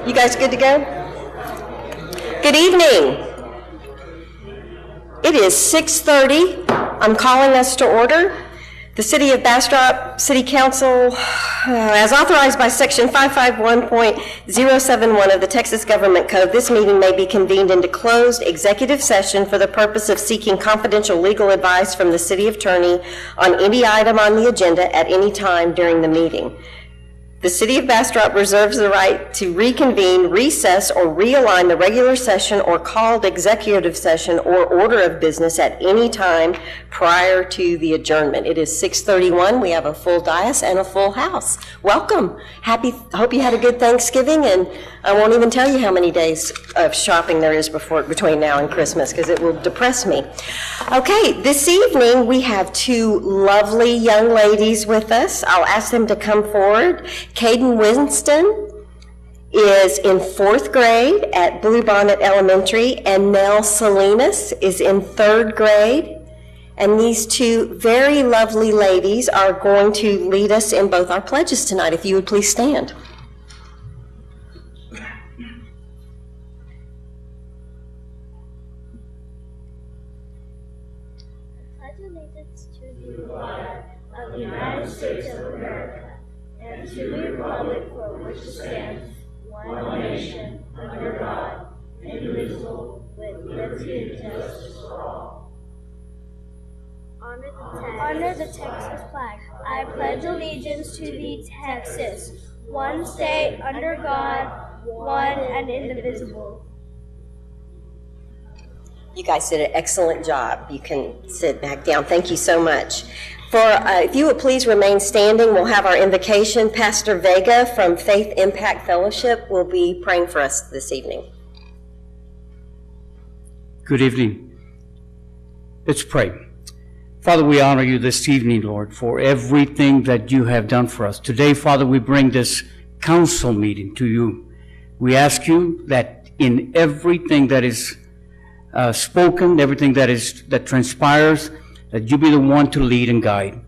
You guys good to go? Good evening. It is 6:30. I'm calling us to order. The City of Bastrop City Council, as authorized by Section 551.071 of the Texas Government Code, this meeting may be convened into closed executive session for the purpose of seeking confidential legal advice from the City Attorney on any item on the agenda at any time during the meeting. The City of Bastrop reserves the right to reconvene, recess, or realign the regular session or called executive session or order of business at any time prior to the adjournment. It is 6:31. We have a full dais and a full house. Welcome. Hope you had a good Thanksgiving, and I won't even tell you how many days of shopping there is between now and Christmas, because it will depress me. Okay, this evening we have two lovely young ladies with us. I'll ask them to come forward. Caden Winston is in 4th grade at Bluebonnet Elementary, and Nell Salinas is in 3rd grade. And these two very lovely ladies are going to lead us in both our pledges tonight. If you would please stand. I pledge allegiance to the flag of the United States of America and to the republic for which it stands, one nation, under God, indivisible, with liberty and justice for all. Honor the Texas flag. I pledge allegiance to the Texas, one state, under God, one and indivisible. You guys did an excellent job. You can sit back down. Thank you so much. If you would please remain standing, we'll have our invocation. Pastor Vega from Faith Impact Fellowship will be praying for us this evening. Good evening. Let's pray. Father, we honor you this evening, Lord, for everything that you have done for us. Today, Father, we bring this council meeting to you. We ask you that in everything that is spoken, everything that transpires, that you be the one to lead and guide.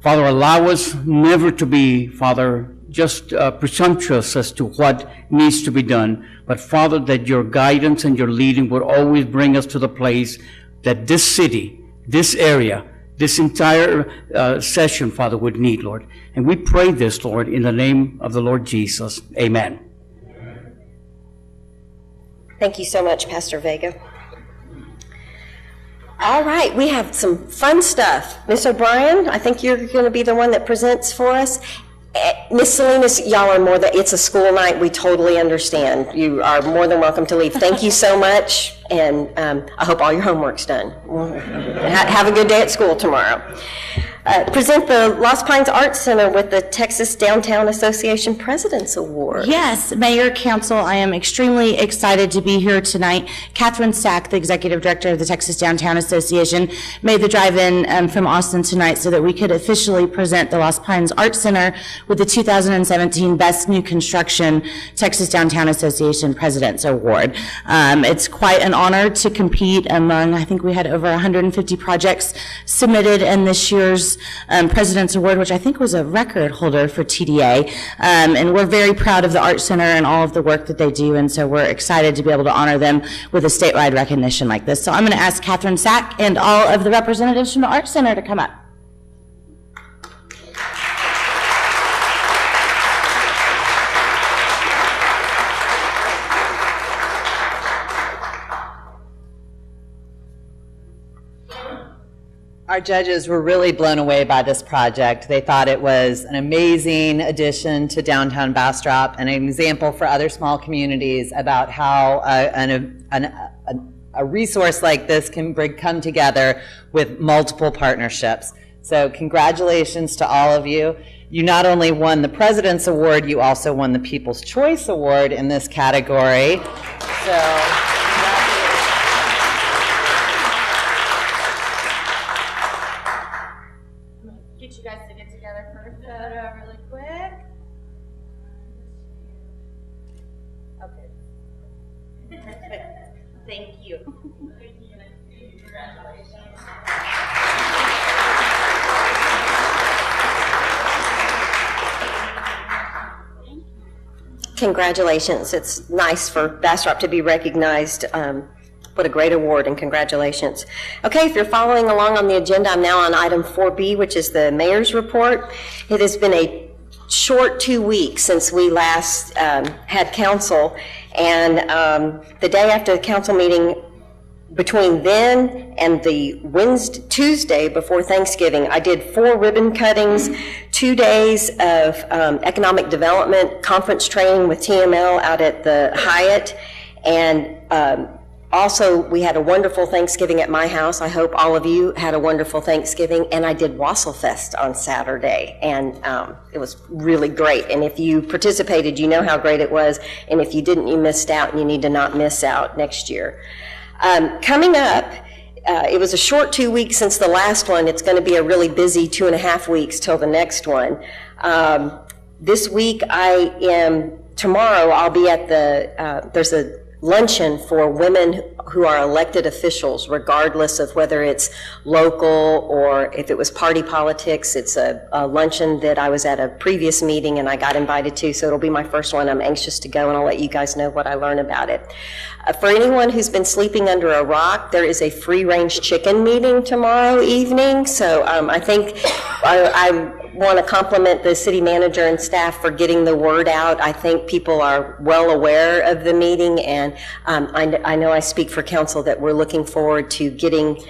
Father, allow us never to be, Father, just presumptuous as to what needs to be done, but Father, that your guidance and your leading would always bring us to the place that this city, this area, this entire session, Father, would need, Lord. And we pray this, Lord, in the name of the Lord Jesus. Amen. Thank you so much, Pastor Vega. All right, we have some fun stuff. Miss O'Brien, I think you're going to be the one that presents for us. Miss Salinas, y'all are more than, it's a school night. We totally understand. You are more than welcome to leave. Thank you so much, and I hope all your homework's done. Have a good day at school tomorrow. Present the Lost Pines Arts Center with the Texas Downtown Association President's Award. Yes, Mayor, Council, I am extremely excited to be here tonight. Catherine Stack, the Executive Director of the Texas Downtown Association, made the drive-in from Austin tonight so that we could officially present the Lost Pines Arts Center with the 2017 Best New Construction Texas Downtown Association President's Award. It's quite an honor to compete among, I think we had over 150 projects submitted in this year's President's Award, which I think was a record holder for TDA. And we're very proud of the Art Center and all of the work that they do, and so we're excited to be able to honor them with a statewide recognition like this. So I'm going to ask Catherine Sack and all of the representatives from the Art Center to come up. Our judges were really blown away by this project. They thought it was an amazing addition to downtown Bastrop and an example for other small communities about how a resource like this can come together with multiple partnerships. So congratulations to all of you. You not only won the President's Award, you also won the People's Choice Award in this category. So. Get you guys to get together for a photo really quick. Okay. Thank you. Congratulations. Congratulations. It's nice for Bastrop to be recognized. What a great award, and congratulations. Okay, if you're following along on the agenda, I'm now on item 4B, which is the mayor's report. It has been a short 2 weeks since we last had council, and the day after the council meeting, between then and the Tuesday before Thanksgiving, I did 4 ribbon cuttings, 2 days of economic development conference training with TML out at the Hyatt, and also, we had a wonderful Thanksgiving at my house. I hope all of you had a wonderful Thanksgiving. And I did Wassail Fest on Saturday, and it was really great. And if you participated, you know how great it was. And if you didn't, you missed out, and you need to not miss out next year. Coming up, it was a short 2 weeks since the last one. It's going to be a really busy 2.5 weeks till the next one. This week, tomorrow I'll be at there's a luncheon for women who are elected officials, regardless of whether it's local or if it was party politics. It's a luncheon that I was at a previous meeting and I got invited to, so it'll be my first one. I'm anxious to go, and I'll let you guys know what I learn about it. For anyone who's been sleeping under a rock, there is a free-range chicken meeting tomorrow evening, so I think I want to compliment the city manager and staff for getting the word out. I think people are well aware of the meeting, and I know I speak for council that we're looking forward to getting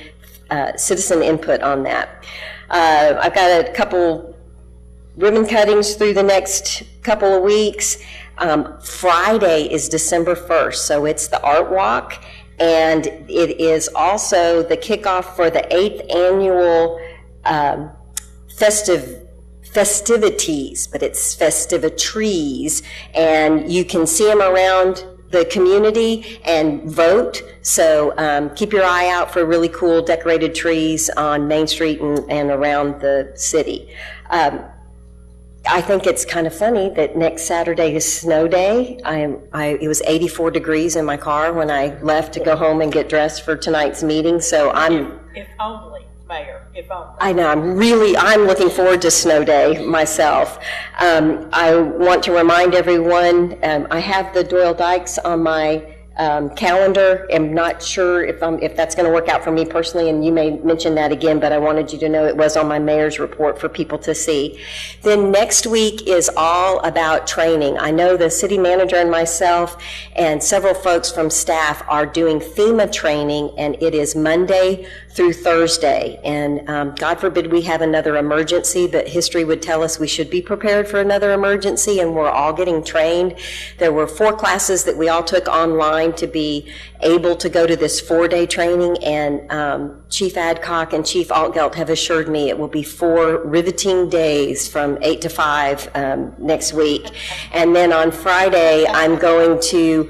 citizen input on that. I've got a couple ribbon cuttings through the next couple of weeks. Friday is December 1st, so it's the Art Walk, and it is also the kickoff for the 8th annual festivities, but it's festivitrees, and you can see them around the community and vote. So keep your eye out for really cool decorated trees on Main Street and around the city. I think it's kind of funny that next Saturday is snow day. It was 84 degrees in my car when I left to go home and get dressed for tonight's meeting. So If only, Mayor, if only. I know, I'm looking forward to snow day myself. I want to remind everyone, I have the Doyle Dykes on my calendar. I'm not sure if that's going to work out for me personally, and you may mention that again, but I wanted you to know it was on my mayor's report for people to see. Then next week is all about training. I know the city manager and myself and several folks from staff are doing FEMA training, and it is Monday through Thursday. And God forbid we have another emergency, but history would tell us we should be prepared for another emergency, and we're all getting trained. There were 4 classes that we all took online to be able to go to this 4-day training, and Chief Adcock and Chief Altgeld have assured me it will be 4 riveting days from 8 to 5 next week. And then on Friday, I'm going to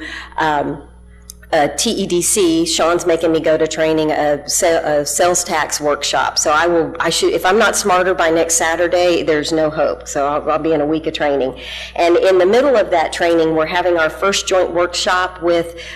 TEDC. Sean's making me go to training a sales tax workshop. So I should, if I'm not smarter by next Saturday, there's no hope. So I'll be in a week of training. And in the middle of that training, we're having our first joint workshop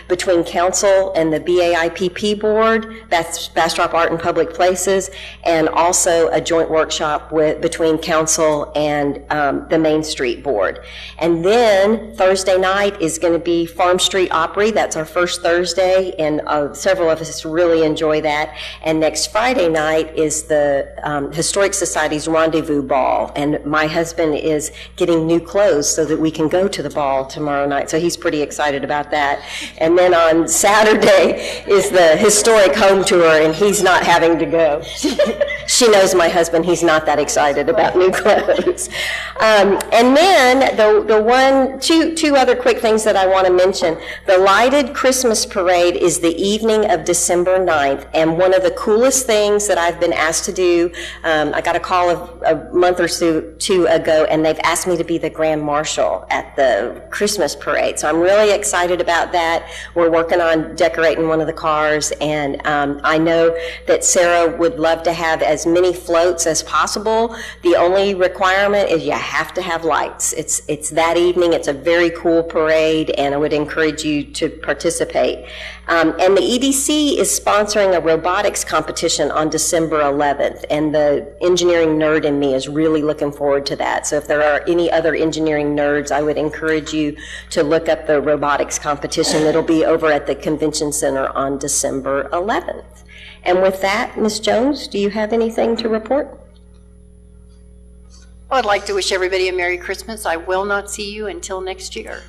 between council and the BAIPP board. That's Bastrop Art and Public Places, and also a joint workshop between council and the Main Street board. And then Thursday night is going to be Farm Street Opry. That's our first Thursday, and several of us really enjoy that. And next Friday night is the Historic Society's Rendezvous Ball, and my husband is getting new clothes so that we can go to the ball tomorrow night, so he's pretty excited about that. And then on Saturday is the Historic Home Tour, and he's not having to go. She knows my husband, he's not that excited about new clothes. And then two other quick things that I want to mention. The lighted Christmas parade is the evening of December 9th, and one of the coolest things that I've been asked to do, I got a call a month or two ago, and they've asked me to be the Grand Marshal at the Christmas parade. So I'm really excited about that. We're working on decorating one of the cars, and I know that Sarah would love to have as many floats as possible. The only requirement is you have to have lights. It's that evening. It's a very cool parade, and I would encourage you to participate. great. And the EDC is sponsoring a robotics competition on December 11th, and the engineering nerd in me is really looking forward to that. So if there are any other engineering nerds, I would encourage you to look up the robotics competition. It'll be over at the Convention Center on December 11th. And with that, Ms. Jones, do you have anything to report? Well, I'd like to wish everybody a Merry Christmas. I will not see you until next year.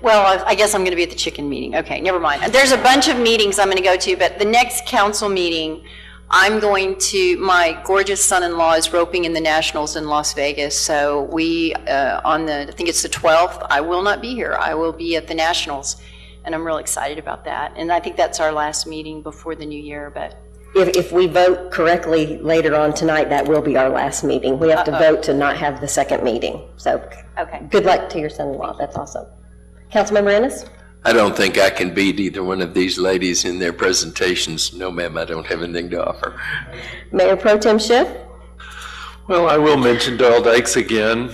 Well, I guess I'm going to be at the chicken meeting. Okay, never mind. There's a bunch of meetings I'm going to go to, but the next council meeting, I'm going to, my gorgeous son-in-law is roping in the Nationals in Las Vegas, so we, I think it's the 12th, I will not be here. I will be at the Nationals, and I'm real excited about that. And I think that's our last meeting before the new year, but. If we vote correctly later on tonight, that will be our last meeting. We have to vote to not have the second meeting. So Okay. good luck to your son-in-law. That's awesome. Councilmember Ennis? I don't think I can beat either one of these ladies in their presentations. No, ma'am, I don't have anything to offer. Mayor Pro Tem Schiff? Well, I will mention Doyle Dykes again.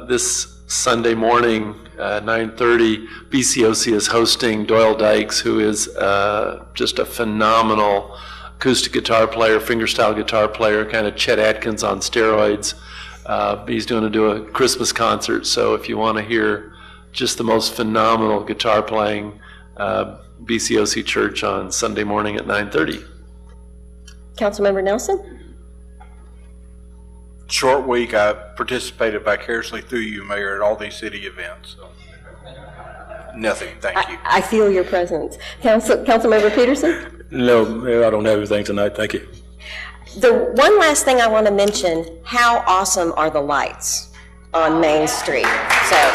This Sunday morning, 9:30, BCOC is hosting Doyle Dykes, who is just a phenomenal acoustic guitar player, fingerstyle guitar player, kind of Chet Atkins on steroids. He's going to do a Christmas concert, so if you want to hear just the most phenomenal guitar playing, BCOC Church on Sunday morning at 9:30. Councilmember Nelson? Short week, I participated vicariously through you, Mayor, at all these city events. So. Nothing, thank you. I feel your presence. Councilmember Peterson? No, Mayor, I don't have anything tonight, thank you. The one last thing I want to mention, how awesome are the lights on Main Street? So.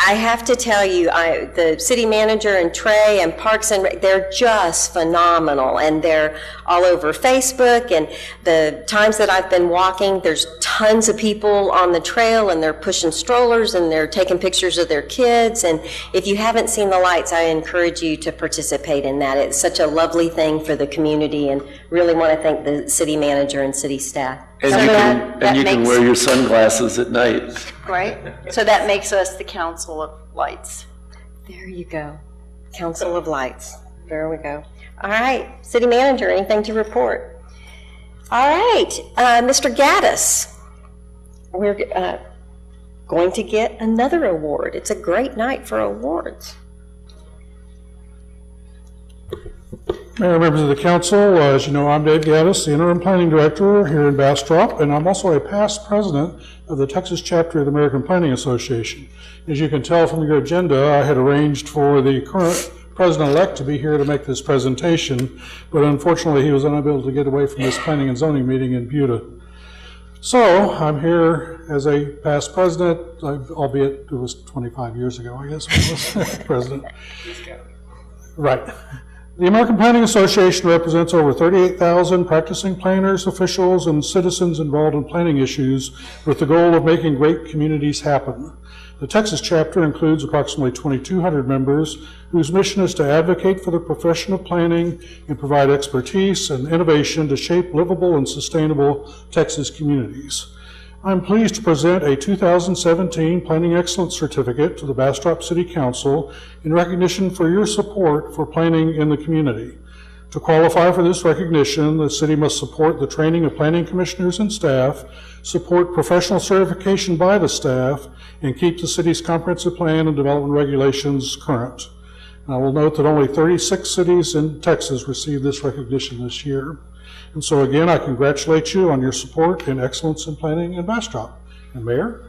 I have to tell you, the city manager and Trey and Parks and Rec, they're just phenomenal, and they're all over Facebook, and the times that I've been walking, there's tons of people on the trail, and they're pushing strollers, and they're taking pictures of their kids, and if you haven't seen the lights, I encourage you to participate in that. It's such a lovely thing for the community, and really want to thank the city manager and city staff. And you can wear your sunglasses at night. Right? So that makes us the Council of Lights. There you go. Council of Lights. There we go. All right, city manager, anything to report? All right, Mr. Gaddis, we're going to get another award. It's a great night for awards. Mayor, members of the council, as you know, I'm Dave Gaddis, the interim planning director here in Bastrop, and I'm also a past president of the Texas chapter of the American Planning Association. As you can tell from your agenda, I had arranged for the current president-elect to be here to make this presentation, but unfortunately he was unable to get away from this planning and zoning meeting in Buda. So I'm here as a past president, albeit it was 25 years ago, I guess, when I was president. Right. The American Planning Association represents over 38,000 practicing planners, officials, and citizens involved in planning issues with the goal of making great communities happen. The Texas chapter includes approximately 2,200 members whose mission is to advocate for the profession of planning and provide expertise and innovation to shape livable and sustainable Texas communities. I'm pleased to present a 2017 Planning Excellence Certificate to the Bastrop City Council in recognition for your support for planning in the community. To qualify for this recognition, the city must support the training of planning commissioners and staff, support professional certification by the staff, and keep the city's comprehensive plan and development regulations current. And I will note that only 36 cities in Texas received this recognition this year. And so again, I congratulate you on your support and excellence in planning in Bastrop. And Mayor?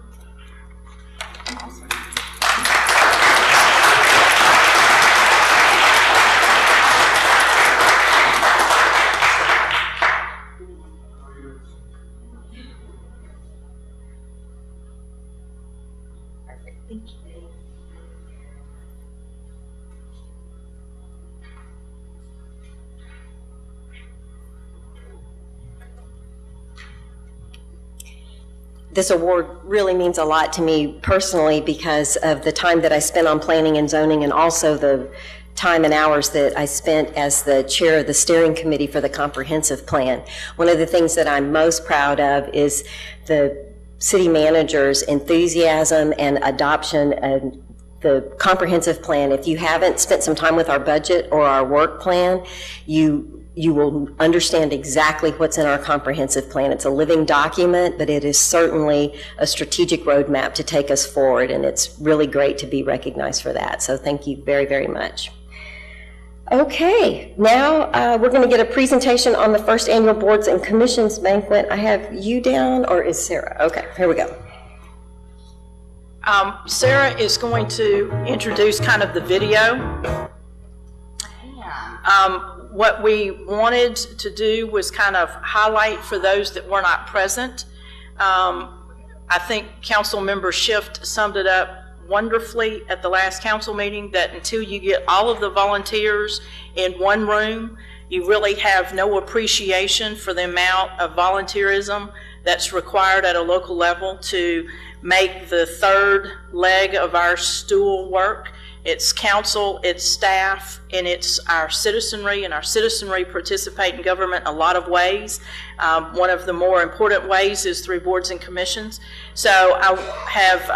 This award really means a lot to me personally because of the time that I spent on planning and zoning, and also the time and hours that I spent as the chair of the steering committee for the comprehensive plan. One of the things that I'm most proud of is the city manager's enthusiasm and adoption of the comprehensive plan. If you haven't spent some time with our budget or our work plan, you will understand exactly what's in our comprehensive plan. It's a living document, but it is certainly a strategic roadmap to take us forward, and it's really great to be recognized for that. So thank you very, very much. Okay, now we're going to get a presentation on the first annual Boards and Commissions banquet. I have you down, or is Sarah? Okay, here we go. Sarah is going to introduce kind of the video. What we wanted to do was kind of highlight for those that were not present. I think Council Member Schiff summed it up wonderfully at the last council meeting, that until you get all of the volunteers in one room, you really have no appreciation for the amount of volunteerism that's required at a local level to make the third leg of our stool work. It's council, it's staff, and it's our citizenry, and our citizenry participate in government in a lot of ways. One of the more important ways is through boards and commissions. So I have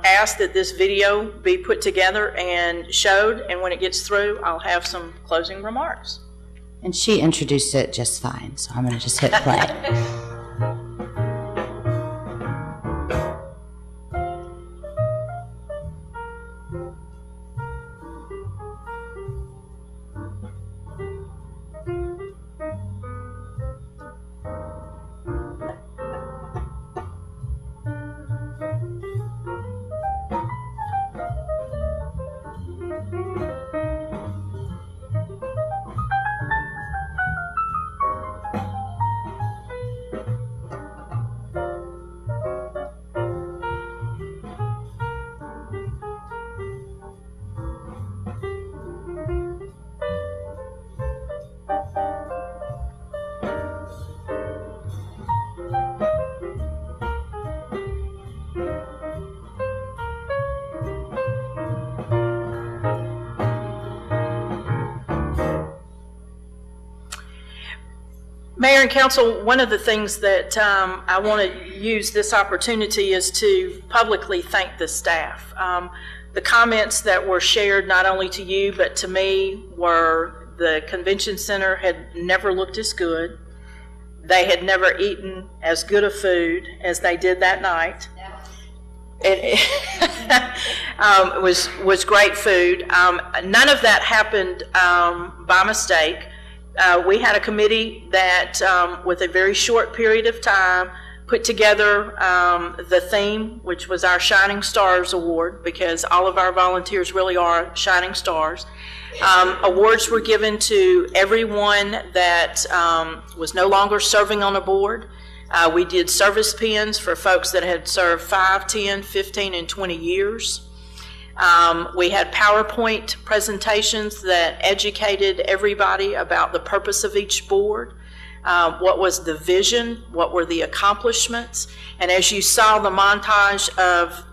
asked that this video be put together and showed, and when it gets through, I'll have some closing remarks. And she introduced it just fine, so I'm going to just hit play. Mayor and Council, one of the things that I want to use this opportunity is to publicly thank the staff. The comments that were shared not only to you but to me were the convention center had never looked as good. They had never eaten as good of food as they did that night. It was great food. None of that happened by mistake. We had a committee that, with a very short period of time, put together the theme, which was our Shining Stars Award, because all of our volunteers really are shining stars. Awards were given to everyone that was no longer serving on a board. We did service pins for folks that had served 5, 10, 15, and 20 years. We had PowerPoint presentations that educated everybody about the purpose of each board, what was the vision, what were the accomplishments, and as you saw the montage of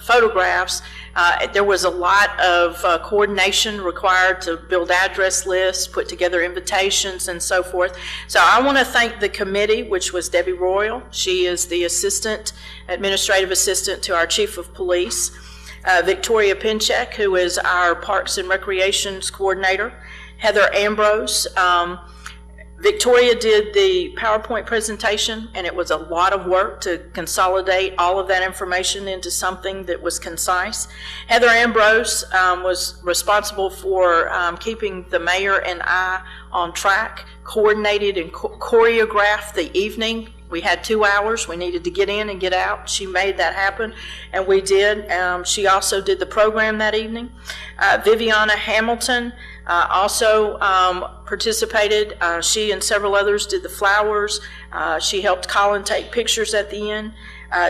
photographs, there was a lot of coordination required to build address lists, put together invitations, and so forth. So I want to thank the committee, which was Debbie Royal. She is the administrative assistant to our chief of police. Victoria Pinchek, who is our Parks and Recreations coordinator, Heather Ambrose. Victoria did the PowerPoint presentation, and it was a lot of work to consolidate all of that information into something that was concise. Heather Ambrose was responsible for keeping the mayor and I on track, coordinated and choreographed the evening. We had 2 hours. We needed to get in and get out. She made that happen, and we did. She also did the program that evening. Viviana Hamilton also participated. She and several others did the flowers. She helped Colin take pictures at the end.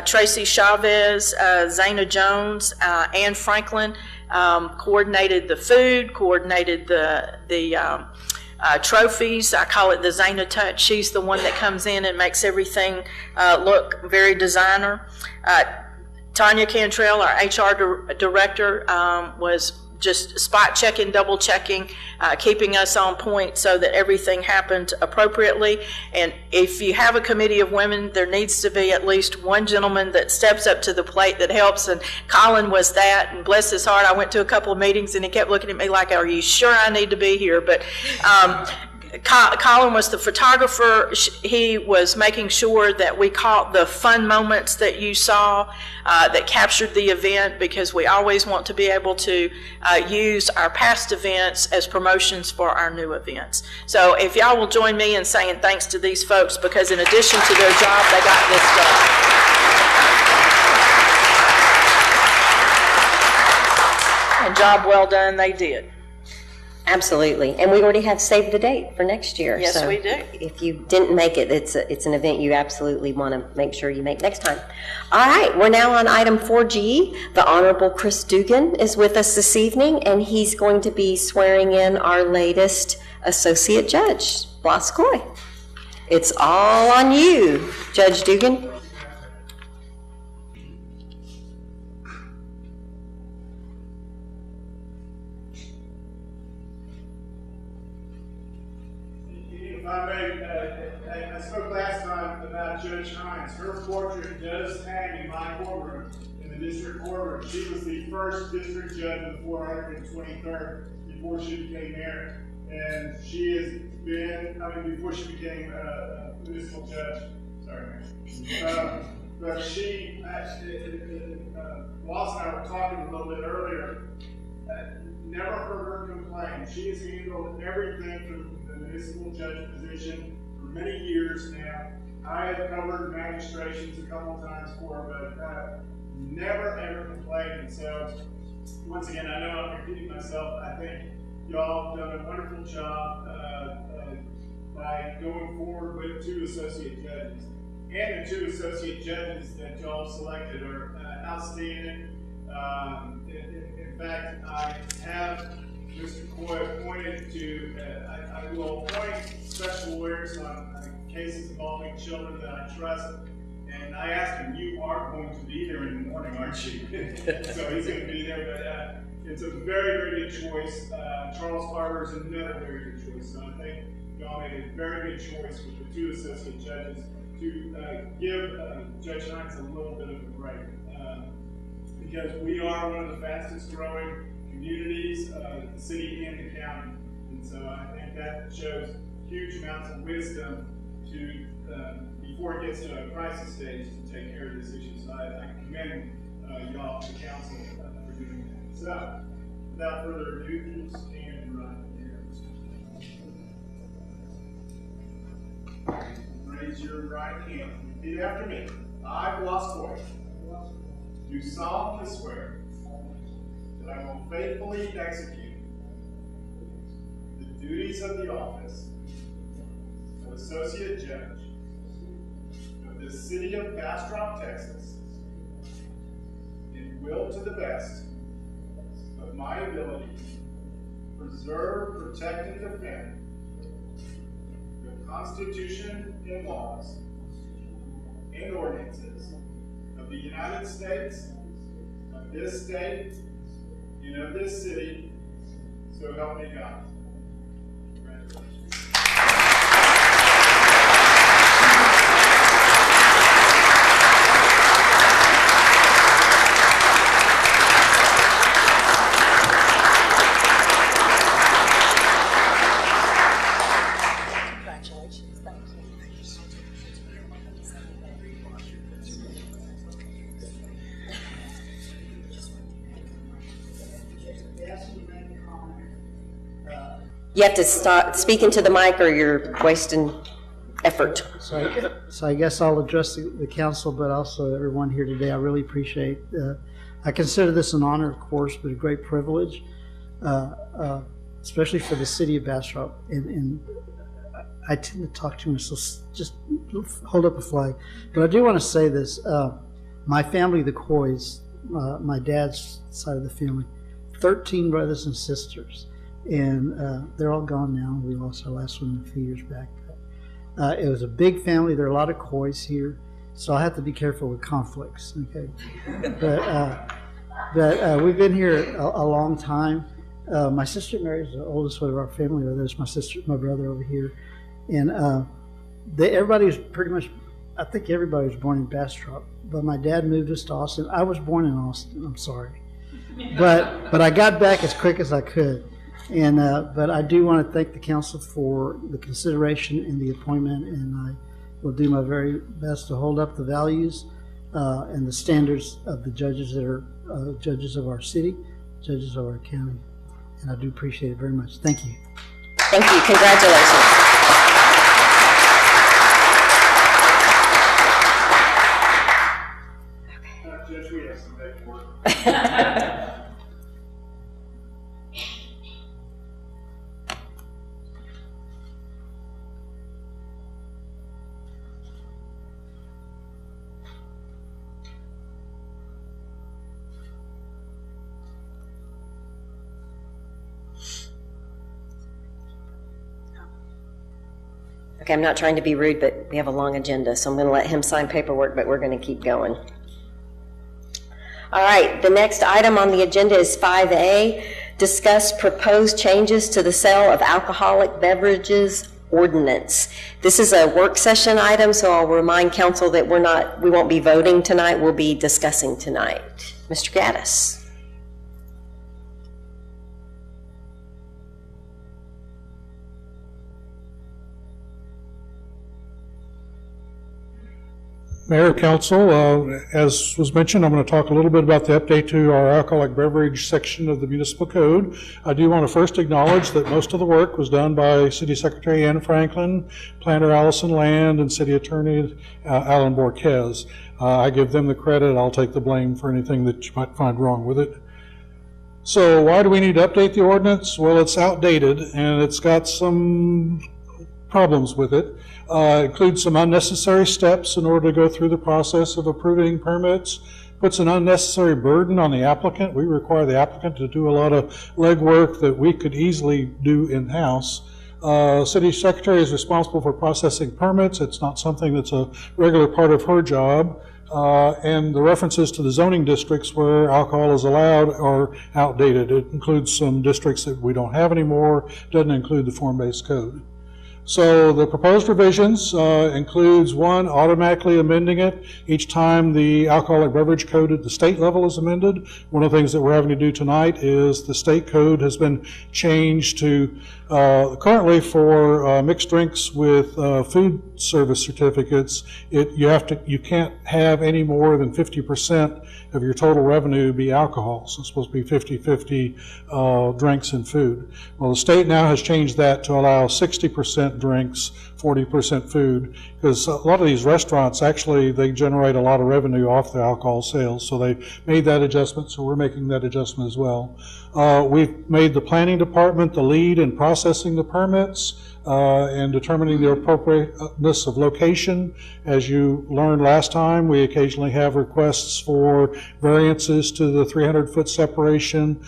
Tracy Chavez, Zana Jones, Ann Franklin coordinated the food, coordinated the trophies. I call it the Zana touch. She's the one that comes in and makes everything look very designer. Tanya Cantrell, our HR director, was just spot checking, double checking, keeping us on point so that everything happened appropriately. And if you have a committee of women, there needs to be at least one gentleman that steps up to the plate that helps. And Colin was that, and bless his heart, I went to a couple of meetings and he kept looking at me like, are you sure I need to be here? But Colin was the photographer. He was making sure that we caught the fun moments that you saw, that captured the event, because we always want to be able to use our past events as promotions for our new events. So if y'all will join me in saying thanks to these folks, because in addition to their job, they got this done. And job well done they did. Absolutely. And we already have saved the date for next year. Yes, so we do. If you didn't make it, it's an event you absolutely want to make sure you make next time. All right, we're now on item 4G. The Honorable Chris Dugan is with us this evening, and he's going to be swearing in our latest Associate Judge, Bastrop. It's all on you, Judge Dugan. I spoke last time about Judge Hines. Her portrait does hang in my courtroom, in the district courtroom. She was the first district judge of the 423rd before she became mayor. And she has been, before she became a municipal judge. Sorry, Mayor. But she, Ross and I were talking a little bit earlier, never heard her complain. She has handled everything from the municipal judge position for many years now. I have covered magistrations a couple of times for her, but never ever complained. And so, once again, I know I'm repeating myself. I think y'all have done a wonderful job by going forward with 2 associate judges. And the 2 associate judges that y'all selected are outstanding. In fact, I have Mr. Coy appointed to, I will appoint special lawyers on cases involving children that I trust. And I asked him, you are going to be there in the morning, aren't you? So he's going to be there, but it's a very, very good choice. Charles Barber is another very good choice. So I think y'all made a very good choice with the 2 associate judges to give Judge Hines a little bit of a break. Because we are one of the fastest growing communities, the city and the county. And so I think that shows huge amounts of wisdom to, before it gets to a crisis stage, to take care of this issue. So I commend y'all, the council, for doing that. So, without further ado, please stand right here. Raise your right hand. Repeat after me. I, Bastrop, do solemnly swear that I will faithfully execute the duties of the office of Associate Judge of the City of Bastrop, Texas, and will, to the best of my ability, preserve, protect, and defend the Constitution and laws and ordinances of the United States, of this state, and of this city, so help me God. Congratulations. You have to start speaking to the mic or you're wasting effort. So I guess I'll address the council, but also everyone here today. I really appreciate I consider this an honor, of course, but a great privilege, especially for the city of Bastrop. And I tend to talk too much, so just hold up a flag. But I do want to say this. My family, the Coys, my dad's side of the family, 13 brothers and sisters. And they're all gone now. We lost our last one a few years back. It was a big family. There are a lot of Coys here, so I have to be careful with conflicts. Okay, but we've been here a long time, My sister Mary is the oldest one of our family. There's my brother over here, and everybody was pretty much. I think everybody was born in Bastrop, but my dad moved us to Austin. I was born in Austin. I'm sorry, but I got back as quick as I could, and but I do want to thank the council for the consideration and the appointment, and I will do my very best to hold up the values and the standards of the judges that are judges of our city, judges of our county. And I do appreciate it very much. Thank you. Thank you. Congratulations. Judge, we have some paperwork. Okay, I'm not trying to be rude, but we have a long agenda, so I'm going to let him sign paperwork, but we're going to keep going. All right, the next item on the agenda is 5A, discuss proposed changes to the sale of alcoholic beverages ordinance. This is a work session item, so I'll remind council that we won't be voting tonight, we'll be discussing tonight. Mr. Gaddis. Mayor, Council, as was mentioned, I'm going to talk a little bit about the update to our alcoholic beverage section of the municipal code. I do want to first acknowledge that most of the work was done by City Secretary Ann Franklin, Planner Allison Land, and City Attorney Alan Borquez. I give them the credit. I'll take the blame for anything that you might find wrong with it. So why do we need to update the ordinance? Well, it's outdated, and it's got some problems with it. Includes some unnecessary steps in order to go through the process of approving permits, puts an unnecessary burden on the applicant. We require the applicant to do a lot of legwork that we could easily do in-house. City Secretary is responsible for processing permits. It's not something that's a regular part of her job. And the references to the zoning districts where alcohol is allowed are outdated. It includes some districts that we don't have anymore, doesn't include the form-based code. So the proposed revisions includes, one, automatically amending it each time the alcoholic beverage code at the state level is amended. One of the things that we're having to do tonight is the state code has been changed to currently for mixed drinks with food service certificates. You can't have any more than 50% of your total revenue be alcohol. So it's supposed to be 50-50 drinks and food. Well, the state now has changed that to allow 60% drinks, 40% food, because a lot of these restaurants actually, they generate a lot of revenue off their alcohol sales. So they made that adjustment, so we're making that adjustment as well. We've made the planning department the lead in processing the permits and determining the appropriateness of location. As you learned last time, we occasionally have requests for variances to the 300-foot separation.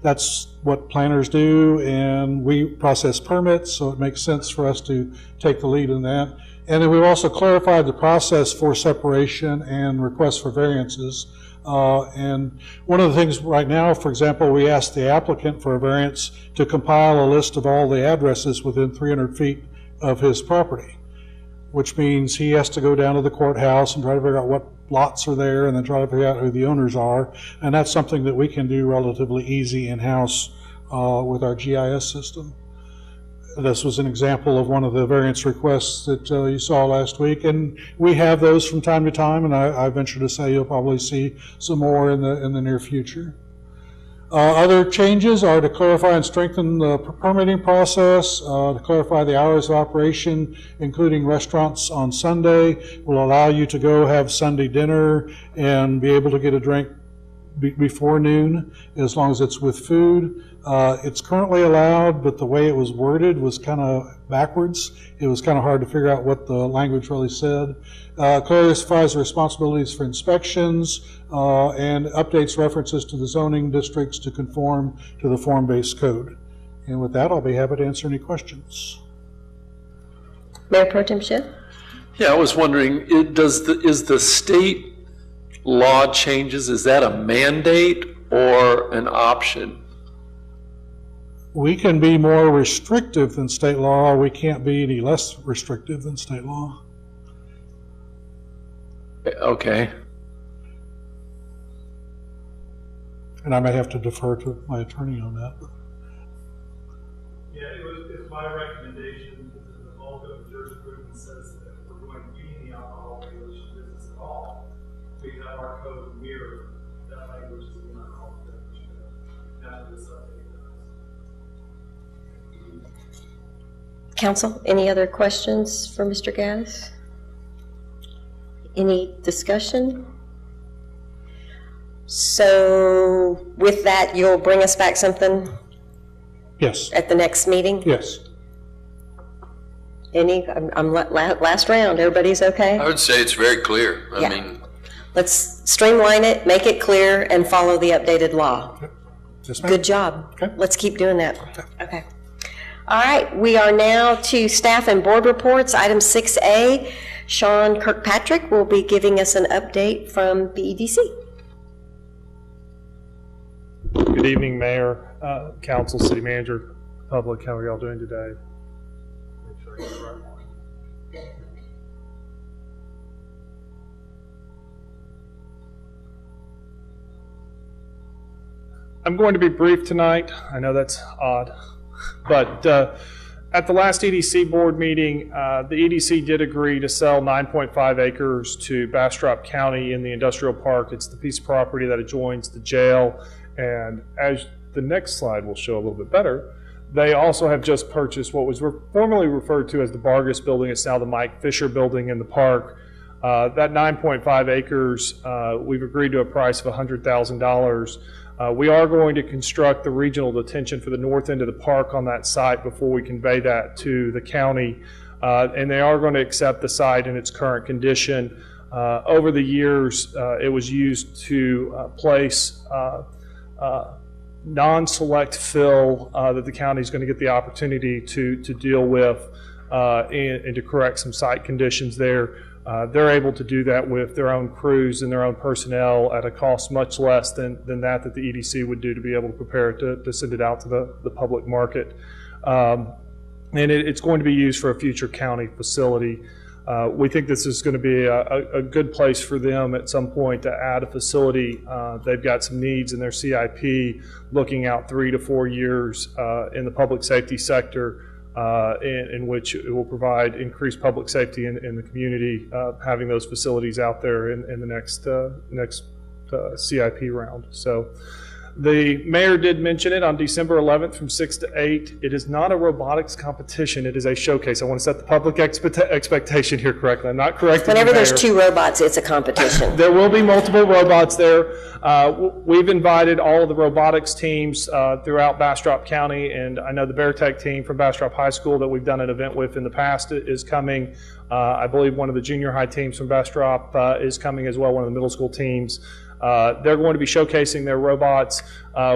That's what planners do, and we process permits, so it makes sense for us to take the lead in that. And then we've also clarified the process for separation and requests for variances. And one of the things right now, for example, we asked the applicant for a variance to compile a list of all the addresses within 300 feet of his property, which means he has to go down to the courthouse and try to figure out what lots are there and then try to figure out who the owners are. And that's something that we can do relatively easy in-house with our GIS system. This was an example of one of the variance requests that you saw last week, and we have those from time to time, and I venture to say you'll probably see some more in the near future. Other changes are to clarify and strengthen the permitting process, to clarify the hours of operation, including restaurants on Sunday. Will allow you to go have Sunday dinner and be able to get a drink before noon, as long as it's with food. It's currently allowed, but the way it was worded was kind of backwards. It was kind of hard to figure out what the language really said. Clarifies the responsibilities for inspections and updates references to the zoning districts to conform to the form-based code. And with that, I'll be happy to answer any questions. Mayor Pro Tem Schiff? Yeah, I was wondering, is the state law changes, is that a mandate or an option? we can be more restrictive than state law. We can't be any less restrictive than state law. Okay. And I may have to defer to my attorney on that. Yeah, it's my recommendation that the bulk of the jurisprudence says that if we're going to be in the alcohol regulation business at all, we have our code mirror that language is in our alcohol beverage code. That's what this update does. Council, any other questions for Mr. Gaddis? Any discussion? So with that, you'll bring us back something Yes. at the next meeting? Yes. Last round, everybody's okay? I would say it's very clear. I Yeah. mean, Let's streamline it, make it clear, and follow the updated law. Yes, ma'am. Good job. Okay. Let's keep doing that. Okay. All right, we are now to staff and board reports. Item 6A, Sean Kirkpatrick will be giving us an update from BEDC. Good evening, Mayor, Council, City Manager, public. How are y'all doing today? Make sure I get the right one. I'm going to be brief tonight. I know that's odd, but at the last EDC board meeting, the EDC did agree to sell 9.5 acres to Bastrop County in the industrial park. It's the piece of property that adjoins the jail, and as the next slide will show a little bit better, they also have just purchased what was formerly referred to as the Vargas building. It's now the Mike Fisher building in the park. That 9.5 acres, we've agreed to a price of $100,000. We are going to construct the regional detention for the north end of the park on that site before we convey that to the county. And they are going to accept the site in its current condition. Over the years, it was used to place non-select fill that the county is going to get the opportunity to deal with and to correct some site conditions there. They're able to do that with their own crews and their own personnel at a cost much less than that the EDC would do to be able to prepare it to send it out to the public market. And it's going to be used for a future county facility. We think this is going to be a good place for them at some point to add a facility. They've got some needs in their CIP looking out 3 to 4 years in the public safety sector. In which it will provide increased public safety in the community, having those facilities out there in the next CIP round. So the mayor did mention it on December 11th from 6 to 8. It is not a robotics competition. It is a showcase. I want to set the public expectation here correctly. I'm not correcting Whenever the mayor. there's 2 robots, it's a competition. There will be multiple robots there. We've invited all of the robotics teams throughout Bastrop County, and I know the Bear Tech team from Bastrop High School that we've done an event with in the past is coming. I believe one of the junior high teams from Bastrop is coming as well, one of the middle school teams. They're going to be showcasing their robots.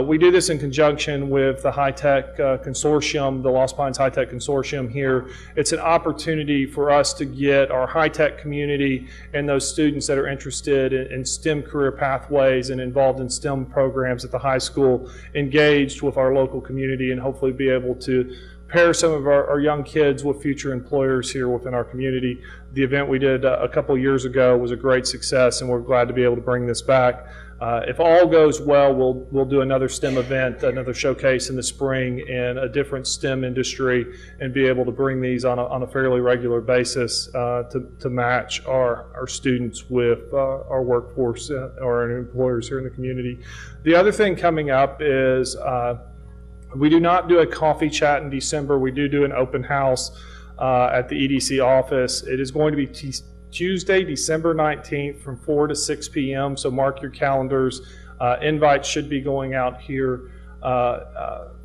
We do this in conjunction with the high-tech consortium, the Lost Pines High-Tech Consortium here. It's an opportunity for us to get our high-tech community and those students that are interested in STEM career pathways and involved in STEM programs at the high school engaged with our local community and hopefully be able to pair some of our young kids with future employers here within our community. The event we did a couple years ago was a great success, and we're glad to be able to bring this back. If all goes well, we'll do another STEM event, another showcase in the spring in a different STEM industry, and be able to bring these on a fairly regular basis to match our students with our workforce or our employers here in the community. The other thing coming up is we do not do a coffee chat in December. We do an open house at the EDC office. It is going to be Tuesday, December 19th from 4 to 6 p.m. So mark your calendars. Invites should be going out here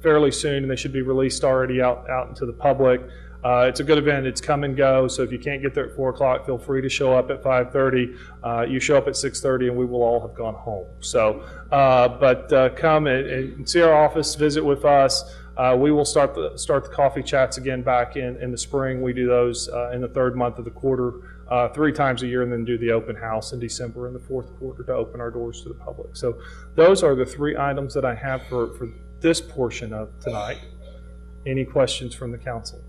fairly soon, and they should be released already out into the public. It's a good event. It's come and go. So if you can't get there at 4 o'clock, feel free to show up at 5:30. You show up at 6:30, and we will all have gone home. So, but come and see our office, visit with us. We will start the coffee chats again back in the spring. We do those in the 3rd month of the quarter, 3 times a year, and then do the open house in December in the 4th quarter to open our doors to the public. So those are the 3 items that I have for this portion of tonight. Any questions from the council?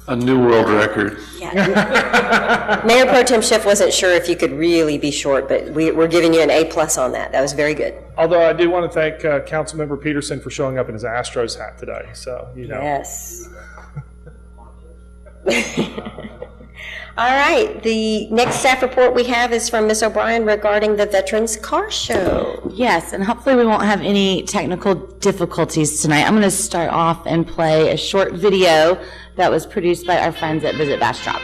A new world record. Yeah. Mayor Pro Tem Schiff wasn't sure if you could really be short, but we're giving you an A+ on that. That was very good. Although I do want to thank Councilmember Peterson for showing up in his Astros hat today. So, you know. Yes. All right, the next staff report we have is from Ms. O'Brien regarding the Veterans Car Show. Yes, and hopefully we won't have any technical difficulties tonight. I'm going to start off and play a short video that was produced by our friends at Visit Bastrop.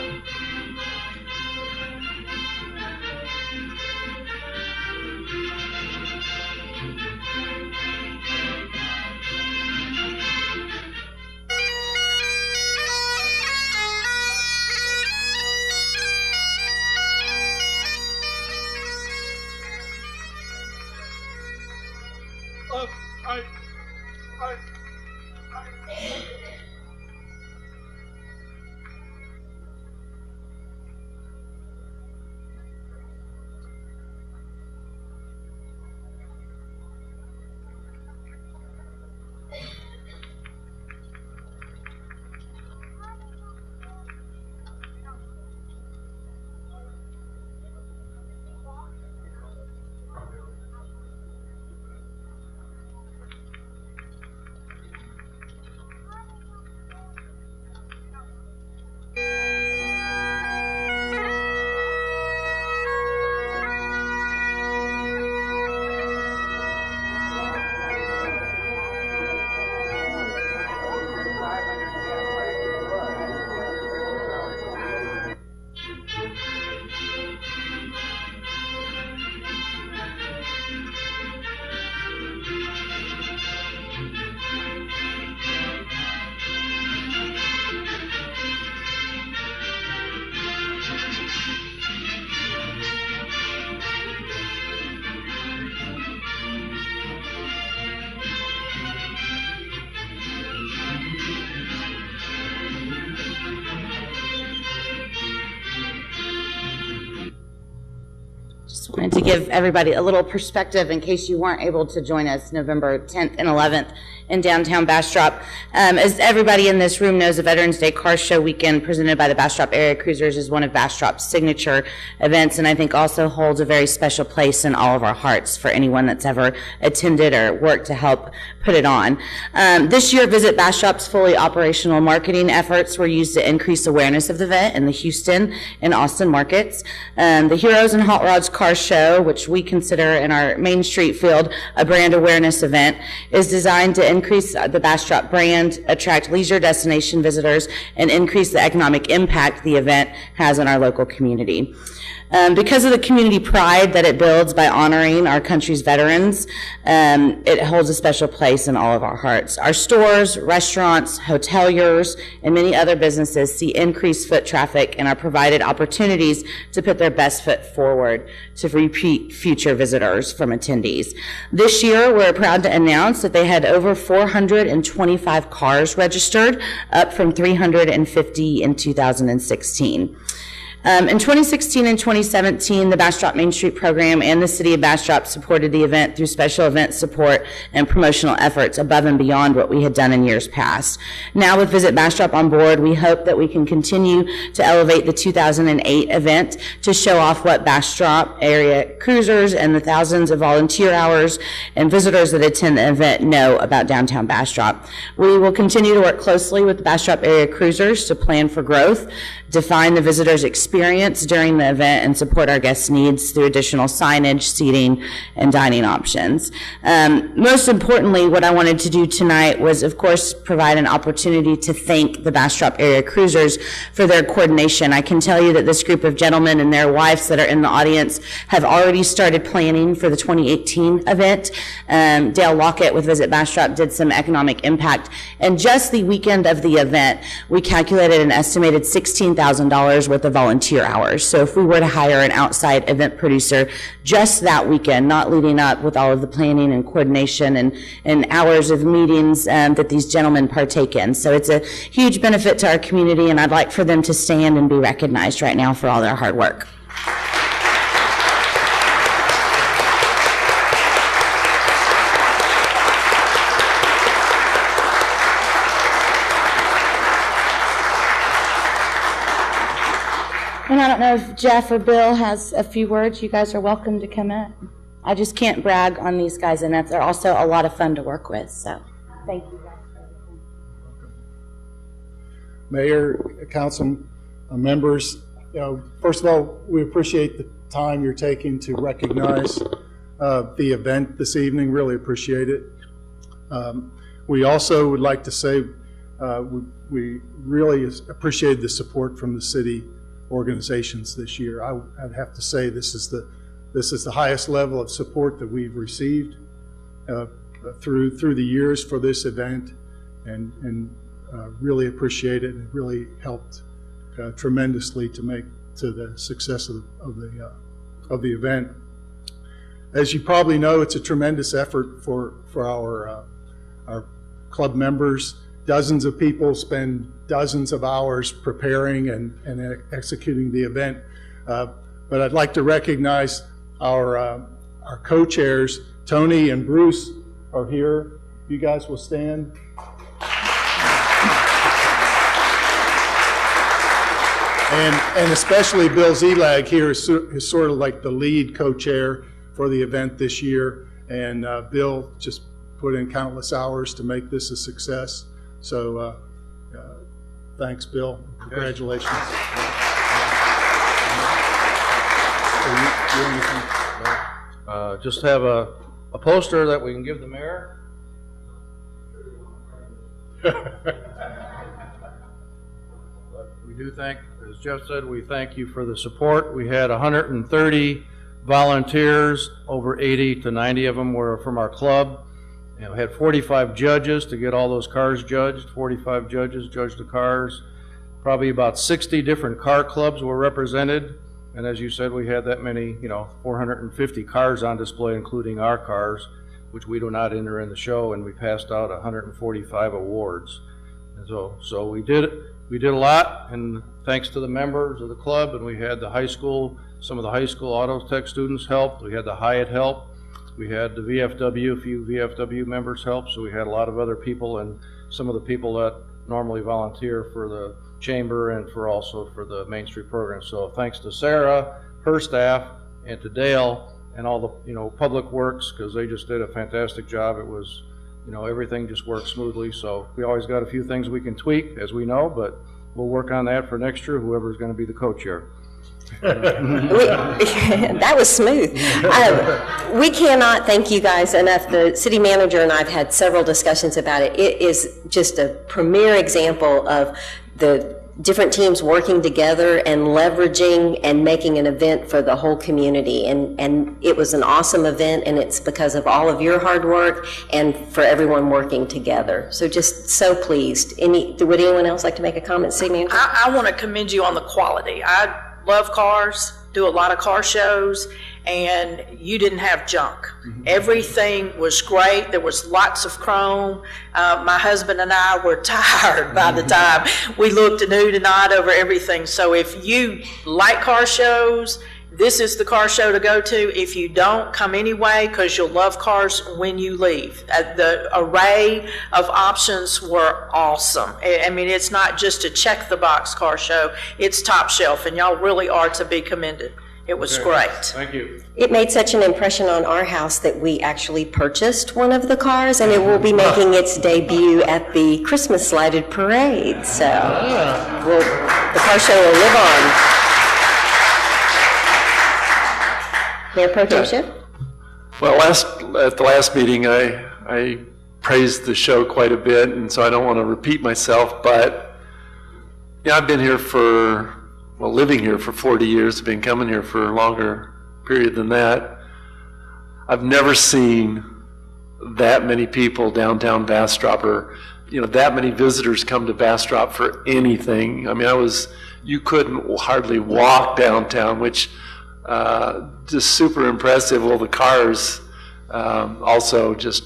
Just wanted to give everybody a little perspective in case you weren't able to join us November 10th and 11th in downtown Bastrop. As everybody in this room knows, the Veterans Day Car Show weekend presented by the Bastrop Area Cruisers is one of Bastrop's signature events, and I think also holds a very special place in all of our hearts for anyone that's ever attended or worked to help put it on. This year, Visit Bastrop's fully operational marketing efforts were used to increase awareness of the event in the Houston and Austin markets. The Heroes and Hot Rods Car Show, which we consider in our Main Street field a brand awareness event, is designed to increase the Bastrop brand, attract leisure destination visitors, and increase the economic impact the event has on our local community. Because of the community pride that it builds by honoring our country's veterans, it holds a special place in all of our hearts. Our stores, restaurants, hoteliers, and many other businesses see increased foot traffic and are provided opportunities to put their best foot forward to repeat future visitors from attendees. This year, we're proud to announce that they had over 425 cars registered, up from 350 in 2016. In 2016 and 2017, the Bastrop Main Street program and the City of Bastrop supported the event through special event support and promotional efforts above and beyond what we had done in years past. Now with Visit Bastrop on board, we hope that we can continue to elevate the 2008 event to show off what Bastrop area cruisers and the thousands of volunteer hours and visitors that attend the event know about downtown Bastrop. We will continue to work closely with the Bastrop area cruisers to plan for growth, define the visitors' experience during the event, and support our guests' needs through additional signage, seating, and dining options. Most importantly, what I wanted to do tonight was, of course, provide an opportunity to thank the Bastrop area cruisers for their coordination. I can tell you that this group of gentlemen and their wives that are in the audience have already started planning for the 2018 event. Dale Lockett with Visit Bastrop did some economic impact, and just the weekend of the event, we calculated an estimated $16,000 worth of volunteer hours. So if we were to hire an outside event producer just that weekend, not leading up with all of the planning and coordination and hours of meetings that these gentlemen partake in. So it's a huge benefit to our community, and I'd like for them to stand and be recognized right now for all their hard work. And I don't know if Jeff or Bill has a few words. You guys are welcome to come up. I just can't brag on these guys enough. They're also a lot of fun to work with, so thank you guys. Mayor, council members, first of all, we appreciate the time you're taking to recognize the event this evening. Really appreciate it. We also would like to say we really appreciate the support from the city organizations this year. I'd have to say this is the highest level of support that we've received through the years for this event, and really appreciate it. And it really helped tremendously to the success of the event. As you probably know, it's a tremendous effort for our club members. Dozens of people spend dozens of hours preparing and executing the event. But I'd like to recognize our co-chairs. Tony and Bruce are here. You guys will stand. And especially Bill Zelag here is sort of like the lead co-chair for the event this year. And Bill just put in countless hours to make this a success. So thanks, Bill. Congratulations. Just have a poster that we can give the mayor. We do thank, as Jeff said, we thank you for the support. We had 130 volunteers, over 80 to 90 of them were from our club. And we had 45 judges to get all those cars judged. 45 judges judged the cars. Probably about 60 different car clubs were represented. And as you said, we had that many, 450 cars on display, including our cars, which we do not enter in the show. And we passed out 145 awards. And so we did a lot. And thanks to the members of the club, and we had the high school, some of the high school auto tech students helped. We had the Hyatt help. We had the VFW, a few VFW members help, so we had a lot of other people and some of the people that normally volunteer for the chamber and also for the Main Street program. So thanks to Sarah, her staff, and to Dale and all the Public Works, because they just did a fantastic job. It was, everything just worked smoothly. So we always got a few things we can tweak, as we know, but we'll work on that for next year, whoever's going to be the co-chair. That was smooth. We cannot thank you guys enough. The city manager and I have had several discussions about it. It is just a premier example of the different teams working together and leveraging and making an event for the whole community. And it was an awesome event, and it's because of all of your hard work and for everyone working together. So just so pleased. Would anyone else like to make a comment, city manager? I want to commend you on the quality. I love cars, do a lot of car shows, and you didn't have junk. Mm-hmm. Everything was great. There was lots of chrome. My husband and I were tired by the time we looked and oohed and awed over everything. So if you like car shows, this is the car show to go to. If you don't, come anyway, because you'll love cars when you leave. The array of options were awesome. I mean, it's not just a check-the-box car show. It's top shelf, and y'all really are to be commended. It was great. Thank you. It made such an impression on our house that we actually purchased one of the cars, and it will be making its debut at the Christmas lighted parade. So the car show will live on. Mayor Pro Tem Schiff? Well, at the last meeting, I praised the show quite a bit, and so I don't want to repeat myself, but I've been here living here for 40 years, been coming here for a longer period than that. I've never seen that many people downtown Bastrop, or that many visitors come to Bastrop for anything. I mean, you couldn't hardly walk downtown, which just super impressive. Well, the cars also just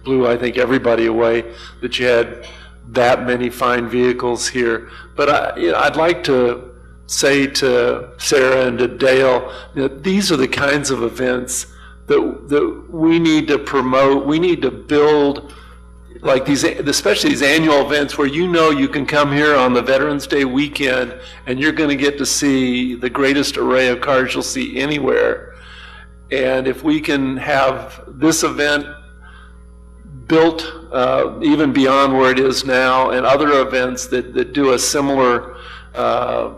blew, I think, everybody away that you had that many fine vehicles here. But I'd like to say to Sarah and to Dale, these are the kinds of events that we need to promote. We need to build like these, especially these annual events where you know you can come here on the Veterans Day weekend and you're going to get to see the greatest array of cars you'll see anywhere. And if we can have this event built even beyond where it is now, and other events that do a similar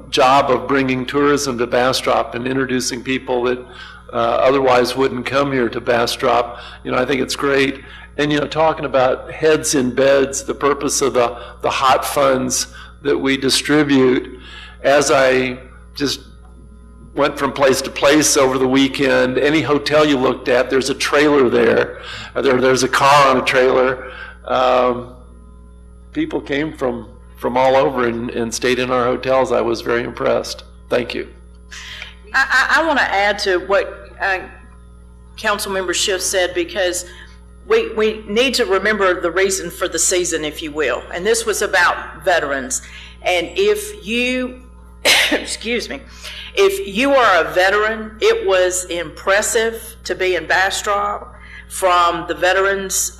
job of bringing tourism to Bastrop and introducing people that otherwise wouldn't come here to Bastrop, I think it's great. And, talking about heads in beds, the purpose of the hot funds that we distribute, as I just went from place to place over the weekend, any hotel you looked at, there's a trailer there. There's a car on a trailer. People came from all over and stayed in our hotels. I was very impressed. Thank you. I want to add to what Councilmember Schiff said, because we need to remember the reason for the season, if you will. And this was about veterans. And if you, excuse me, if you are a veteran, it was impressive to be in Bastrop, from the veterans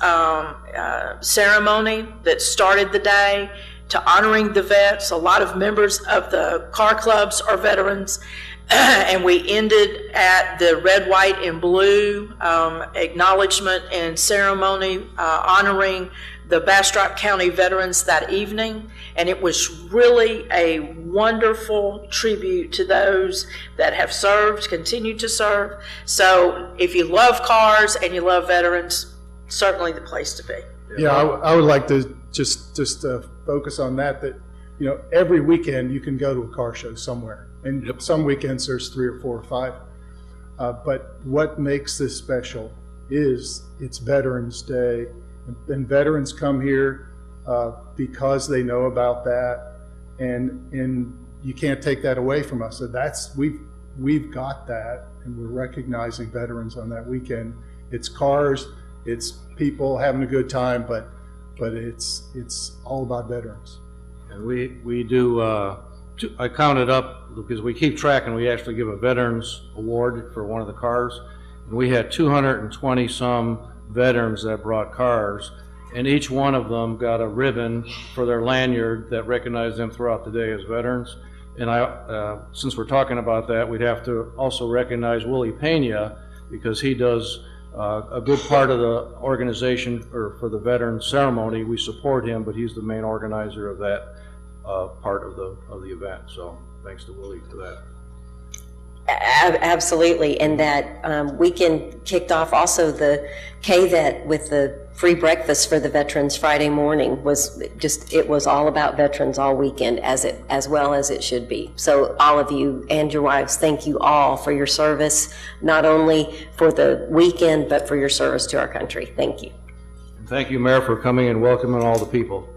ceremony that started the day to honoring the vets. A lot of members of the car clubs are veterans. And we ended at the red, white, and blue acknowledgement and ceremony honoring the Bastrop County veterans that evening. And it was really a wonderful tribute to those that have served, continue to serve. So if you love cars and you love veterans, certainly the place to be. Yeah, I would like to just focus on that every weekend you can go to a car show somewhere. And some weekends there's 3 or 4 or 5. But what makes this special is it's Veterans Day. And veterans come here because they know about that. And you can't take that away from us. So we've got that, and we're recognizing veterans on that weekend. It's cars, it's people having a good time, but it's all about veterans. And we do, I counted up, because we keep track, and we actually give a Veterans Award for one of the cars. And we had 220 some veterans that brought cars, and each one of them got a ribbon for their lanyard that recognized them throughout the day as veterans. And since we're talking about that, we'd have to also recognize Willie Pena, because he does a good part of the organization, or for the veteran ceremony. We support him, but he's the main organizer of that part of the event. So thanks to Willie for that. Absolutely, and that weekend kicked off also the KVET with the free breakfast for the veterans Friday morning. It was all about veterans all weekend, as well as it should be. So all of you and your wives, thank you all for your service, not only for the weekend, but for your service to our country. Thank you. And thank you, Mayor, for coming and welcoming all the people.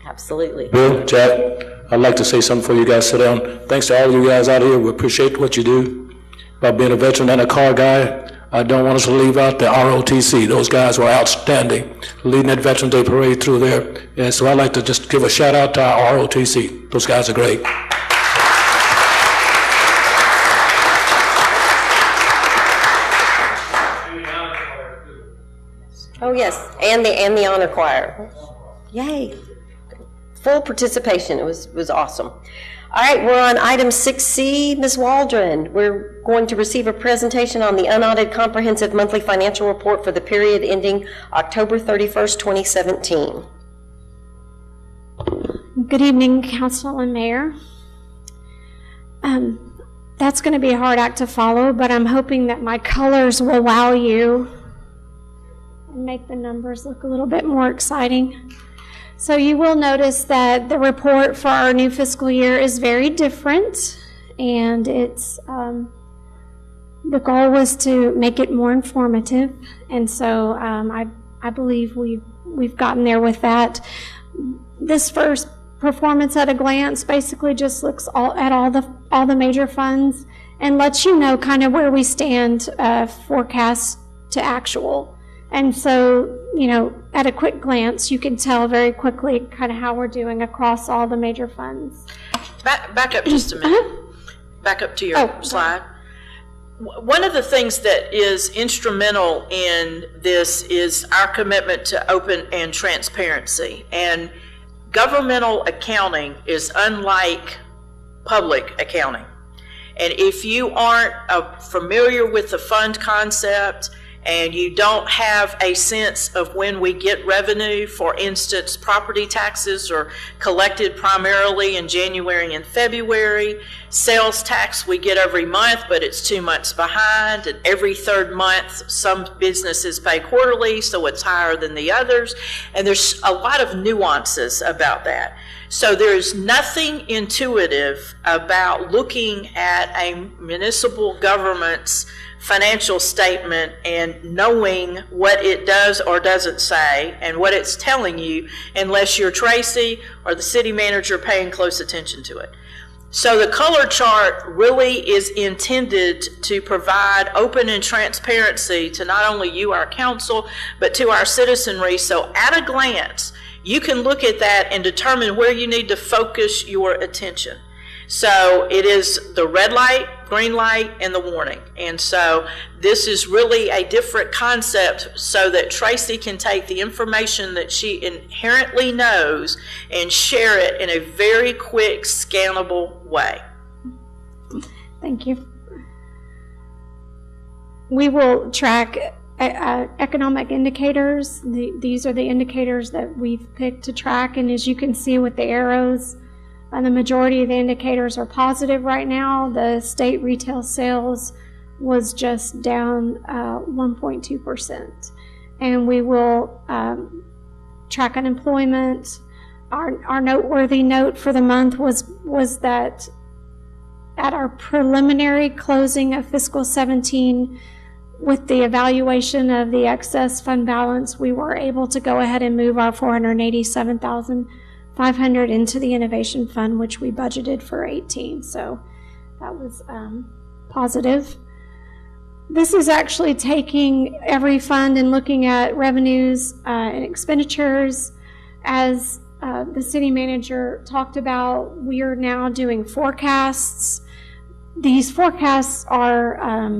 Absolutely. Bill, Jack, I'd like to say something before you guys sit down. Thanks to all of you guys out here. We appreciate what you do. About being a veteran and a car guy, I don't want us to leave out the ROTC. Those guys were outstanding, leading that Veterans Day parade through there. And so I'd like to just give a shout out to our ROTC. Those guys are great. Oh, yes, and the honor choir. Yay. Full participation. It was awesome. All right, we're on item 6C. Ms. Waldron, we're going to receive a presentation on the unaudited comprehensive monthly financial report for the period ending October 31st, 2017. Good evening, Council and Mayor. That's going to be a hard act to follow, but I'm hoping that my colors will wow you and make the numbers look a little bit more exciting. So you will notice that the report for our new fiscal year is very different, and it's the goal was to make it more informative, and so I believe we've gotten there with that. This first performance at a glance basically just looks at all the major funds and lets you know kind of where we stand forecast to actual. And so, at a quick glance, you can tell very quickly kind of how we're doing across all the major funds. Back up just a minute. Back up to your slide. One of the things that is instrumental in this is our commitment to open and transparency. And governmental accounting is unlike public accounting. And if you aren't familiar with the fund concept and you don't have a sense of when we get revenue, for instance, property taxes are collected primarily in January and February. Sales tax we get every month, but it's 2 months behind. And every third month, some businesses pay quarterly, so it's higher than the others. And there's a lot of nuances about that. So there's nothing intuitive about looking at a municipal government's financial statement and knowing what it does or doesn't say and what it's telling you unless you're Tracy or the city manager paying close attention to it. So the color chart really is intended to provide open and transparency to not only you, our council, but to our citizenry. So at a glance, you can look at that and determine where you need to focus your attention. So it is the red light, green light, and the warning. And so this is really a different concept so that Tracy can take the information that she inherently knows and share it in a very quick, scannable way. Thank you. We will track economic indicators. These are the indicators that we've picked to track, and as you can see with the arrows, the majority of the indicators are positive right now. The state retail sales was just down 1.2%. And we will track unemployment. Our noteworthy note for the month was that at our preliminary closing of fiscal 17, with the evaluation of the excess fund balance, we were able to go ahead and move our $487,500 into the innovation fund, which we budgeted for 18. So that was positive. This is actually taking every fund and looking at revenues and expenditures. As the city manager talked about, we are now doing forecasts. These forecasts are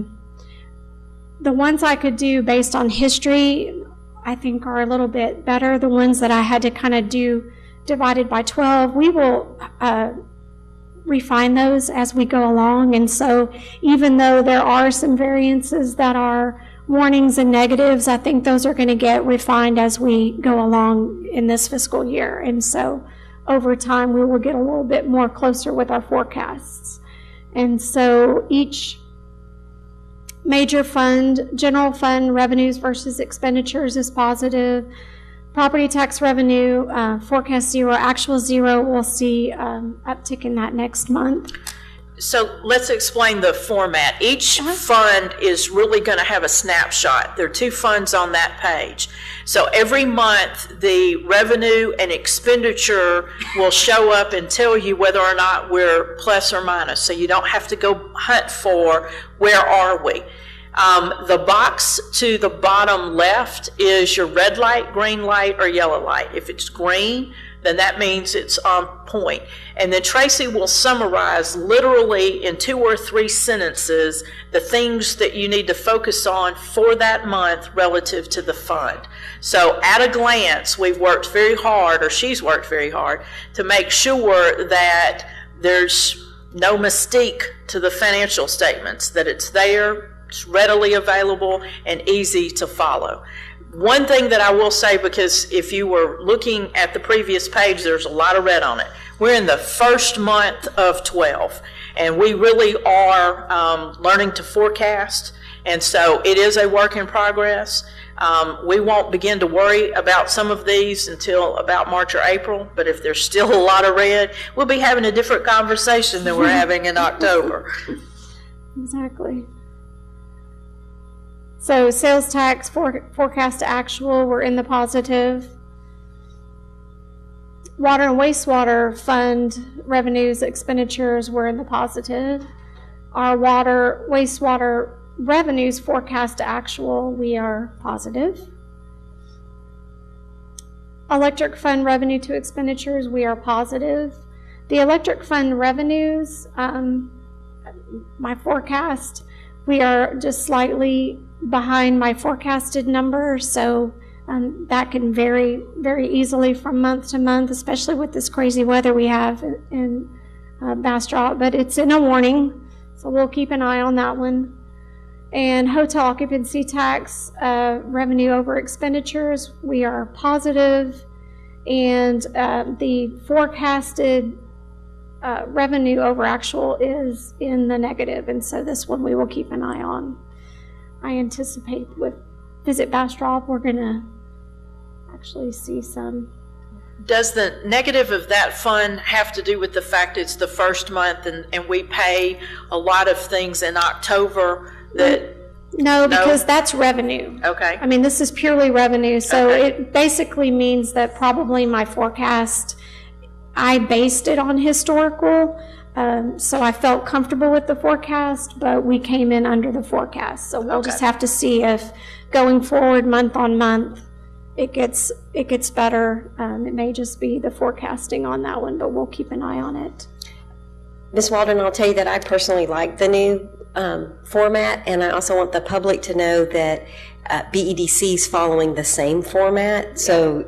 the ones I could do based on history, I think are a little bit better. The ones that I had to kind of do divided by 12, we will refine those as we go along. And so even though there are some variances that are warnings and negatives, I think those are going to get refined as we go along in this fiscal year. And so over time, we will get a little bit more closer with our forecasts. And so each major fund, general fund revenues versus expenditures is positive. Property tax revenue, forecast 0, actual 0, we'll see uptick in that next month. So let's explain the format. Each fund is really going to have a snapshot. There are 2 funds on that page. So every month, the revenue and expenditure will show up and tell you whether or not we're plus or minus. So you don't have to go hunt for where are we. The box to the bottom left is your red light, green light, or yellow light. If it's green, then that means it's on point. And then Tracy will summarize literally in 2 or 3 sentences the things that you need to focus on for that month relative to the fund. So at a glance, we've worked very hard, or she's worked very hard, to make sure that there's no mystique to the financial statements, that it's there, it's readily available, and easy to follow. One thing that I will say, because if you were looking at the previous page, there's a lot of red on it. We're in the first month of 12, and we really are learning to forecast, and so it is a work in progress. We won't begin to worry about some of these until about March or April, but if there's still a lot of red, we'll be having a different conversation than we're having in October. Exactly. So sales tax forecast to actual, we're in the positive. Water and wastewater fund revenues, expenditures, we're in the positive. Our water, wastewater revenues forecast to actual, we are positive. Electric fund revenue to expenditures, we are positive. The electric fund revenues, my forecast We are just slightly behind my forecasted number, so that can vary very easily from month to month, especially with this crazy weather we have in Bastrop. But it's in a warning, so we'll keep an eye on that one. And hotel occupancy tax revenue over expenditures, we are positive, and the forecasted revenue over actual is in the negative, and so this one we will keep an eye on. I anticipate with Visit Bastrop, we're going to actually see some. Does the negative of that fund have to do with the fact it's the first month and we pay a lot of things in October that... No, because that's revenue. Okay. I mean, this is purely revenue, so it basically means that probably my forecast, I based it on historical, so I felt comfortable with the forecast, but we came in under the forecast. So we'll just have to see if going forward month on month, it gets better. It may just be the forecasting on that one, but we'll keep an eye on it. Ms. Waldron, I'll tell you that I personally like the new format, and I also want the public to know that BEDC is following the same format. So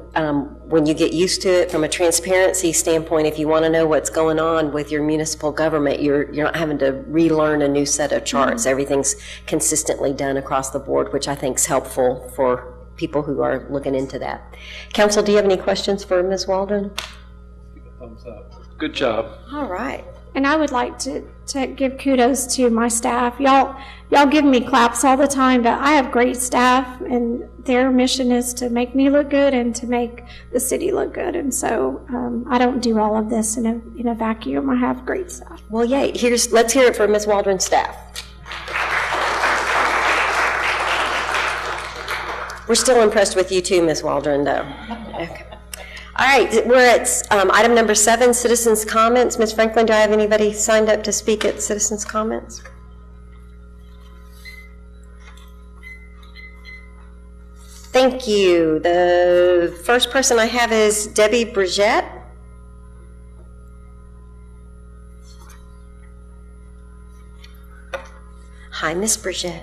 when you get used to it from a transparency standpoint, if you want to know what's going on with your municipal government, you're not having to relearn a new set of charts. Everything's consistently done across the board, which I think is helpful for people who are looking into that. Council, do you have any questions for Ms. Waldron? Thumbs up. Good job. All right. And I would like to give kudos to my staff. Y'all give me claps all the time, but I have great staff, and their mission is to make me look good and to make the city look good. And so I don't do all of this in a vacuum. I have great staff. Well, yay. Let's hear it for Ms. Waldron's staff. We're still impressed with you too, Ms. Waldron, though. Okay. All right, we're at item number 7, citizens' comments. Ms. Franklin, do I have anybody signed up to speak at citizens' comments? Thank you. The first person I have is Debbie Bridgette. Hi, Ms. Bridgette.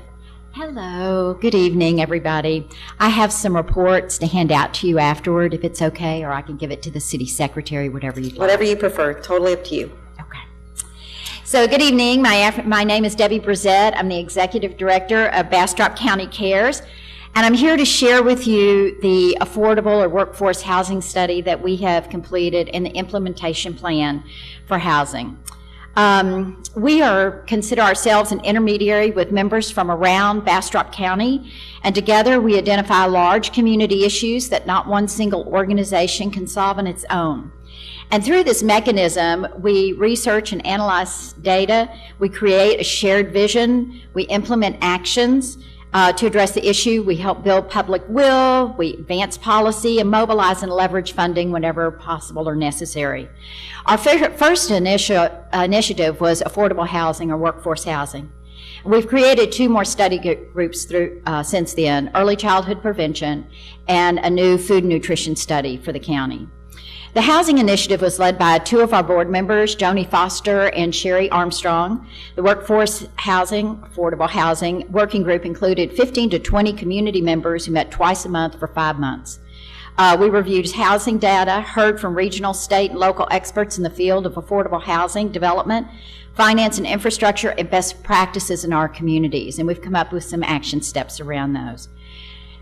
Hello, good evening, everybody. I have some reports to hand out to you afterward, if it's okay, or I can give it to the city secretary, whatever you'd like. Whatever you prefer, totally up to you. Okay. So, good evening. My name is Debbie Bridgette. I'm the executive director of Bastrop County Cares, and I'm here to share with you the affordable or workforce housing study that we have completed and the implementation plan for housing. We consider ourselves an intermediary with members from around Bastrop County, and together we identify large community issues that not one single organization can solve on its own. And through this mechanism, we research and analyze data, we create a shared vision, we implement actions to address the issue, we help build public will, we advance policy, and mobilize and leverage funding whenever possible or necessary. Our first initiative was affordable housing or workforce housing. We've created 2 more study groups since then, early childhood prevention and a new food and nutrition study for the county. The housing initiative was led by 2 of our board members, Joni Foster and Sherry Armstrong. The workforce housing, affordable housing working group included 15 to 20 community members who met twice a month for 5 months. We reviewed housing data, heard from regional, state, and local experts in the field of affordable housing development, finance and infrastructure, and best practices in our communities, and we've come up with some action steps around those.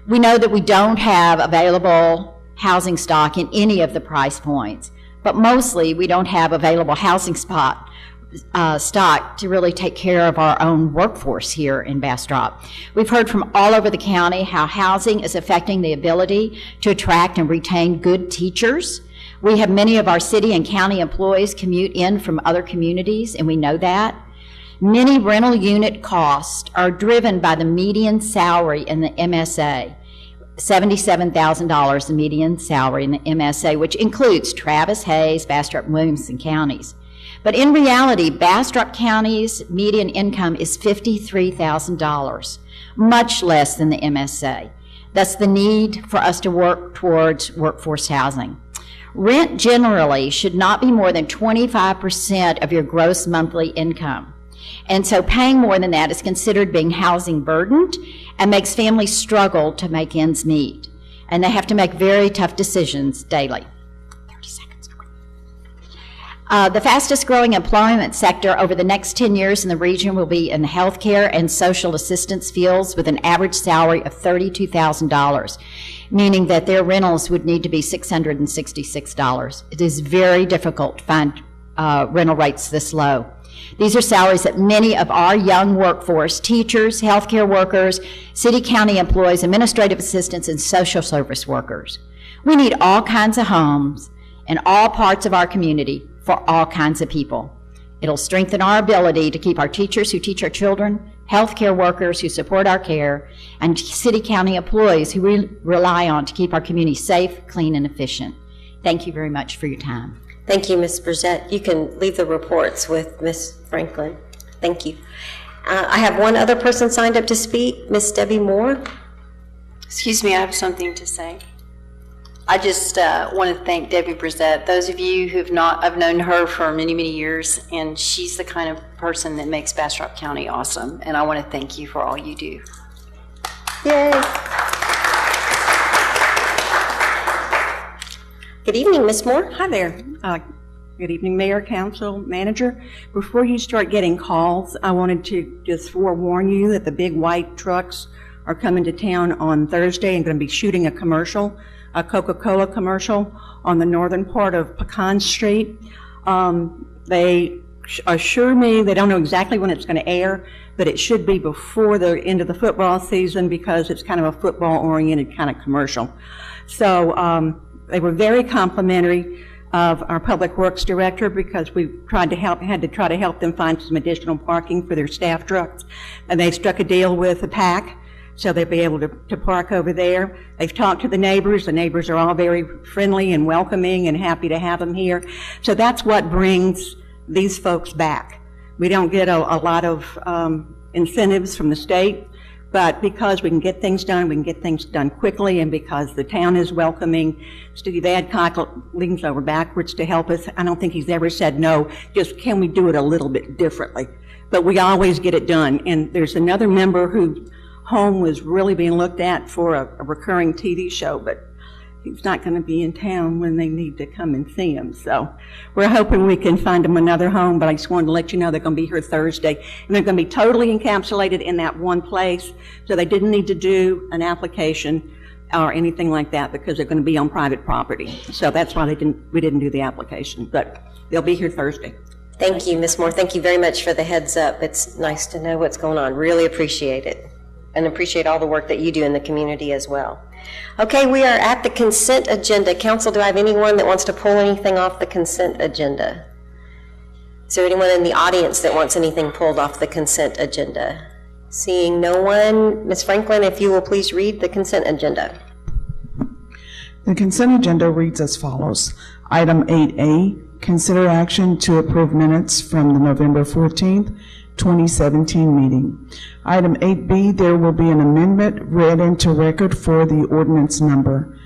We know that we don't have available housing stock in any of the price points, but mostly we don't have available housing stock to really take care of our own workforce here in Bastrop. We've heard from all over the county how housing is affecting the ability to attract and retain good teachers. We have many of our city and county employees commute in from other communities, and we know that. Many rental unit costs are driven by the median salary in the MSA. $77,000 the median salary in the MSA, which includes Travis, Hayes, Bastrop, and Williamson counties. But in reality, Bastrop County's median income is $53,000, much less than the MSA. That's the need for us to work towards workforce housing. Rent generally should not be more than 25% of your gross monthly income. And so paying more than that is considered being housing burdened and makes families struggle to make ends meet. And they have to make very tough decisions daily. 30 seconds. The fastest growing employment sector over the next 10 years in the region will be in the healthcare and social assistance fields with an average salary of $32,000, meaning that their rentals would need to be $666. It is very difficult to find rental rates this low. These are salaries that many of our young workforce, teachers, healthcare workers, city county employees, administrative assistants, and social service workers. We need all kinds of homes in all parts of our community for all kinds of people. It'll strengthen our ability to keep our teachers who teach our children, healthcare workers who support our care, and city county employees who we rely on to keep our community safe, clean, and efficient. Thank you very much for your time. Thank you, Ms. Brzett. You can leave the reports with Ms. Franklin. Thank you. I have one other person signed up to speak, Ms. Debbie Moore. Excuse me, I have something to say. I just want to thank Debbie Brzett. Those of you who've not, I've known her for many, many years, and she's the kind of person that makes Bastrop County awesome, and I want to thank you for all you do. Yay. Good evening, Ms. Moore. Hi there. Good evening, Mayor, Council, Manager. Before you start getting calls, I wanted to just forewarn you that the big white trucks are coming to town on Thursday and going to be shooting a commercial, a Coca-Cola commercial on the northern part of Pecan Street. They assure me they don't know exactly when it's going to air, but it should be before the end of the football season because it's kind of a football-oriented kind of commercial. So they were very complimentary of our Public Works Director because we had to try to help them find some additional parking for their staff trucks. And they struck a deal with the PAC, so they'll be able to park over there. They've talked to the neighbors. The neighbors are all very friendly and welcoming and happy to have them here. So that's what brings these folks back. We don't get a lot of incentives from the state, but because we can get things done, we can get things done quickly, and because the town is welcoming, Steve Adcock leans over backwards to help us. I don't think he's ever said no, just can we do it a little bit differently? But we always get it done. And there's another member whose home was really being looked at for a recurring TV show, but he's not going to be in town when they need to come and see him. So we're hoping we can find him another home, but I just wanted to let you know they're going to be here Thursday. And they're going to be totally encapsulated in that one place, so they didn't need to do an application or anything like that because they're going to be on private property. So that's why we didn't do the application, but they'll be here Thursday. Thank you, Ms. Moore. Thank you very much for the heads up. It's nice to know what's going on. Really appreciate it, and appreciate all the work that you do in the community as well. Okay, we are at the consent agenda. Council, do I have anyone that wants to pull anything off the consent agenda? Is there anyone in the audience that wants anything pulled off the consent agenda? Seeing no one, Ms. Franklin, if you will please read the consent agenda. The consent agenda reads as follows. Item 8A, consider action to approve minutes from the November 14th, 2017 meeting. Item 8B, there will be an amendment read into record for the ordinance number.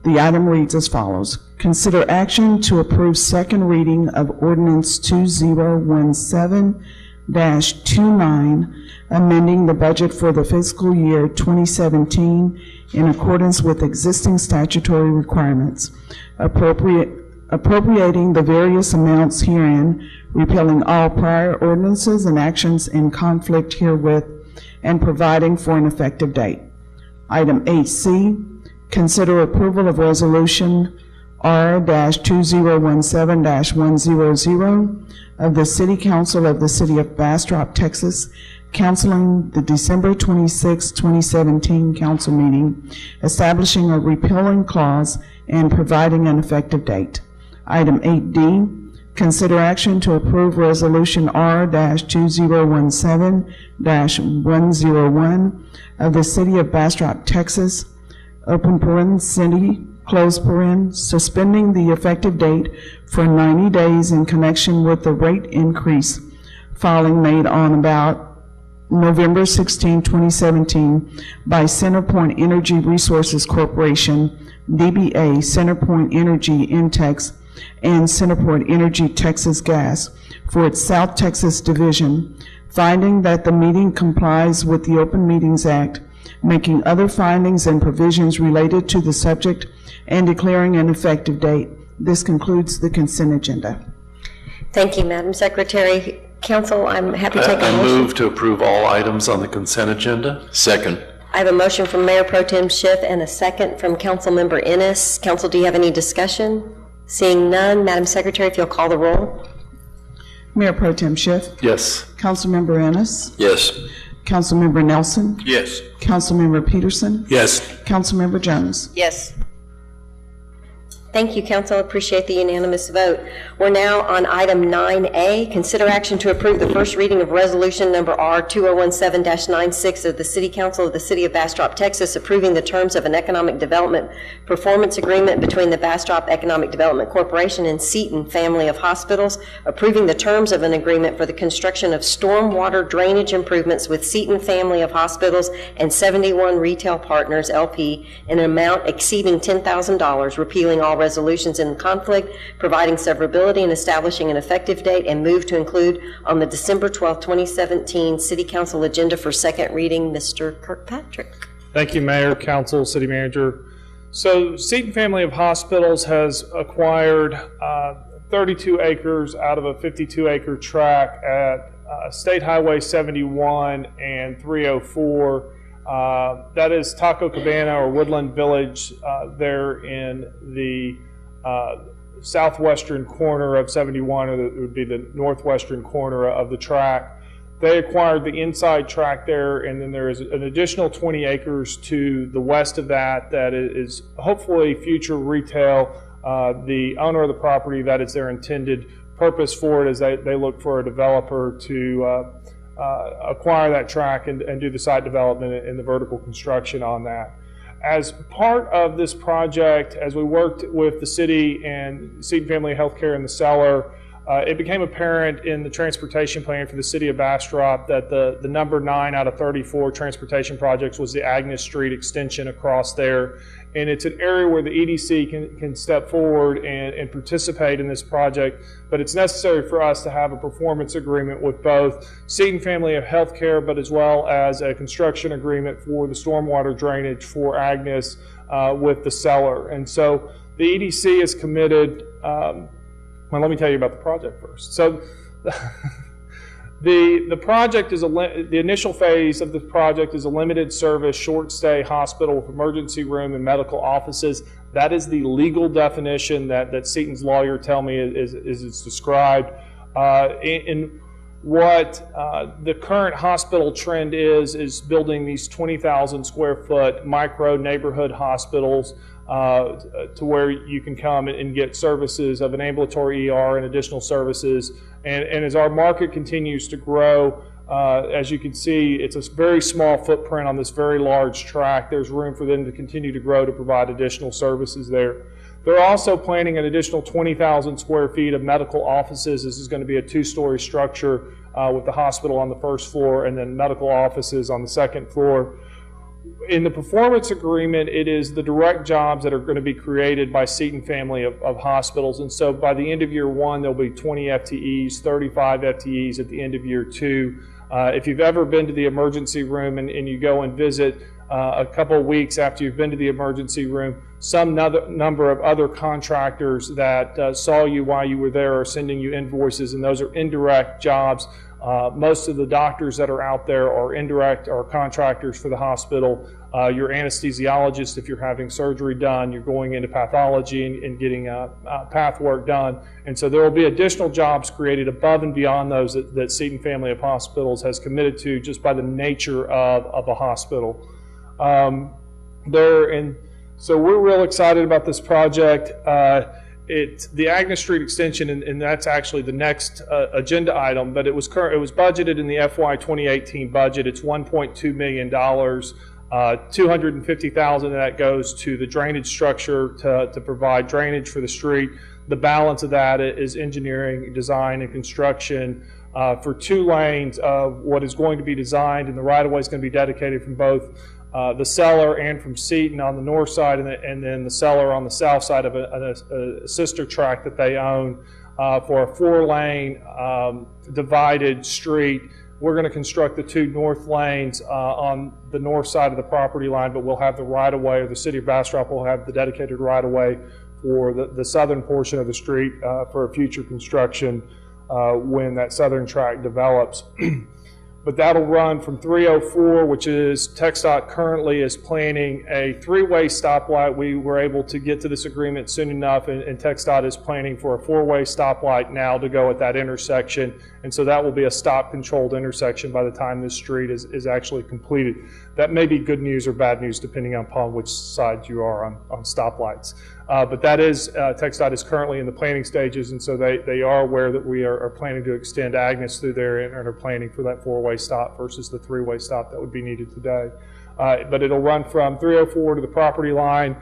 The item reads as follows. Consider action to approve second reading of ordinance 2017-29, amending the budget for the fiscal year 2017 in accordance with existing statutory requirements, appropriating the various amounts herein, repealing all prior ordinances and actions in conflict herewith, and providing for an effective date. Item 8C, consider approval of resolution R-2017-100 of the City Council of the City of Bastrop, Texas, canceling the December 26, 2017 council meeting, establishing a repealing clause, and providing an effective date. Item 8D, consider action to approve resolution R-2017-101 of the City of Bastrop, Texas, open paren, city, close paren, suspending the effective date for 90 days in connection with the rate increase filing made on about November 16, 2017 by CenterPoint Energy Resources Corporation, DBA CenterPoint Energy Intex, and Centerport Energy Texas Gas for its South Texas division, finding that the meeting complies with the Open Meetings Act, making other findings and provisions related to the subject, and declaring an effective date. This concludes the consent agenda. Thank you, Madam Secretary. Council, I'm happy to take a I motion. move to approve all items on the consent agenda. Second. I have a motion from Mayor Pro Tem Schiff and a second from Councilmember Ennis. Council, do you have any discussion? Seeing none, Madam Secretary, if you'll call the roll. Mayor Pro Tem Schiff. Yes. Councilmember Ennis. Yes. Councilmember Nelson. Yes. Councilmember Peterson. Yes. Councilmember Jones. Yes. Thank you, Council. Appreciate the unanimous vote. We're now on item 9A, consider action to approve the first reading of resolution number R2017-96 of the City Council of the City of Bastrop, Texas, approving the terms of an economic development performance agreement between the Bastrop Economic Development Corporation and Seton Family of Hospitals, approving the terms of an agreement for the construction of stormwater drainage improvements with Seton Family of Hospitals and 71 Retail Partners, LP, in an amount exceeding $10,000, repealing all resolutions in conflict, providing severability and establishing an effective date, and move to include on the December 12, 2017 City Council agenda for second reading. Mr. Kirkpatrick. Thank you, Mayor, Council, City Manager. So Seton Family of Hospitals has acquired 32 acres out of a 52-acre tract at State Highway 71 and 304. That is Taco Cabana or Woodland Village there in the southwestern corner of 71, or it would be the northwestern corner of the tract. They acquired the inside tract there, and then there is an additional 20 acres to the west of that that is hopefully future retail. The owner of the property, that is their intended purpose for it, is they look for a developer to acquire that tract and do the site development and the vertical construction on that. As part of this project, as we worked with the city and Seton Family Healthcare in the seller, it became apparent in the transportation plan for the city of Bastrop that the number 9 out of 34 transportation projects was the Agnes Street extension across there. And it's an area where the EDC can step forward and participate in this project, but it's necessary for us to have a performance agreement with both Seton Family of Healthcare, but as well as a construction agreement for the stormwater drainage for Agnes with the seller. And so the EDC is committed. Well, let me tell you about the project first. So the project is the initial phase of the project is a limited service short stay hospital with emergency room and medical offices. That is the legal definition that Seton's lawyer tell me is it's described. In what the current hospital trend is building these 20,000 square foot micro neighborhood hospitals to where you can come and get services of an ambulatory ER and additional services. And as our market continues to grow, as you can see, it's a very small footprint on this very large tract. There's room for them to continue to grow to provide additional services there. They're also planning an additional 20,000 square feet of medical offices. This is going to be a 2-story structure with the hospital on the first floor and then medical offices on the second floor. In the performance agreement, it is the direct jobs that are going to be created by Seton Family of Hospitals. And so by the end of year 1, there'll be 20 FTEs, 35 FTEs at the end of year 2. If you've ever been to the emergency room and you go and visit a couple of weeks after you've been to the emergency room, some number of other contractors that saw you while you were there are sending you invoices, and those are indirect jobs. Most of the doctors that are out there are indirect or contractors for the hospital. Your anesthesiologist, if you're having surgery done, you're going into pathology and getting path work done. And so there will be additional jobs created above and beyond those that Seton Family of Hospitals has committed to just by the nature of a hospital. So we're real excited about this project. It's the Agnes Street extension, and that's actually the next agenda item, but it was budgeted in the FY 2018 budget. It's $1.2 million. $250,000 of that goes to the drainage structure to provide drainage for the street. The balance of that is engineering, design, and construction for 2 lanes of what is going to be designed, and the right-of-way is going to be dedicated from both the seller and from Seton on the north side, and then the seller on the south side of a sister tract that they own for a 4-lane divided street. We're going to construct the 2 north lanes on the north side of the property line, but we'll have the right-of-way, or the city of Bastrop will have the dedicated right-of-way for the southern portion of the street for future construction when that southern tract develops. But that'll run from 304, which is TxDOT currently is planning a 3-way stoplight. We were able to get to this agreement soon enough, and TxDOT is planning for a 4-way stoplight now to go at that intersection. And so that will be a stop-controlled intersection by the time this street is actually completed. That may be good news or bad news depending upon which side you are on stoplights. But that is, TxDOT is currently in the planning stages, and so they are aware that we are planning to extend Agnes through there and are planning for that 4-way stop versus the 3-way stop that would be needed today. But it'll run from 304 to the property line,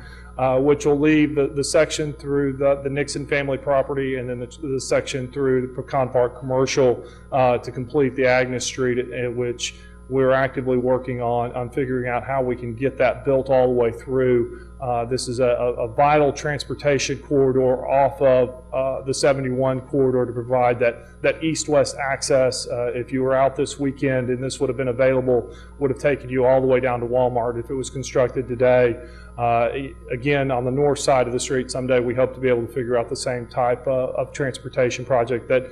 which will leave the section through the Nixon family property, and then the section through the Pecan Park Commercial to complete the Agnes Street, at which we're actively working on figuring out how we can get that built all the way through. This is a vital transportation corridor off of the 71 corridor to provide that east-west access. If you were out this weekend and this would have been available, would have taken you all the way down to Walmart if it was constructed today. Again, on the north side of the street someday, we hope to be able to figure out the same type of transportation project. That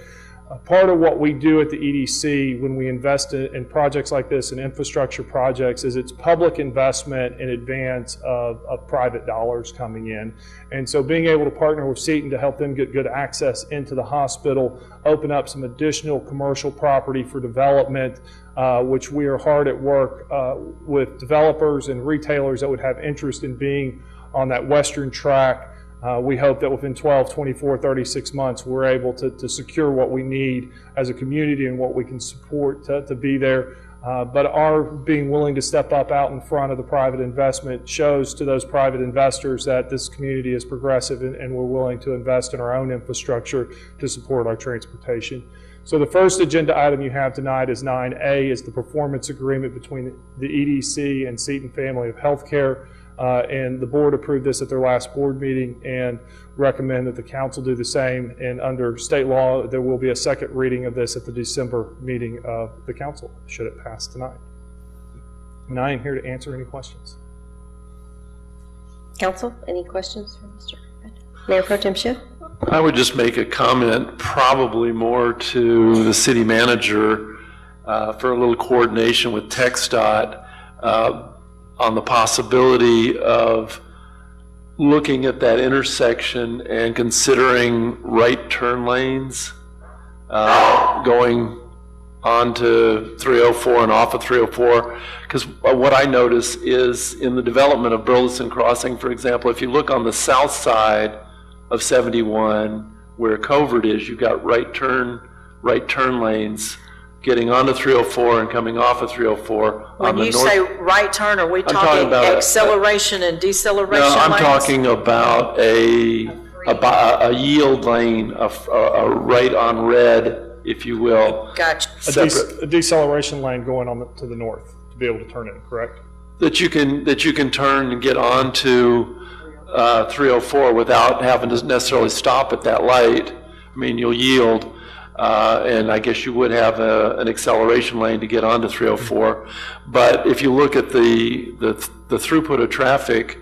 part of what we do at the EDC when we invest in projects like this and infrastructure projects is it's public investment in advance of private dollars coming in. And so being able to partner with Seton to help them get good access into the hospital, open up some additional commercial property for development, which we are hard at work with developers and retailers that would have interest in being on that western track. We hope that within 12, 24, 36 months, we're able to secure what we need as a community and what we can support to be there. But our being willing to step up out in front of the private investment shows to those private investors that this community is progressive and we're willing to invest in our own infrastructure to support our transportation. So the first agenda item you have tonight is 9A, is the performance agreement between the EDC and Seton Family of Healthcare. And the board approved this at their last board meeting and recommend that the council do the same. And under state law, there will be a second reading of this at the December meeting of the council, should it pass tonight. And I am here to answer any questions. Council, any questions for Mr. Mayor Pro Tem Schiff? I would just make a comment, probably more to the city manager for a little coordination with TxDOT on the possibility of looking at that intersection and considering right turn lanes going onto 304 and off of 304. Because what I notice is in the development of Burleson Crossing, for example, if you look on the south side of 71 where Covert is, you've got right turn lanes getting onto 304 and coming off of 304. When you say right turn, are we talking acceleration and deceleration lanes? No, I'm lanes? talking about a yield lane, a right on red, if you will. Gotcha. A deceleration lane going on to the north to be able to turn in, correct? That you can turn and get onto 304 without having to necessarily stop at that light. I mean, you'll yield. And I guess you would have an acceleration lane to get onto 304. But if you look at the throughput of traffic,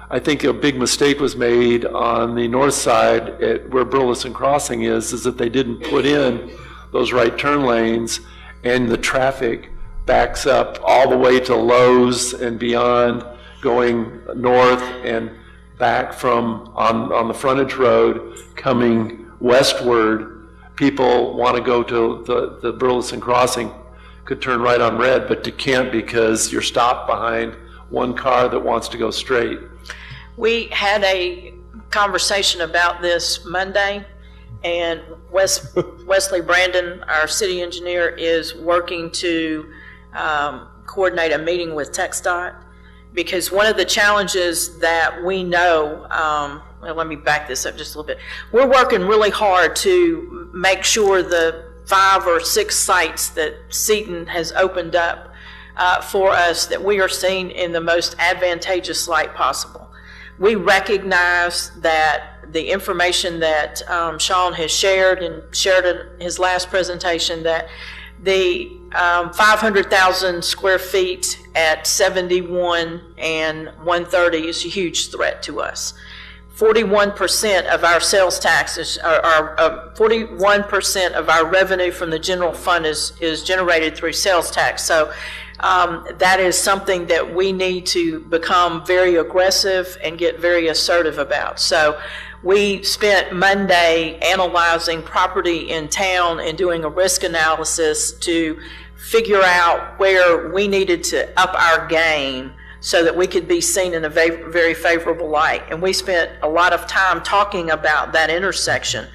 I think a big mistake was made on the north side at where Burleson Crossing is that they didn't put in those right turn lanes, and the traffic backs up all the way to Lowe's and beyond, going north and back from on the frontage road coming westward. People want to go to the Burleson Crossing, could turn right on red, but you can't because you're stopped behind one car that wants to go straight. We had a conversation about this Monday, and Wesley Brandon, our city engineer, is working to coordinate a meeting with TxDOT, because one of the challenges that we know, well, let me back this up just a little bit. We're working really hard to make sure the 5 or 6 sites that Seton has opened up for us that we are seen in the most advantageous light possible. We recognize that the information that Sean has shared in his last presentation, that the 500,000 square feet at 71 and 130 is a huge threat to us. 41% of our sales taxes, 41% of our revenue from the general fund is generated through sales tax. So that is something that we need to become very aggressive and get very assertive about. So we spent Monday analyzing property in town and doing a risk analysis to figure out where we needed to up our game so that we could be seen in a very favorable light. And we spent a lot of time talking about that intersection.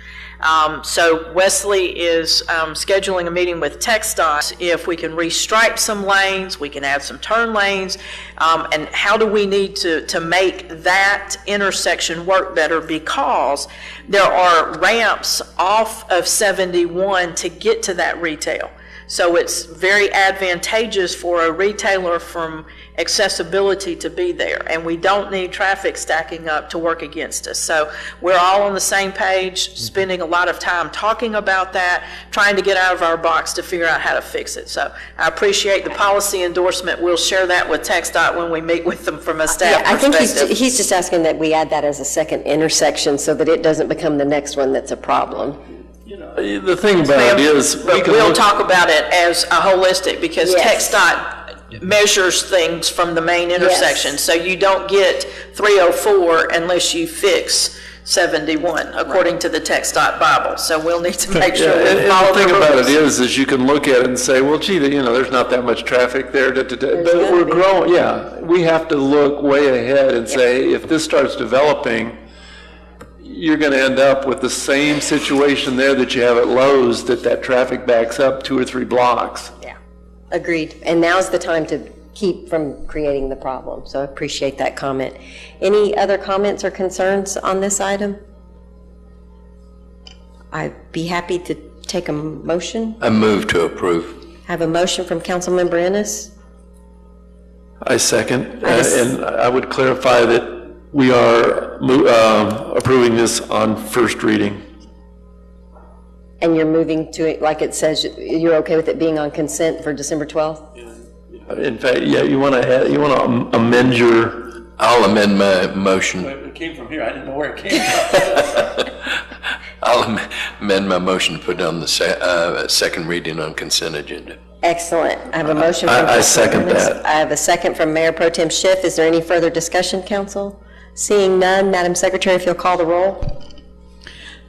So Wesley is scheduling a meeting with TxDOT if we can restripe some lanes, we can add some turn lanes, and how do we need to make that intersection work better, because there are ramps off of 71 to get to that retail. So it's very advantageous for a retailer from accessibility to be there, and we don't need traffic stacking up to work against us. So we're all on the same page, spending a lot of time talking about that, trying to get out of our box to figure out how to fix it. So I appreciate the policy endorsement. We'll share that with TxDOT when we meet with them from a staff perspective. I think he's just asking that we add that as a second intersection so that it doesn't become the next one that's a problem. The thing about it is, we'll talk about it as a holistic, because Yes. TxDOT measures things from the main intersection. So you don't get 304 unless you fix 71, according to the TxDOT Bible. So we'll need to make sure we follow the the thing about rules. it is you can look at it and say, well, gee, there's not that much traffic there. But we're growing. Yeah, we have to look way ahead and say, if this starts developing, you're going to end up with the same situation there that you have at Lowe's, that traffic backs up 2 or 3 blocks. Yeah, agreed. And now's the time to keep from creating the problem. So I appreciate that comment. Any other comments or concerns on this item? I'd be happy to take a motion. I move to approve. I have a motion from Councilmember Ennis. I second, and I would clarify that we are approving this on first reading. And you're moving to it, like it says, you're okay with it being on consent for December 12th? In fact, yeah, you want to amend your... I'll amend my motion. It came from here. I didn't know where it came from. I'll amend my motion to put on the second reading on consent agenda. Excellent. I have a motion from I second that. I have a second from Mayor Pro Tem Schiff. Is there any further discussion, council? Seeing none, Madam Secretary, if you'll call the roll.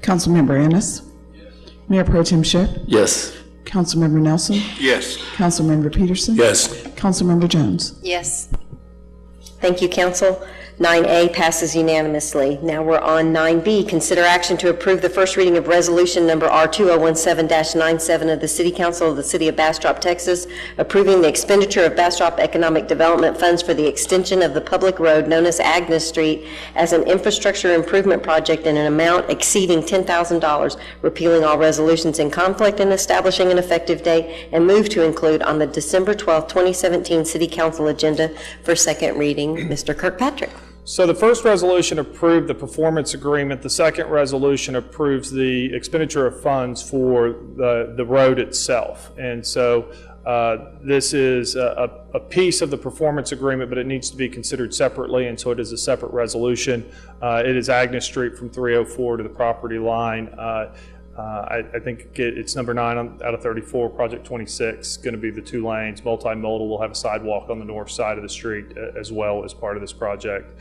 Councilmember Ennis. Yes. Mayor Pro Tem Schiff. Yes. Councilmember Nelson. Yes. Councilmember Peterson. Yes. Councilmember Jones. Yes. Thank you, council. 9A passes unanimously. Now we're on 9B, consider action to approve the first reading of resolution number R2017-97 of the City Council of the City of Bastrop, Texas, approving the expenditure of Bastrop Economic Development Funds for the extension of the public road known as Agnes Street as an infrastructure improvement project in an amount exceeding $10,000, repealing all resolutions in conflict and establishing an effective date, and move to include on the December 12, 2017 City Council agenda for second reading. Mr. Kirkpatrick. So the first resolution approved the performance agreement. The second resolution approves the expenditure of funds for the road itself. And so this is a piece of the performance agreement, but it needs to be considered separately, and so it is a separate resolution. It is Agnes Street from 304 to the property line. I think it's number 9 out of 34, project 26, going to be the 2 lanes. Multimodal will have a sidewalk on the north side of the street as well as part of this project.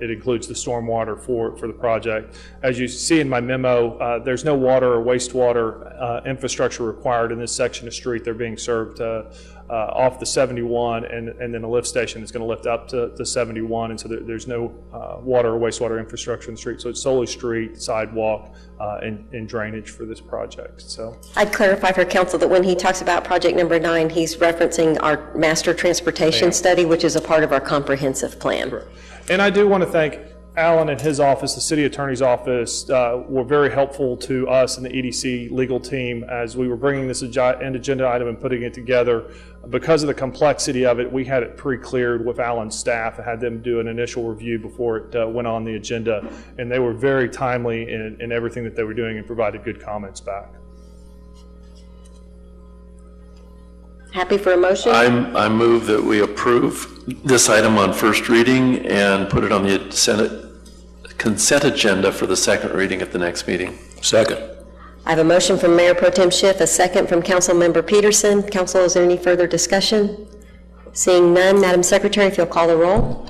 It includes the stormwater for the project. As you see in my memo, there's no water or wastewater infrastructure required in this section of street. They're being served off the 71, and then a lift station that's going to lift up to 71, and so there's no water or wastewater infrastructure in the street. So it's solely street, sidewalk, and drainage for this project. So I'd clarify for council that when he talks about project number 9, he's referencing our master transportation study, which is a part of our comprehensive plan. Correct. And I do want to thank Alan and his office, the city attorney's office, were very helpful to us and the EDC legal team as we were bringing this agenda item and putting it together. Because of the complexity of it, we had it pre-cleared with Alan's staff and had them do an initial review before it went on the agenda. And they were very timely in everything that they were doing and provided good comments back. Happy for a motion? I move that we approve this item on first reading and put it on the consent agenda for the second reading at the next meeting. Second. I have a motion from Mayor Pro Tem Schiff, a second from Councilmember Peterson. Council, is there any further discussion? Seeing none, Madam Secretary, if you'll call the roll.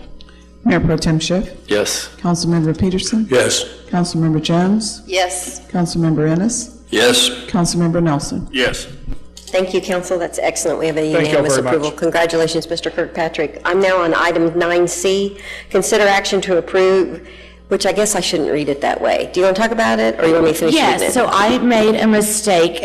Mayor Pro Tem Schiff, Yes. Councilmember Peterson, Yes. Councilmember Jones, Yes. Councilmember Ennis, Yes. Councilmember Nelson. Yes. Thank you, Council. That's excellent. We have a Thank you all unanimous very much. approval. Congratulations, Mr. Kirkpatrick. I'm now on item 9C, consider action to approve, which I guess I shouldn't read it that way. Do you want to talk about it, or you want me to finish reading it? Yes, so I made a mistake.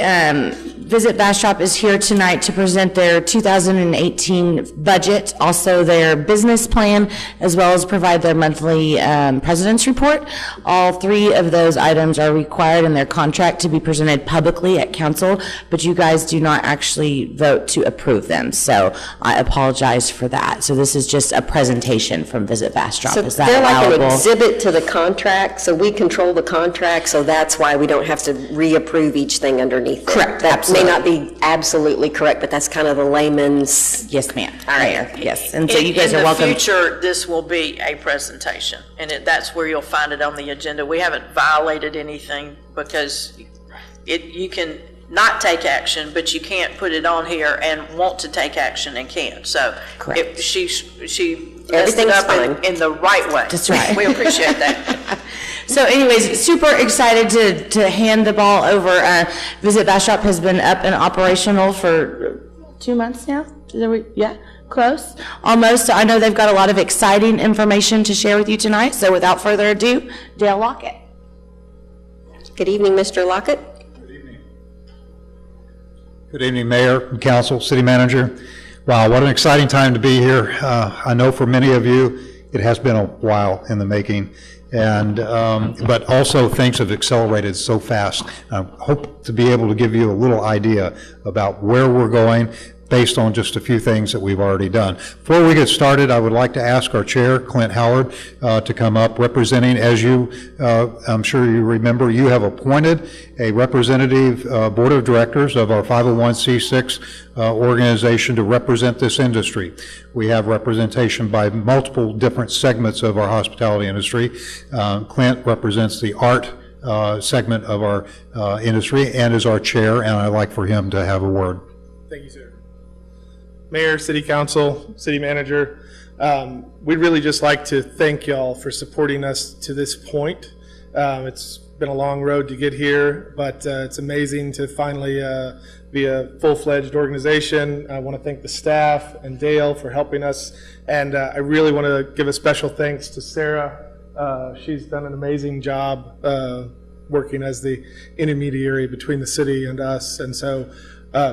Visit Bastrop is here tonight to present their 2018 budget, also their business plan, as well as provide their monthly president's report. All three of those items are required in their contract to be presented publicly at council, but you guys do not actually vote to approve them. So I apologize for that. So this is just a presentation from Visit Bastrop. So Is that they're like an allowable? exhibit to the contract, so we control the contract, so that's why we don't have to reapprove each thing underneath it. Correct, That absolutely. may not be absolutely correct, but that's kind of the layman's. Yes, ma'am. All right. Yes, and so you guys are In welcome. the future, this will be a presentation, and that's where you'll find it on the agenda. We haven't violated anything because you can not take action, but you can't put it on here and want to take action and can't. So she messed it Everything's up fine. in the right way. That's right. We appreciate that. So anyways, super excited to hand the ball over. Visit Bastrop has been up and operational for 2 months now. Yeah, close, almost. I know they've got a lot of exciting information to share with you tonight. So without further ado, Dale Lockett. Good evening, Mr. Lockett. Good evening, Mayor and Council, City Manager. Wow, what an exciting time to be here. I know for many of you, it has been a while in the making, and but also things have accelerated so fast. I hope to be able to give you a little idea about where we're going based on just a few things that we've already done. Before we get started, I would like to ask our chair, Clint Howard, to come up representing, as you, I'm sure you remember, you have appointed a representative board of directors of our 501c6 organization to represent this industry. We have representation by multiple different segments of our hospitality industry. Clint represents the art segment of our industry and is our chair, and I'd like for him to have a word. Thank you, sir. Mayor, City Council, City Manager, we'd really just like to thank y'all for supporting us to this point. It's been a long road to get here, but it's amazing to finally be a full-fledged organization. I want to thank the staff and Dale for helping us, and I really want to give a special thanks to Sarah. She's done an amazing job working as the intermediary between the city and us, and so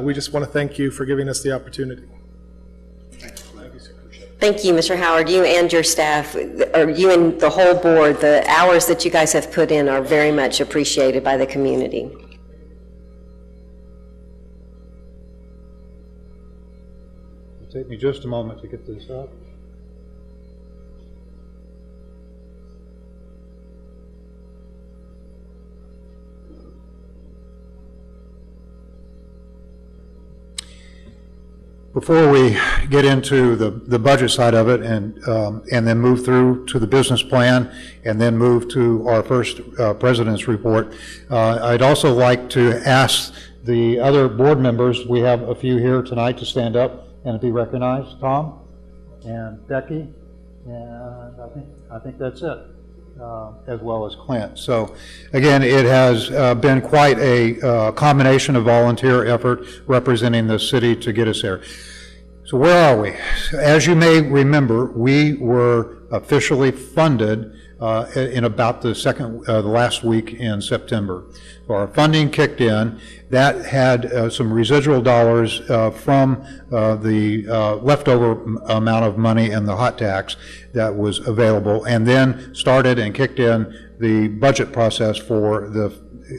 we just want to thank you for giving us the opportunity. Thank you, Mr. Howard. You and your staff, or you and the whole board, the hours that you guys have put in are very much appreciated by the community. It'll take me just a moment to get this up. Before we get into the budget side of it and then move through to the business plan and then move to our first president's report, I'd also like to ask the other board members, we have a few here tonight, to stand up and be recognized. Tom and Becky, and I think that's it, as well as Clint. So again, it has been quite a combination of volunteer effort representing the city to get us there. So where are we? As you may remember, we were officially funded in about the last week in September. So our funding kicked in. That had some residual dollars from the leftover amount of money in the hot tax that was available, and then started and kicked in the budget process for the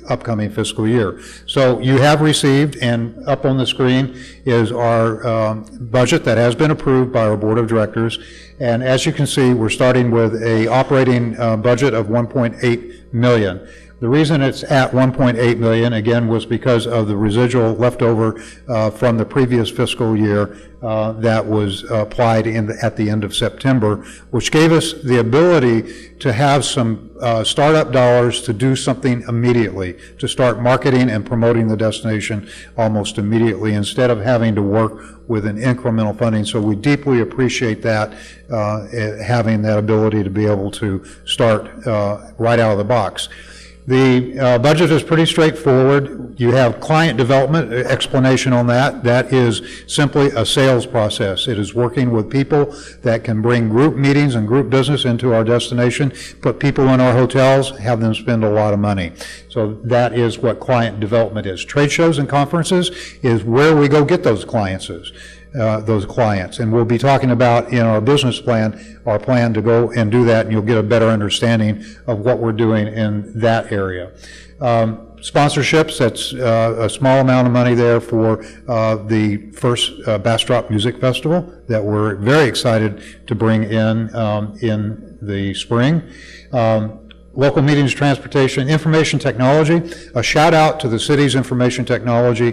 upcoming fiscal year. So you have received, and up on the screen is our budget that has been approved by our board of directors. And as you can see, we're starting with a operating budget of $1.8 million. The reason it's at $1.8 million, again, was because of the residual leftover from the previous fiscal year that was applied at the end of September, which gave us the ability to have some startup dollars to do something immediately, to start marketing and promoting the destination almost immediately, instead of having to work with an incremental funding. So we deeply appreciate that, having that ability to be able to start right out of the box. The budget is pretty straightforward. You have client development, explanation on that. That is simply a sales process. It is working with people that can bring group meetings and group business into our destination, put people in our hotels, have them spend a lot of money. So that is what client development is. Trade shows and conferences is where we go get those clients. And we'll be talking about in our business plan, our plan to go and do that, and you'll get a better understanding of what we're doing in that area. Sponsorships, that's a small amount of money there for the first Bastrop Music Festival that we're very excited to bring in the spring. Local meetings, transportation, information technology. A shout out to the city's information technology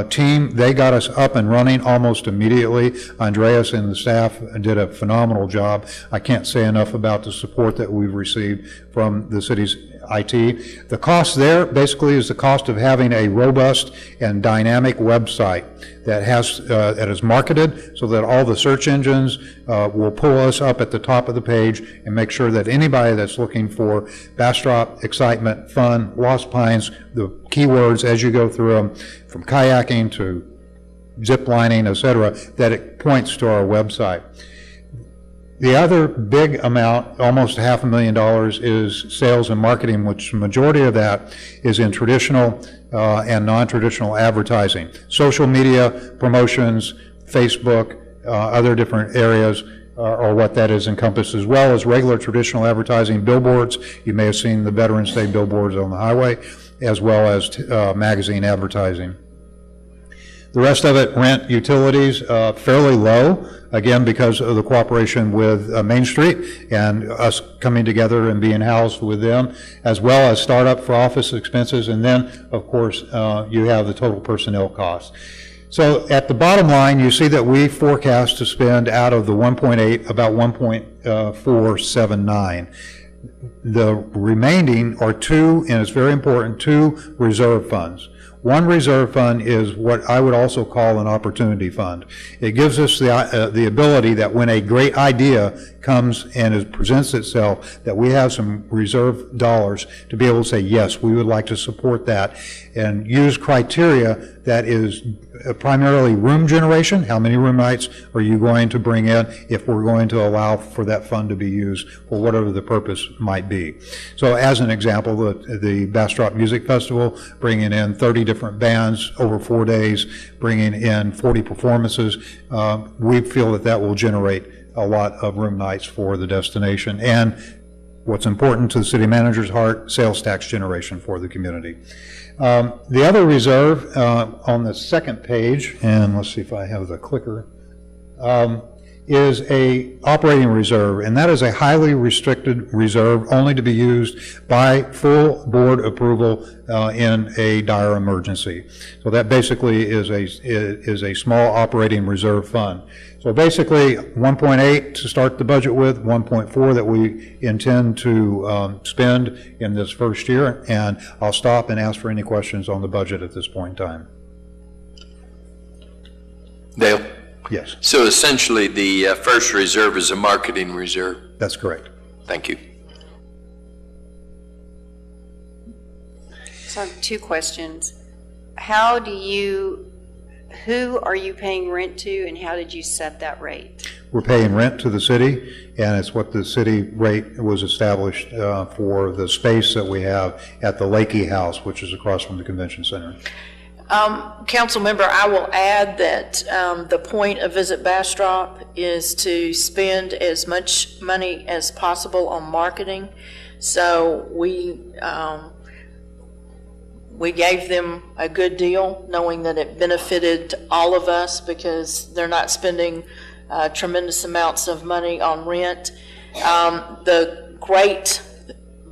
team. They got us up and running almost immediately. Andreas and the staff did a phenomenal job. I can't say enough about the support that we've received from the city's IT. The cost there basically is the cost of having a robust and dynamic website that is marketed so that all the search engines will pull us up at the top of the page and make sure that anybody that's looking for Bastrop, excitement, fun, Lost Pines, the keywords as you go through them, from kayaking to zip lining, etc., that it points to our website. The other big amount, almost $500,000, is sales and marketing, which the majority of that is in traditional and non-traditional advertising. Social media, promotions, Facebook, other different areas are what that is encompassed, as well as regular traditional advertising, billboards. You may have seen the Veterans Day billboards on the highway, as well as magazine advertising. The rest of it, rent, utilities, fairly low, again, because of the cooperation with Main Street and us coming together and being housed with them, as well as startup for office expenses, and then, of course, you have the total personnel costs. So at the bottom line, you see that we forecast to spend out of the 1.8 about 1.479. The remaining are two, and it's very important, two reserve funds. One reserve fund is what I would also call an opportunity fund. It gives us the ability that when a great idea comes and presents itself, that we have some reserve dollars to be able to say, yes, we would like to support that, and use criteria that is primarily room generation. How many room nights are you going to bring in if we're going to allow for that fund to be used for whatever the purpose might be. So as an example, the Bastrop Music Festival, bringing in 30 different bands over 4 days, bringing in 40 performances, we feel that that will generate a lot of room nights for the destination, and what's important to the city manager's heart, sales tax generation for the community. The other reserve on the second page, and let's see if I have the clicker, is a operating reserve, and that is a highly restricted reserve, only to be used by full board approval in a dire emergency. So that basically is a small operating reserve fund. So basically 1.8 to start the budget with, 1.4 that we intend to spend in this first year, and I'll stop and ask for any questions on the budget at this point in time. Dale? Yes. So essentially the first reserve is a marketing reserve? That's correct. Thank you. So I have two questions. Who are you paying rent to, and how did you set that rate? we're paying rent to the city, and it's what the city rate was established for the space that we have at the Lakey House, which is across from the convention center. Council member, I will add that the point of Visit Bastrop is to spend as much money as possible on marketing. So we gave them a good deal, knowing that it benefited all of us because they're not spending tremendous amounts of money on rent. The great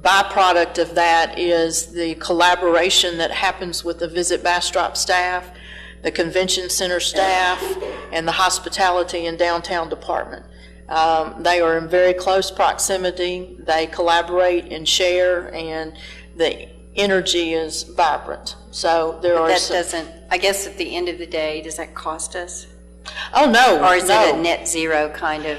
byproduct of that is the collaboration that happens with the Visit Bastrop staff, the convention center staff, and the hospitality and downtown department. They are in very close proximity. They collaborate and share, and the energy is vibrant. So there are That doesn't, I guess at the end of the day, does that cost us? Oh, no, Or is no. it a net zero kind of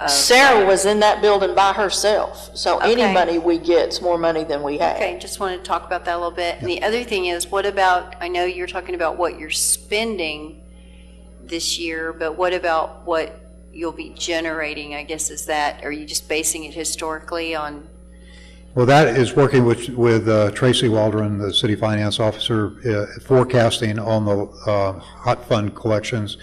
Sarah was in that building by herself, so any Okay. money we get is more money than we have. Okay, just wanted to talk about that a little bit. And the other thing is, what about, I know you're talking about what you're spending this year, but what about what you'll be generating, I guess, is that, are you just basing it historically on? Well, that is working with Tracy Waldron, the city finance officer, forecasting on the hot fund collections.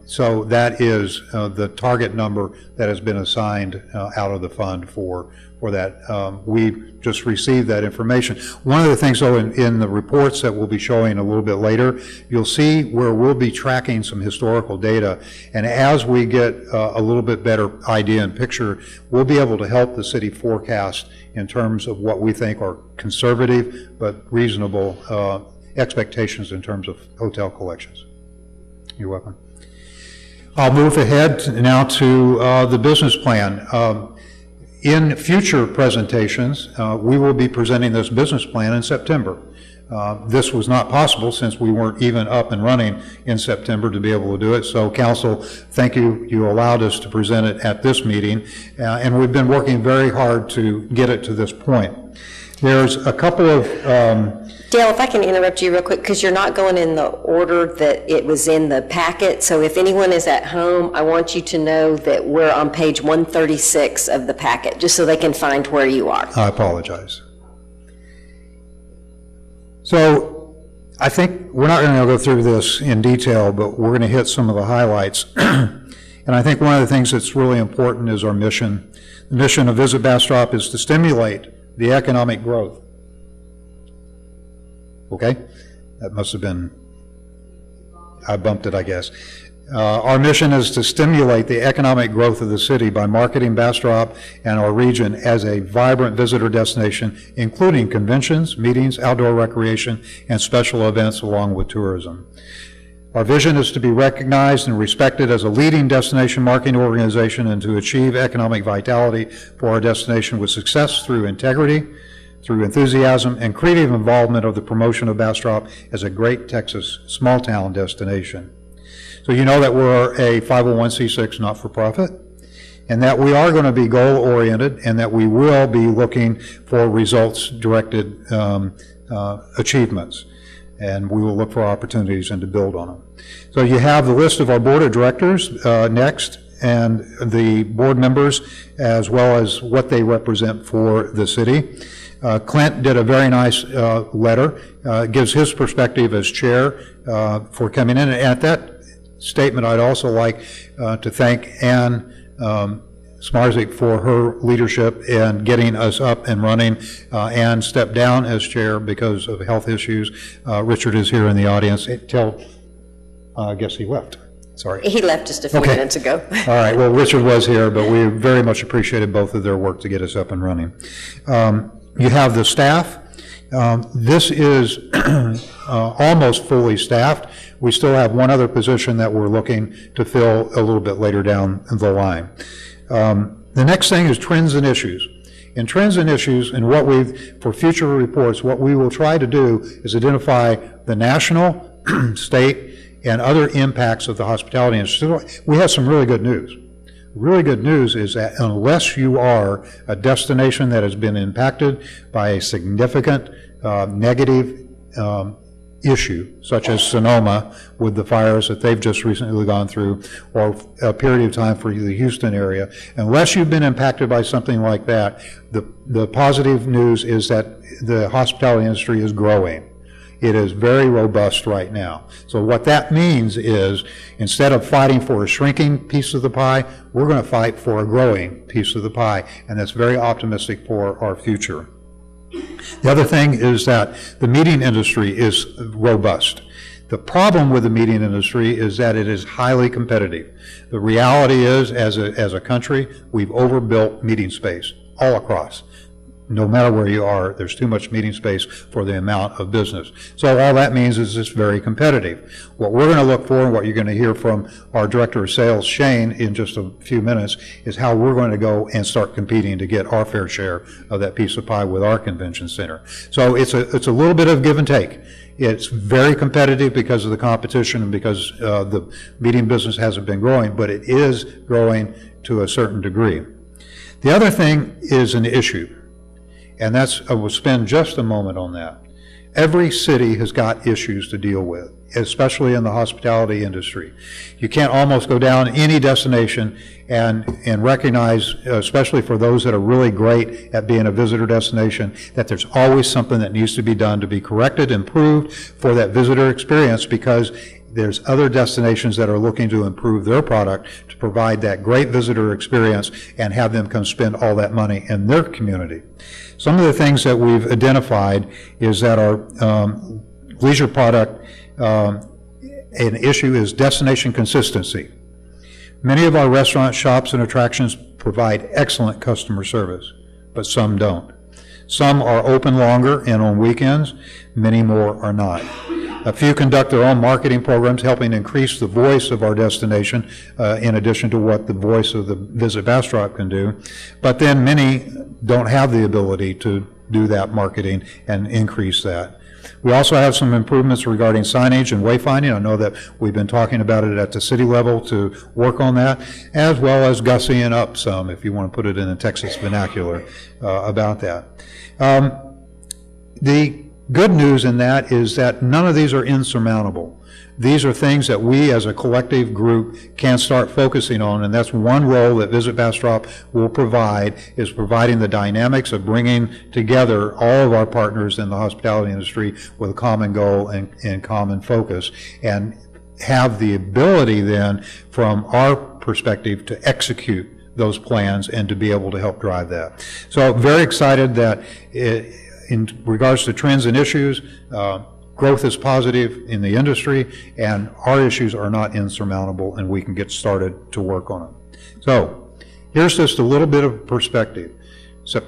So that is the target number that has been assigned out of the fund for that. We just received that information. One of the things, though, in the reports that we'll be showing a little bit later, you'll see where we'll be tracking some historical data. And as we get a little bit better idea and picture, we'll be able to help the city forecast in terms of what we think are conservative but reasonable expectations in terms of hotel collections. You're welcome. I'll move ahead now to the business plan. In future presentations, we will be presenting this business plan in September. This was not possible since we weren't even up and running in September to be able to do it. So, Council, thank you. You allowed us to present it at this meeting, and we've been working very hard to get it to this point. There's a couple of... Dale, if I can interrupt you real quick, because you're not going in the order that it was in the packet. So if anyone is at home, I want you to know that we're on page 136 of the packet, just so they can find where you are. I apologize. So I think we're not going to go through this in detail, but we're going to hit some of the highlights. And I think one of the things that's really important is our mission. The mission of Visit Bastrop is to stimulate the economic growth. Okay? That must have been, I bumped it, I guess. Our mission is to stimulate the economic growth of the city by marketing Bastrop and our region as a vibrant visitor destination, including conventions, meetings, outdoor recreation, and special events along with tourism. Our vision is to be recognized and respected as a leading destination marketing organization and to achieve economic vitality for our destination with success through integrity, through enthusiasm, and creative involvement of the promotion of Bastrop as a great Texas small-town destination. So you know that we're a 501c6 not-for-profit, and that we are going to be goal-oriented, and that we will be looking for results-directed achievements. And we will look for opportunities and to build on them. So you have the list of our board of directors next, and the board members, as well as what they represent for the city. Clint did a very nice letter, gives his perspective as chair for coming in. And at that statement, I'd also like to thank Ann Smarzik for her leadership in getting us up and running. Ann stepped down as chair because of health issues. Richard is here in the audience. I guess he left. Sorry. He left just a few minutes ago. All right. Well, Richard was here, but we very much appreciated both of their work to get us up and running. You have the staff. This is almost fully staffed. We still have one other position that we're looking to fill a little bit later down the line. The next thing is trends and issues. In trends and issues, and for future reports, what we will try to do is identify the national, state, and other impacts of the hospitality industry. We have some really good news. Really good news is that unless you are a destination that has been impacted by a significant negative issue, such as Sonoma with the fires that they've just recently gone through, or a period of time for the Houston area, unless you've been impacted by something like that, the positive news is that the hospitality industry is growing. It is very robust right now. So what that means is, instead of fighting for a shrinking piece of the pie, we're going to fight for a growing piece of the pie, and that's very optimistic for our future. The other thing is that the meeting industry is robust. The problem with the meeting industry is that it is highly competitive. The reality is, as a country, we've overbuilt meeting space all across. No matter where you are, there's too much meeting space for the amount of business. So all that means is it's very competitive. What we're going to look for, and what you're going to hear from our Director of Sales, Shane, in just a few minutes, is how we're going to go and start competing to get our fair share of that piece of pie with our convention center. So it's a little bit of give and take. It's very competitive because of the competition and because the meeting business hasn't been growing, but it is growing to a certain degree. The other thing is an issue. And I will spend just a moment on that. Every city has got issues to deal with, especially in the hospitality industry. You can't almost go down any destination and recognize, especially for those that are really great at being a visitor destination, that there's always something that needs to be done to be corrected, improved for that visitor experience, because there's other destinations that are looking to improve their product to provide that great visitor experience and have them come spend all that money in their community. Some of the things that we've identified is that our leisure product, an issue is destination consistency. Many of our restaurants, shops, and attractions provide excellent customer service, but some don't. Some are open longer and on weekends, many more are not. A few conduct their own marketing programs, helping increase the voice of our destination, in addition to what the voice of the Visit Bastrop can do. But then many don't have the ability to do that marketing and increase that. We also have some improvements regarding signage and wayfinding. I know that we've been talking about it at the city level to work on that, as well as gussying up some, if you want to put it in the Texas vernacular, about that. The good news in that is that none of these are insurmountable. These are things that we as a collective group can start focusing on, and that's one role that Visit Bastrop will provide, is providing the dynamics of bringing together all of our partners in the hospitality industry with a common goal and common focus, and have the ability then, from our perspective, to execute those plans and to be able to help drive that. So very excited that in regards to trends and issues, growth is positive in the industry, and our issues are not insurmountable, and we can get started to work on them. So here's just a little bit of perspective.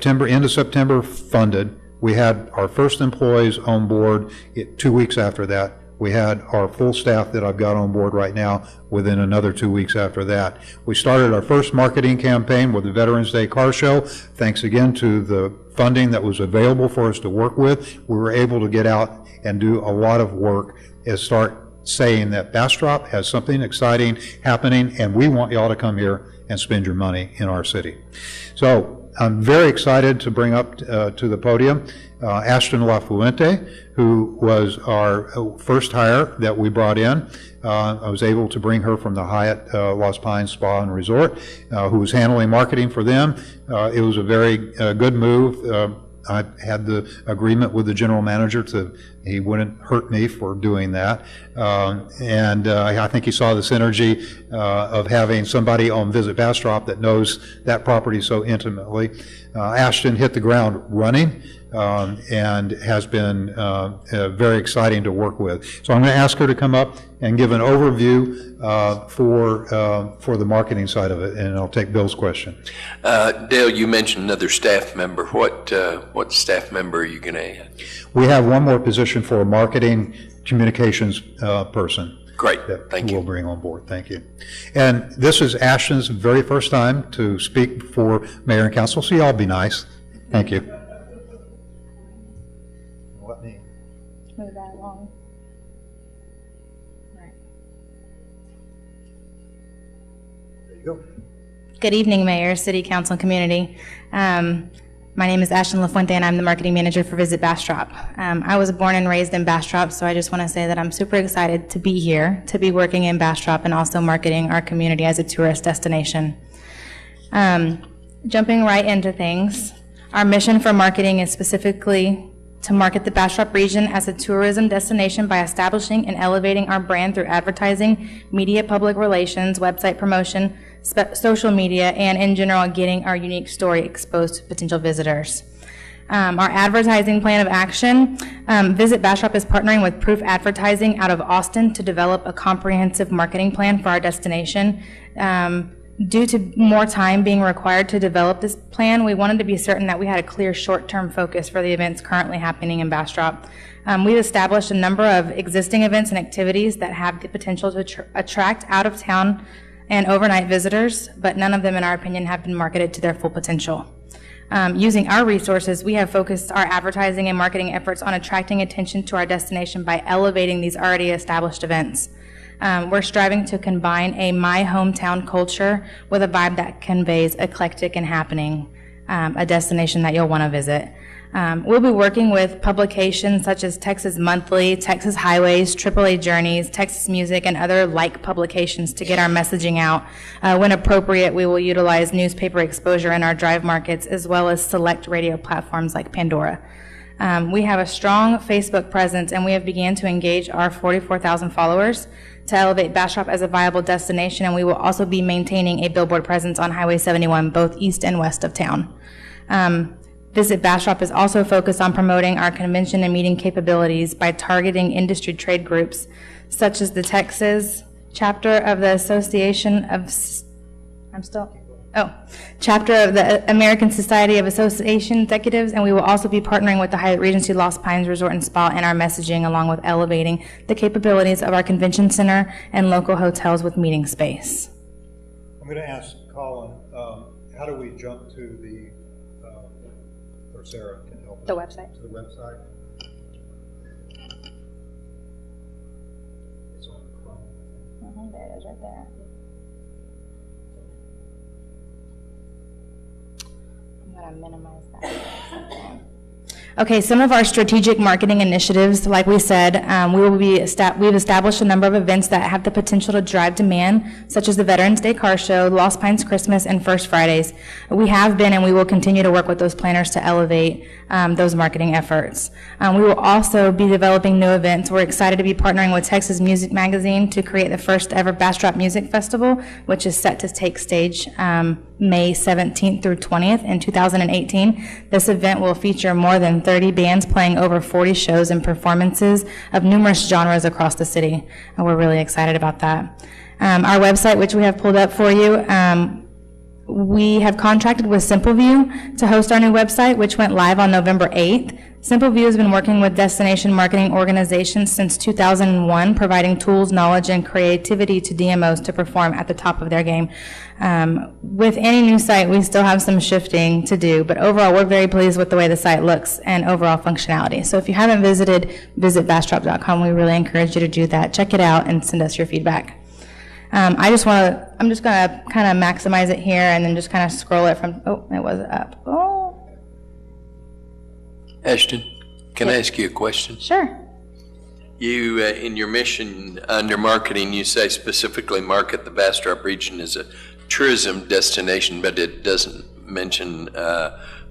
End of September funded. We had our first employees on board 2 weeks after that. We had our full staff that I've got on board right now within another 2 weeks after that. We started our first marketing campaign with the Veterans Day Car Show. Thanks again to the funding that was available for us to work with, we were able to get out and do a lot of work and start saying that Bastrop has something exciting happening, and we want y'all to come here and spend your money in our city. So I'm very excited to bring up to the podium Ashton LaFuente, who was our first hire that we brought in. I was able to bring her from the Hyatt Lost Pines Spa and Resort, who was handling marketing for them. It was a very good move. I had the agreement with the general manager he wouldn't hurt me for doing that. I think he saw the synergy of having somebody on Visit Bastrop that knows that property so intimately. Ashton hit the ground running and has been very exciting to work with. So I'm going to ask her to come up and give an overview for the marketing side of it, and I'll take Bill's question. Dale, you mentioned another staff member. What staff member are you going to add? We have one more position for a marketing communications person. Great, thank you. We'll bring on board, thank you. And this is Ashton's very first time to speak before Mayor and Council, so y'all be nice. Thank you. Move that along. There you go. Good evening, Mayor, City Council, and community. My name is Ashton LaFuente, and I'm the marketing manager for Visit Bastrop. I was born and raised in Bastrop, so I just want to say that I'm super excited to be here, to be working in Bastrop and also marketing our community as a tourist destination. Jumping right into things, our mission for marketing is specifically to market the Bastrop region as a tourism destination by establishing and elevating our brand through advertising, media, public relations, website promotion, social media, and in general, getting our unique story exposed to potential visitors. Our advertising plan of action, Visit Bastrop is partnering with Proof Advertising out of Austin to develop a comprehensive marketing plan for our destination. Due to more time being required to develop this plan, we wanted to be certain that we had a clear short-term focus for the events currently happening in Bastrop. We've established a number of existing events and activities that have the potential to attract out-of-town and overnight visitors, but none of them, in our opinion, have been marketed to their full potential. Using our resources, we have focused our advertising and marketing efforts on attracting attention to our destination by elevating these already established events. We're striving to combine a my hometown culture with a vibe that conveys eclectic and happening, a destination that you'll want to visit. We'll be working with publications such as Texas Monthly, Texas Highways, AAA Journeys, Texas Music, and other like publications to get our messaging out. When appropriate, we will utilize newspaper exposure in our drive markets as well as select radio platforms like Pandora. We have a strong Facebook presence, and we have began to engage our 44,000 followers to elevate Bastrop as a viable destination, and we will also be maintaining a billboard presence on Highway 71, both east and west of town. Visit Bastrop is also focused on promoting our convention and meeting capabilities by targeting industry trade groups, such as the Texas chapter of the Association of, chapter of the American Society of Association Executives, and we will also be partnering with the Hyatt Regency Lost Pines Resort and Spa in our messaging, along with elevating the capabilities of our convention center and local hotels with meeting space. I'm going to ask Colin, how do we jump to the, or Sarah can help us. The website. To the website. There it is right there. I'm going to minimize that. Okay, some of our strategic marketing initiatives, like we said, we've established a number of events that have the potential to drive demand, such as the Veterans Day Car Show, Lost Pines Christmas, and First Fridays. We have been and we will continue to work with those planners to elevate those marketing efforts. We will also be developing new events. We're excited to be partnering with Texas Music Magazine to create the first ever Bastrop Music Festival, which is set to take stage May 17th through 20th in 2018. This event will feature more than 30 bands playing over 40 shows and performances of numerous genres across the city, and we're really excited about that. Our website, which we have pulled up for you, we have contracted with SimpleView to host our new website, which went live on November 8th. SimpleView has been working with destination marketing organizations since 2001, providing tools, knowledge, and creativity to DMOs to perform at the top of their game. With any new site, we still have some shifting to do, but overall, we're very pleased with the way the site looks and overall functionality. So if you haven't visited visitbastrop.com, we really encourage you to do that. Check it out and send us your feedback. I'm just going to kind of maximize it here and then just kind of scroll it from, oh, it was up. Oh. Ashton, can I ask you a question? Sure. You, in your mission under marketing, you say specifically market the Bastrop region as a tourism destination, but it doesn't mention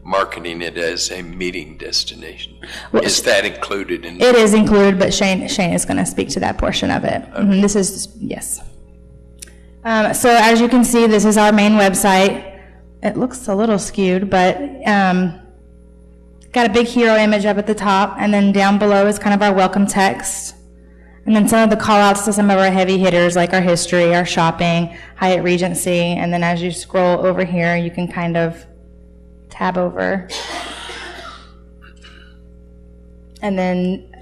marketing it as a meeting destination. Well, is that included in? It is included, but Shane is going to speak to that portion of it. Okay. This is, yes. So as you can see, this is our main website. It looks a little skewed, but got a big hero image up at the top, and then down below is kind of our welcome text. And then some of the call outs to some of our heavy hitters, like our history, our shopping, Hyatt Regency, and then as you scroll over here, you can kind of tab over. And then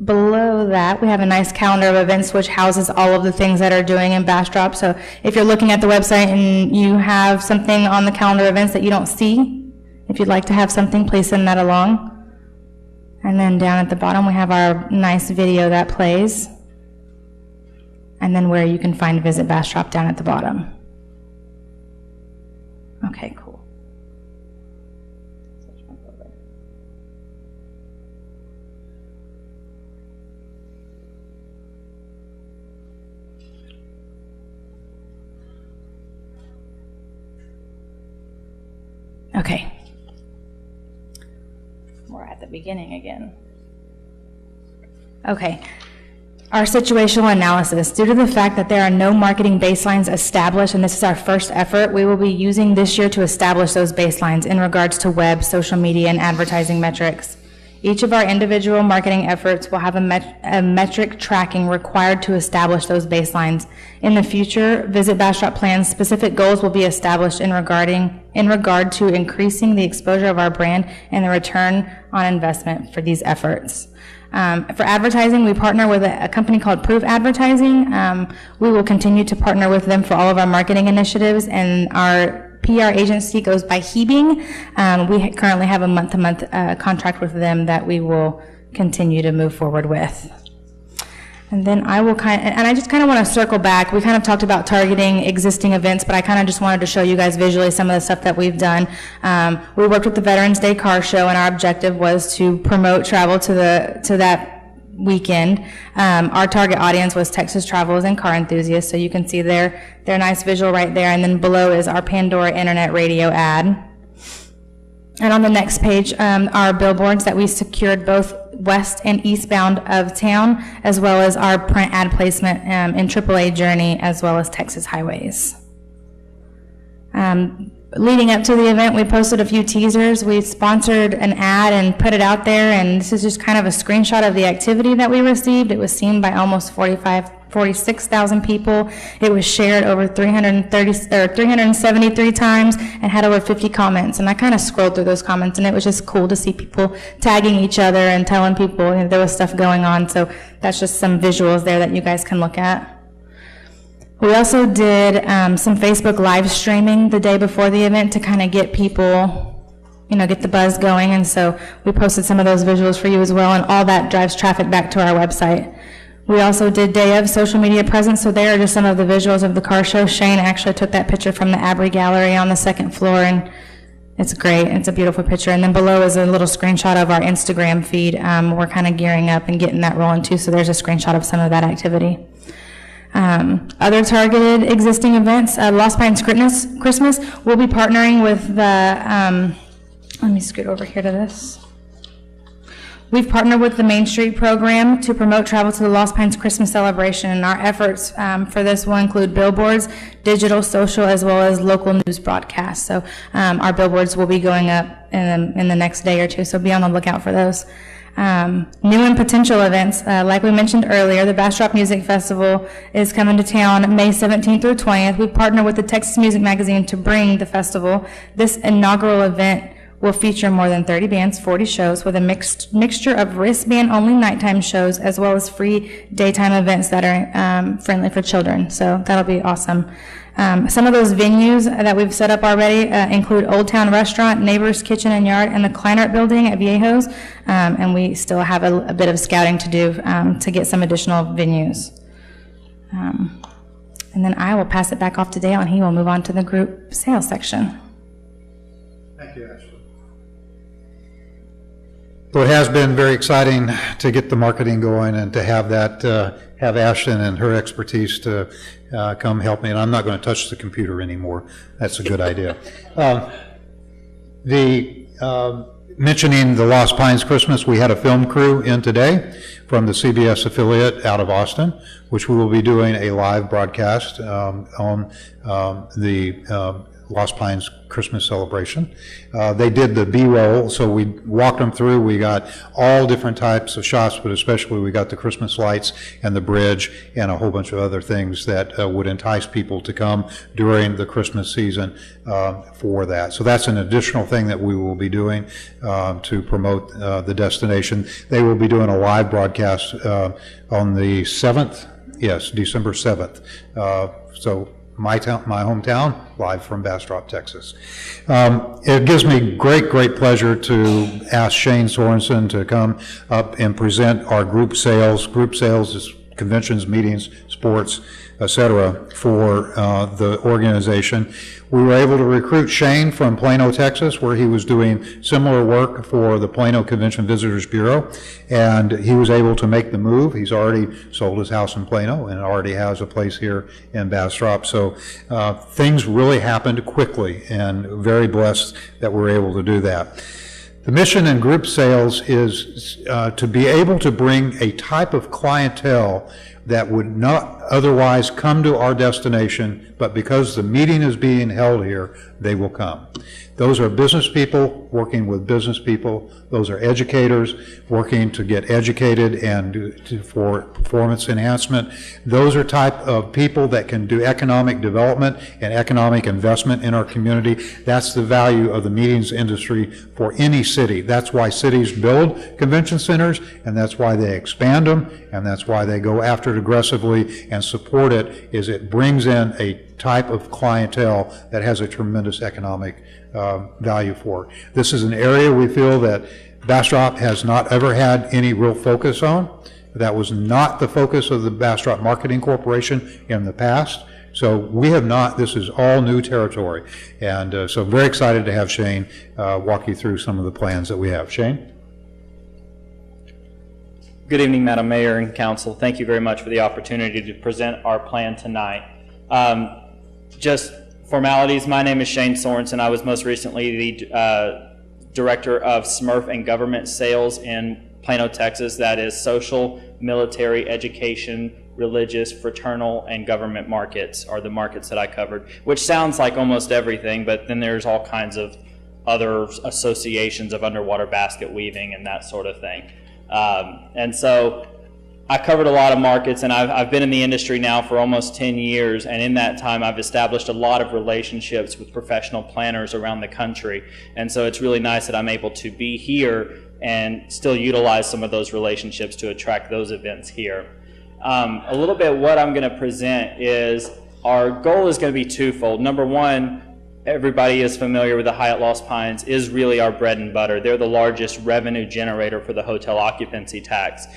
below that, we have a nice calendar of events which houses all of the things that are doing in Bastrop. So if you're looking at the website and you have something on the calendar of events that you don't see, if you'd like to have something, please send that along. And then down at the bottom, we have our nice video that plays. And then where you can find Visit Bastrop down at the bottom. Okay, cool. Okay. We're at the beginning again. Okay. Our situational analysis. Due to the fact that there are no marketing baselines established, and this is our first effort, we will be using this year to establish those baselines in regards to web, social media, and advertising metrics. Each of our individual marketing efforts will have a metric tracking required to establish those baselines. In the future, Visit Bastrop plans specific goals will be established in regard to increasing the exposure of our brand and the return on investment for these efforts. For advertising, we partner with a company called Proof Advertising. We will continue to partner with them for all of our marketing initiatives, and our PR agency goes by Hebing. We currently have a month-to-month contract with them that we will continue to move forward with. And then I just kind of want to circle back. We kind of talked about targeting existing events, but I kind of just wanted to show you guys visually some of the stuff that we've done. We worked with the Veterans Day Car Show, and our objective was to promote travel to that weekend. Our target audience was Texas travelers and car enthusiasts, so you can see their nice visual right there, and then below is our Pandora Internet Radio ad. And on the next page are billboards that we secured both west and eastbound of town, as well as our print ad placement in AAA Journey, as well as Texas Highways. Leading up to the event, we posted a few teasers. We sponsored an ad and put it out there, and this is just kind of a screenshot of the activity that we received. It was seen by almost 46,000 people. It was shared over 373 times and had over 50 comments. And I kind of scrolled through those comments, and it was just cool to see people tagging each other and telling people there was stuff going on. So that's just some visuals there that you guys can look at. We also did some Facebook live streaming the day before the event to kind of get people, get the buzz going. And so we posted some of those visuals for you as well, and all that drives traffic back to our website. We also did day of social media presence, so there are just some of the visuals of the car show. Shane actually took that picture from the Abry Gallery on the second floor, and it's great. It's a beautiful picture. And then below is a little screenshot of our Instagram feed. We're kind of gearing up and getting that rolling too, so there's a screenshot of some of that activity. Other targeted existing events, Lost Pines Christmas, we'll be partnering with the, let me scoot over here to this. We've partnered with the Main Street program to promote travel to the Lost Pines Christmas celebration, and our efforts for this will include billboards, digital, social, as well as local news broadcasts. So our billboards will be going up in the next day or two, so be on the lookout for those. New and potential events, like we mentioned earlier, the Bastrop Music Festival is coming to town May 17th through 20th. We partner with the Texas Music Magazine to bring the festival. This inaugural event will feature more than 30 bands, 40 shows, with a mixture of wristband-only nighttime shows, as well as free daytime events that are friendly for children. So that'll be awesome. Some of those venues that we've set up already include Old Town Restaurant, Neighbors Kitchen and Yard, and the Kleinert Building at Viejos. And we still have a bit of scouting to do to get some additional venues. And then I will pass it back off to Dale, and he will move on to the group sales section. Thank you, Ashley. Well, it has been very exciting to get the marketing going and to have that, have Ashton and her expertise to come help me. And I'm not going to touch the computer anymore. That's a good idea. Mentioning the Lost Pines Christmas, we had a film crew in today from the CBS affiliate out of Austin, which we will be doing a live broadcast on the Lost Pines Christmas celebration. They did the B-roll, so we walked them through. We got all different types of shots, but especially we got the Christmas lights and the bridge and a whole bunch of other things that would entice people to come during the Christmas season for that. So that's an additional thing that we will be doing to promote the destination. They will be doing a live broadcast on the 7th, yes, December 7th. So my hometown, live from Bastrop, Texas. It gives me great pleasure to ask Shane Sorensen to come up and present our group sales. Group sales is conventions, meetings, sports, etc., for the organization. We were able to recruit Shane from Plano, Texas, where he was doing similar work for the Plano Convention Visitors Bureau, and he was able to make the move. He's already sold his house in Plano and already has a place here in Bastrop. So things really happened quickly, and very blessed that we're able to do that. The mission in group sales is to be able to bring a type of clientele that would not otherwise come to our destination, but because the meeting is being held here, they will come. Those are business people working with business people. Those are educators working to get educated and for performance enhancement. Those are type of people that can do economic development and economic investment in our community. That's the value of the meetings industry for any city. That's why cities build convention centers, and that's why they expand them, and that's why they go after it aggressively and support it, is it brings in a type of clientele that has a tremendous economic value for. This is an area we feel that Bastrop has not ever had any real focus on. That was not the focus of the Bastrop Marketing Corporation in the past. So we have not, this is all new territory. And so very excited to have Shane walk you through some of the plans that we have. Shane? Good evening, Madam Mayor and Council. Thank you very much for the opportunity to present our plan tonight. Just formalities, my name is Shane Sorensen. I was most recently the Director of Smurf and Government Sales in Plano, Texas. That is social, military, education, religious, fraternal, and government markets are the markets that I covered, which sounds like almost everything, but then there's all kinds of other associations of underwater basket weaving and that sort of thing. And so I covered a lot of markets, and I've been in the industry now for almost 10 years, and in that time I've established a lot of relationships with professional planners around the country. And so it's really nice that I'm able to be here and still utilize some of those relationships to attract those events here. A little bit what I'm going to present is our goal is going to be twofold. Number one, everybody is familiar with the Hyatt Lost Pines is really our bread and butter. They're the largest revenue generator for the hotel occupancy tax.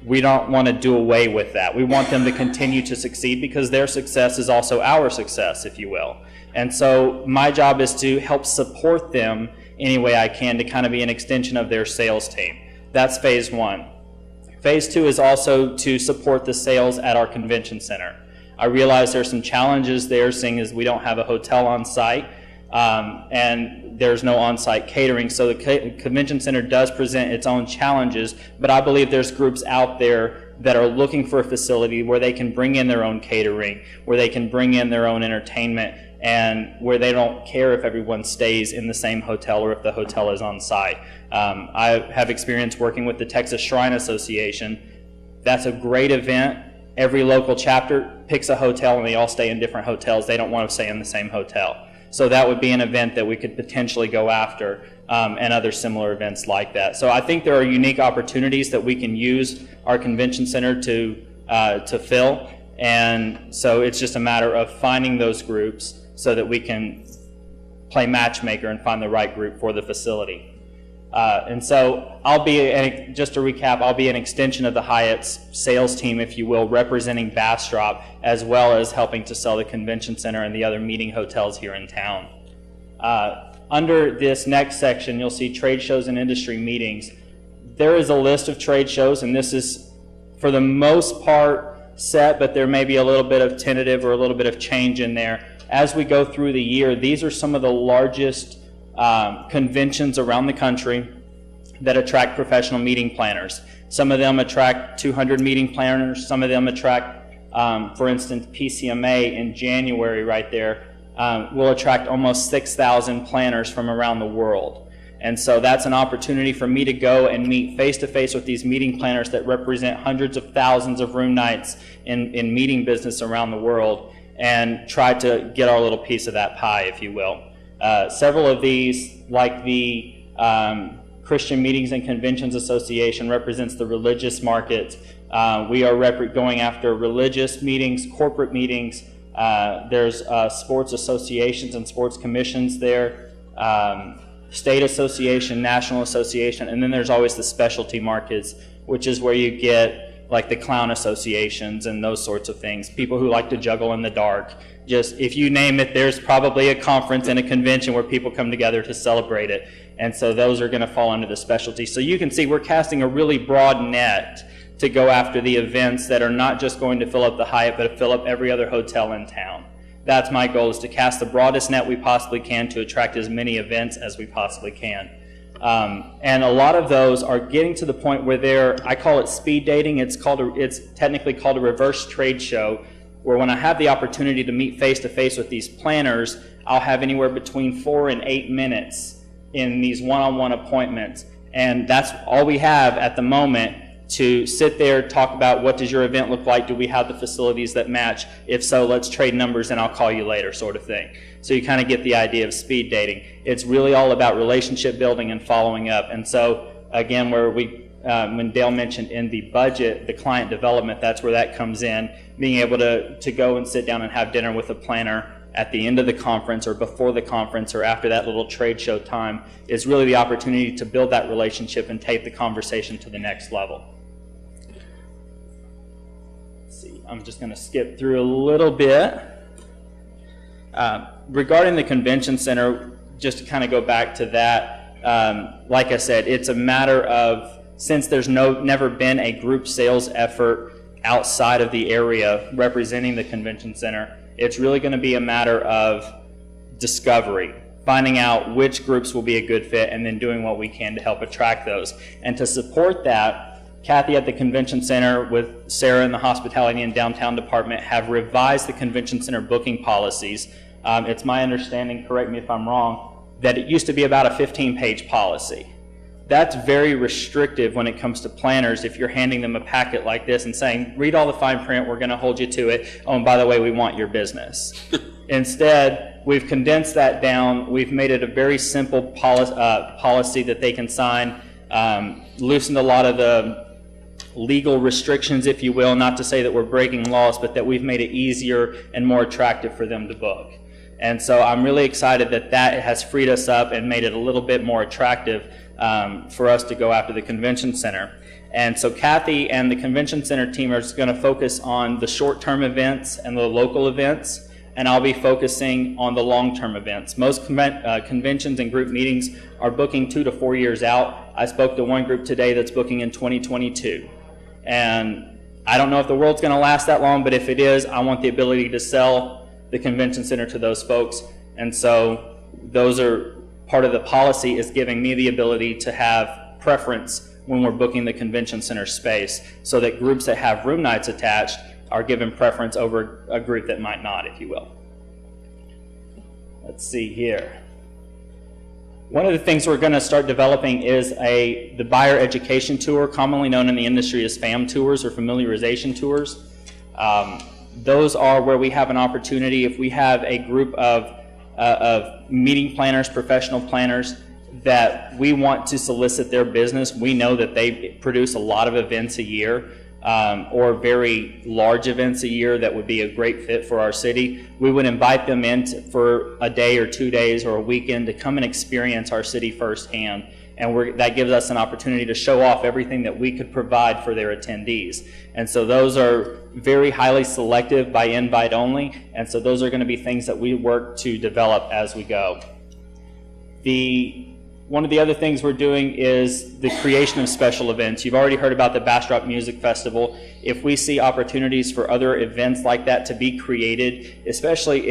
We don't want to do away with that. We want them to continue to succeed because their success is also our success, if you will. And so my job is to help support them any way I can to kind of be an extension of their sales team. That's phase one. Phase two is also to support the sales at our convention center. I realize there's some challenges there, seeing as we don't have a hotel on site, and there's no on-site catering, so the convention center does present its own challenges, but I believe there's groups out there that are looking for a facility where they can bring in their own catering, where they can bring in their own entertainment, and where they don't care if everyone stays in the same hotel or if the hotel is on site. I have experience working with the Texas Shrine Association. That's a great event. Every local chapter picks a hotel and they all stay in different hotels. They don't want to stay in the same hotel. So that would be an event that we could potentially go after, and other similar events like that. So I think there are unique opportunities that we can use our convention center to fill, and so it's just a matter of finding those groups so that we can play matchmaker and find the right group for the facility. And so I'll be, just to recap, I'll be an extension of the Hyatt's sales team, if you will, representing Bastrop, as well as helping to sell the convention center and the other meeting hotels here in town. Under this next section, you'll see trade shows and industry meetings. There is a list of trade shows, and this is, for the most part, set, but there may be a little bit of tentative or a little bit of change in there. As we go through the year, these are some of the largest conventions around the country that attract professional meeting planners. Some of them attract 200 meeting planners. Some of them attract, for instance, PCMA in January right there will attract almost 6,000 planners from around the world. And so that's an opportunity for me to go and meet face-to-face with these meeting planners that represent hundreds of thousands of room nights in meeting business around the world, and try to get our little piece of that pie, if you will. Several of these, like the Christian Meetings and Conventions Association, represents the religious market. We are going after religious meetings, corporate meetings. There's sports associations and sports commissions there, state association, national association, and then there's always the specialty markets, which is where you get like the clown associations and those sorts of things, people who like to juggle in the dark. Just, if you name it, there's probably a conference and a convention where people come together to celebrate it. And so those are going to fall under the specialty. So you can see we're casting a really broad net to go after the events that are not just going to fill up the Hyatt, but fill up every other hotel in town. That's my goal, is to cast the broadest net we possibly can to attract as many events as we possibly can. And a lot of those are getting to the point where they're, I call it speed dating. It's technically called a reverse trade show, where when I have the opportunity to meet face-to-face with these planners, I'll have anywhere between 4 and 8 minutes in these one-on-one appointments. And that's all we have at the moment to sit there, talk about what does your event look like, do we have the facilities that match, if so, let's trade numbers and I'll call you later, sort of thing. So you kind of get the idea of speed dating. It's really all about relationship building and following up. And so again, where when Dale mentioned in the budget, the client development, that's where that comes in, being able to go and sit down and have dinner with a planner at the end of the conference or before the conference or after that little trade show time is really the opportunity to build that relationship and take the conversation to the next level. Let's see, I'm just going to skip through a little bit. Regarding the convention center, just to kind of go back to that, like I said, it's a matter of, since there's never been a group sales effort outside of the area representing the convention center, it's really going to be a matter of discovery, finding out which groups will be a good fit, and then doing what we can to help attract those. And to support that, Kathy at the Convention Center with Sarah in the Hospitality and Downtown Department have revised the Convention Center booking policies. It's my understanding, correct me if I'm wrong, that it used to be about a 15-page policy. That's very restrictive when it comes to planners if you're handing them a packet like this and saying, read all the fine print, we're going to hold you to it. Oh, and by the way, we want your business. Instead, we've condensed that down. We've made it a very simple policy that they can sign, loosened a lot of the legal restrictions, if you will, not to say that we're breaking laws, but that we've made it easier and more attractive for them to book. And so I'm really excited that that has freed us up and made it a little bit more attractive for us to go after the convention center. And so Kathy and the convention center team are going to focus on the short-term events and the local events, and I'll be focusing on the long-term events. Most conventions and group meetings are booking 2 to 4 years out. I spoke to one group today that's booking in 2022. And I don't know if the world's going to last that long, but if it is, I want the ability to sell the convention center to those folks. And so those are part of the policy, is giving me the ability to have preference when we're booking the convention center space, so that groups that have room nights attached are given preference over a group that might not, if you will. Let's see here. One of the things we're going to start developing is the buyer education tour, commonly known in the industry as FAM tours or familiarization tours. Those are where we have an opportunity, if we have a group of meeting planners, professional planners, that we want to solicit their business. We know that they produce a lot of events a year, or very large events a year that would be a great fit for our city. We would invite them in for a day or 2 days or a weekend to come and experience our city firsthand. And that gives us an opportunity to show off everything that we could provide for their attendees. And so those are very highly selective, by invite only, and so those are going to be things that we work to develop as we go. One of the other things we're doing is the creation of special events. You've already heard about the Bastrop Music Festival. If we see opportunities for other events like that to be created, especially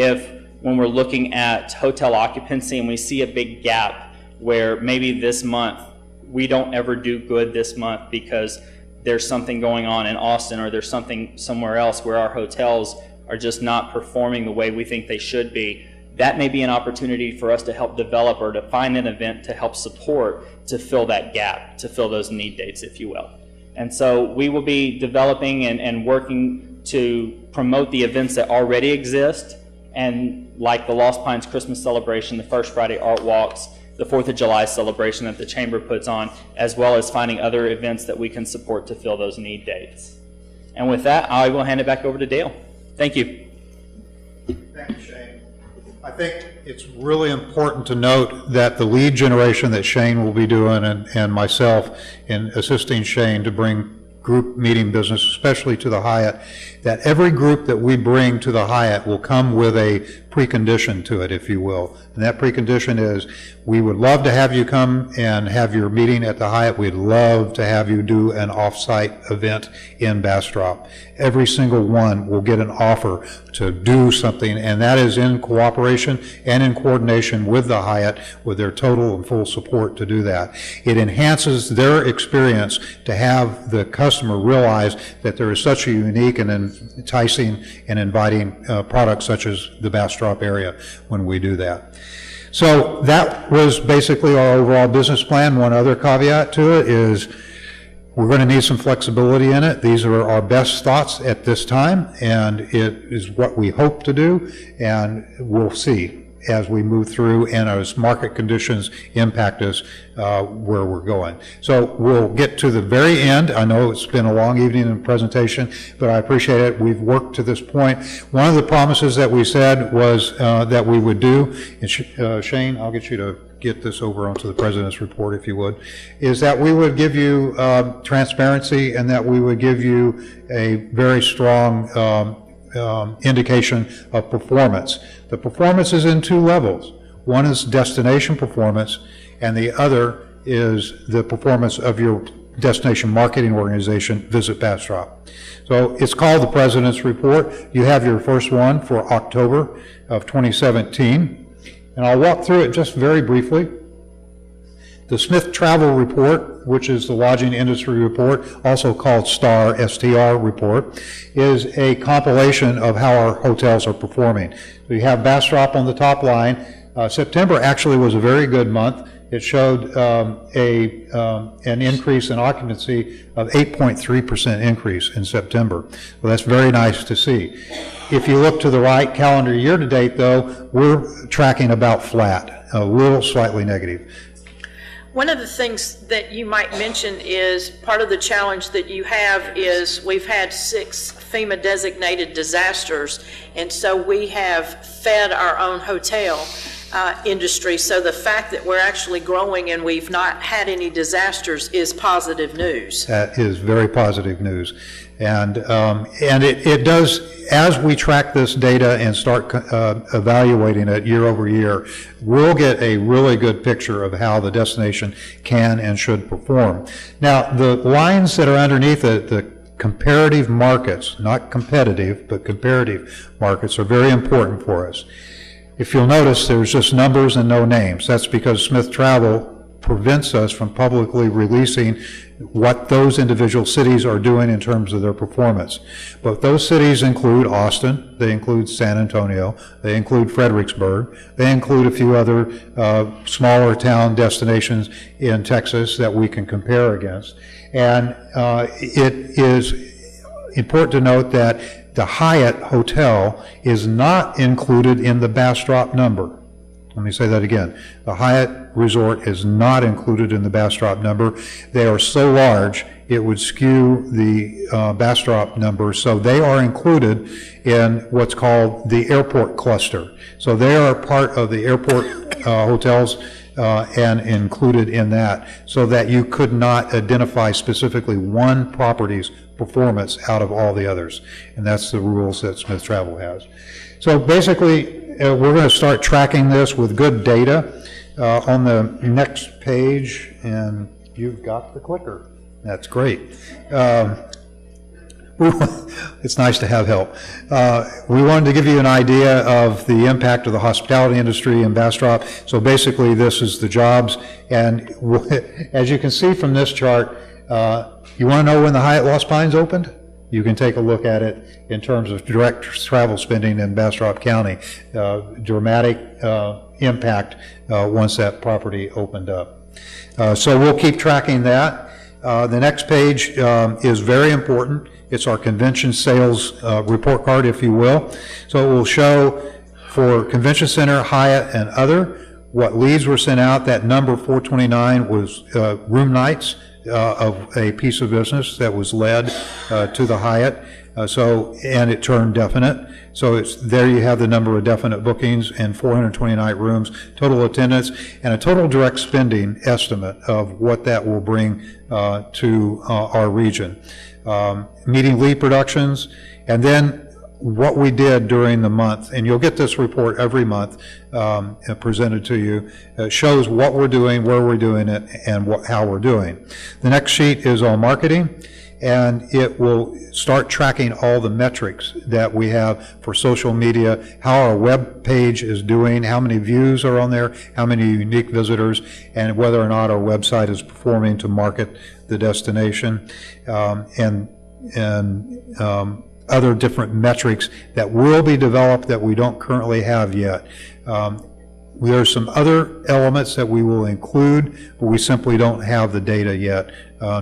when we're looking at hotel occupancy and we see a big gap where maybe this month we don't ever do good this month because there's something going on in Austin, or there's something somewhere else where our hotels are just not performing the way we think they should be. That may be an opportunity for us to help develop, or to find an event to help support, to fill that gap, to fill those need dates, if you will. And so we will be developing and working to promote the events that already exist, and like the Lost Pines Christmas celebration, the First Friday Art Walks, the 4th of July celebration that the Chamber puts on, as well as finding other events that we can support to fill those need dates. And with that, I will hand it back over to Dale. Thank you. Thank you, Shane. I think it's really important to note that the lead generation that Shane will be doing, and myself in assisting Shane to bring group meeting business, especially to the Hyatt, that every group that we bring to the Hyatt will come with a precondition to it, if you will. And that precondition is, we would love to have you come and have your meeting at the Hyatt. We'd love to have you do an off-site event in Bastrop. Every single one will get an offer to do something, and that is in cooperation and in coordination with the Hyatt, with their total and full support to do that. It enhances their experience to have the customer realize that there is such a unique and enticing and inviting product such as the Bastrop area when we do that. So that was basically our overall business plan. One other caveat to it is we're going to need some flexibility in it. These are our best thoughts at this time, and it is what we hope to do, and we'll see as we move through and as market conditions impact us where we're going. So we'll get to the very end. I know it's been a long evening and presentation, but I appreciate it. We've worked to this point. One of the promises that we said was that we would do, and Shane, I'll get you to get this over onto the President's report, if you would, is that we would give you transparency and that we would give you a very strong indication of performance. The performance is in two levels. One is destination performance, and the other is the performance of your destination marketing organization, Visit Bastrop. So it's called the President's Report. You have your first one for October of 2017, and I'll walk through it just very briefly. The Smith Travel Report, which is the lodging industry report, also called STAR, STR report, is a compilation of how our hotels are performing. So you have Bastrop on the top line. September actually was a very good month. It showed an increase in occupancy of 8.3% increase in September. Well, that's very nice to see. If you look to the right, calendar year to date, though, we're tracking about flat, a little slightly negative. One of the things that you might mention is part of the challenge that you have is we've had 6 FEMA designated disasters, and so we have fed our own hotel industry. So the fact that we're actually growing and we've not had any disasters is positive news. That is very positive news. And it does, as we track this data and start evaluating it year over year, we'll get a really good picture of how the destination can and should perform. Now, the lines that are underneath it, the comparative markets, not competitive, but comparative markets, are very important for us. If you'll notice, there's just numbers and no names. That's because Smith Travel prevents us from publicly releasing what those individual cities are doing in terms of their performance. But those cities include Austin, they include San Antonio, they include Fredericksburg, they include a few other smaller town destinations in Texas that we can compare against. And it is important to note that the Hyatt Hotel is not included in the Bastrop number. Let me say that again. The Hyatt Resort is not included in the Bastrop number. They are so large, it would skew the Bastrop number. So they are included in what's called the airport cluster. So they are part of the airport hotels and included in that, so that you could not identify specifically one property's performance out of all the others. And that's the rules that Smith Travel has. So basically, we're going to start tracking this with good data on the next page, and you've got the clicker. That's great. It's nice to have help. We wanted to give you an idea of the impact of the hospitality industry in Bastrop. So basically, this is the jobs, and as you can see from this chart, you want to know when the Hyatt Lost Pines opened? You can take a look at it in terms of direct travel spending in Bastrop County. Dramatic impact once that property opened up. So we'll keep tracking that. The next page is very important. It's our convention sales report card, if you will. So it will show for Convention Center, Hyatt, and other, what leads were sent out. That number 429 was room nights. of a piece of business that was led to the Hyatt. And it turned definite. So there you have the number of definite bookings and 429 rooms, total attendance, and a total direct spending estimate of what that will bring to our region. Meeting lead productions, and then what we did during the month, and you'll get this report every month presented to you, shows what we're doing, where we're doing it, and how we're doing. The next sheet is on marketing, and it will start tracking all the metrics that we have for social media, how our web page is doing, how many views are on there, how many unique visitors, and whether or not our website is performing to market the destination, and other different metrics that will be developed that we don't currently have yet. There are some other elements that we will include, but we simply don't have the data yet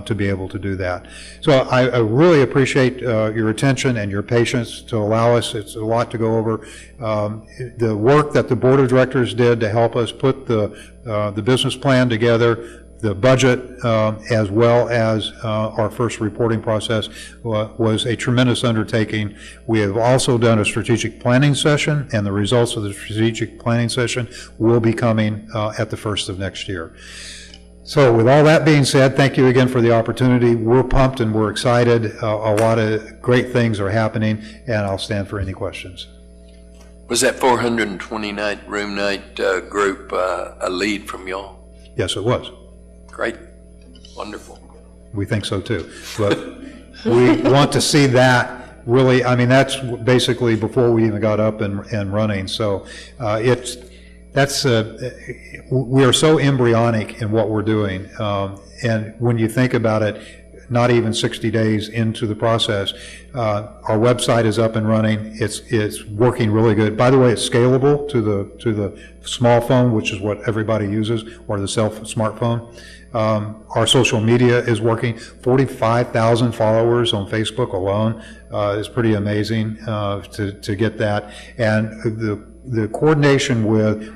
to be able to do that. So I really appreciate your attention and your patience to allow us. It's a lot to go over. The work that the Board of Directors did to help us put the business plan together, the budget, as well as our first reporting process was a tremendous undertaking. We have also done a strategic planning session, and the results of the strategic planning session will be coming at the first of next year. So with all that being said, thank you again for the opportunity. We're pumped and we're excited. A lot of great things are happening, and I'll stand for any questions. Was that 429 room night group a lead from y'all? Yes, it was. Great. Wonderful. We think so too. But we want to see that really, I mean, that's basically before we even got up and running. So we are so embryonic in what we're doing. And when you think about it, not even 60 days into the process, our website is up and running. It's working really good. By the way, it's scalable to the small phone, which is what everybody uses, or the smartphone. Our social media is working. 45,000 followers on Facebook alone is pretty amazing to get that. And the coordination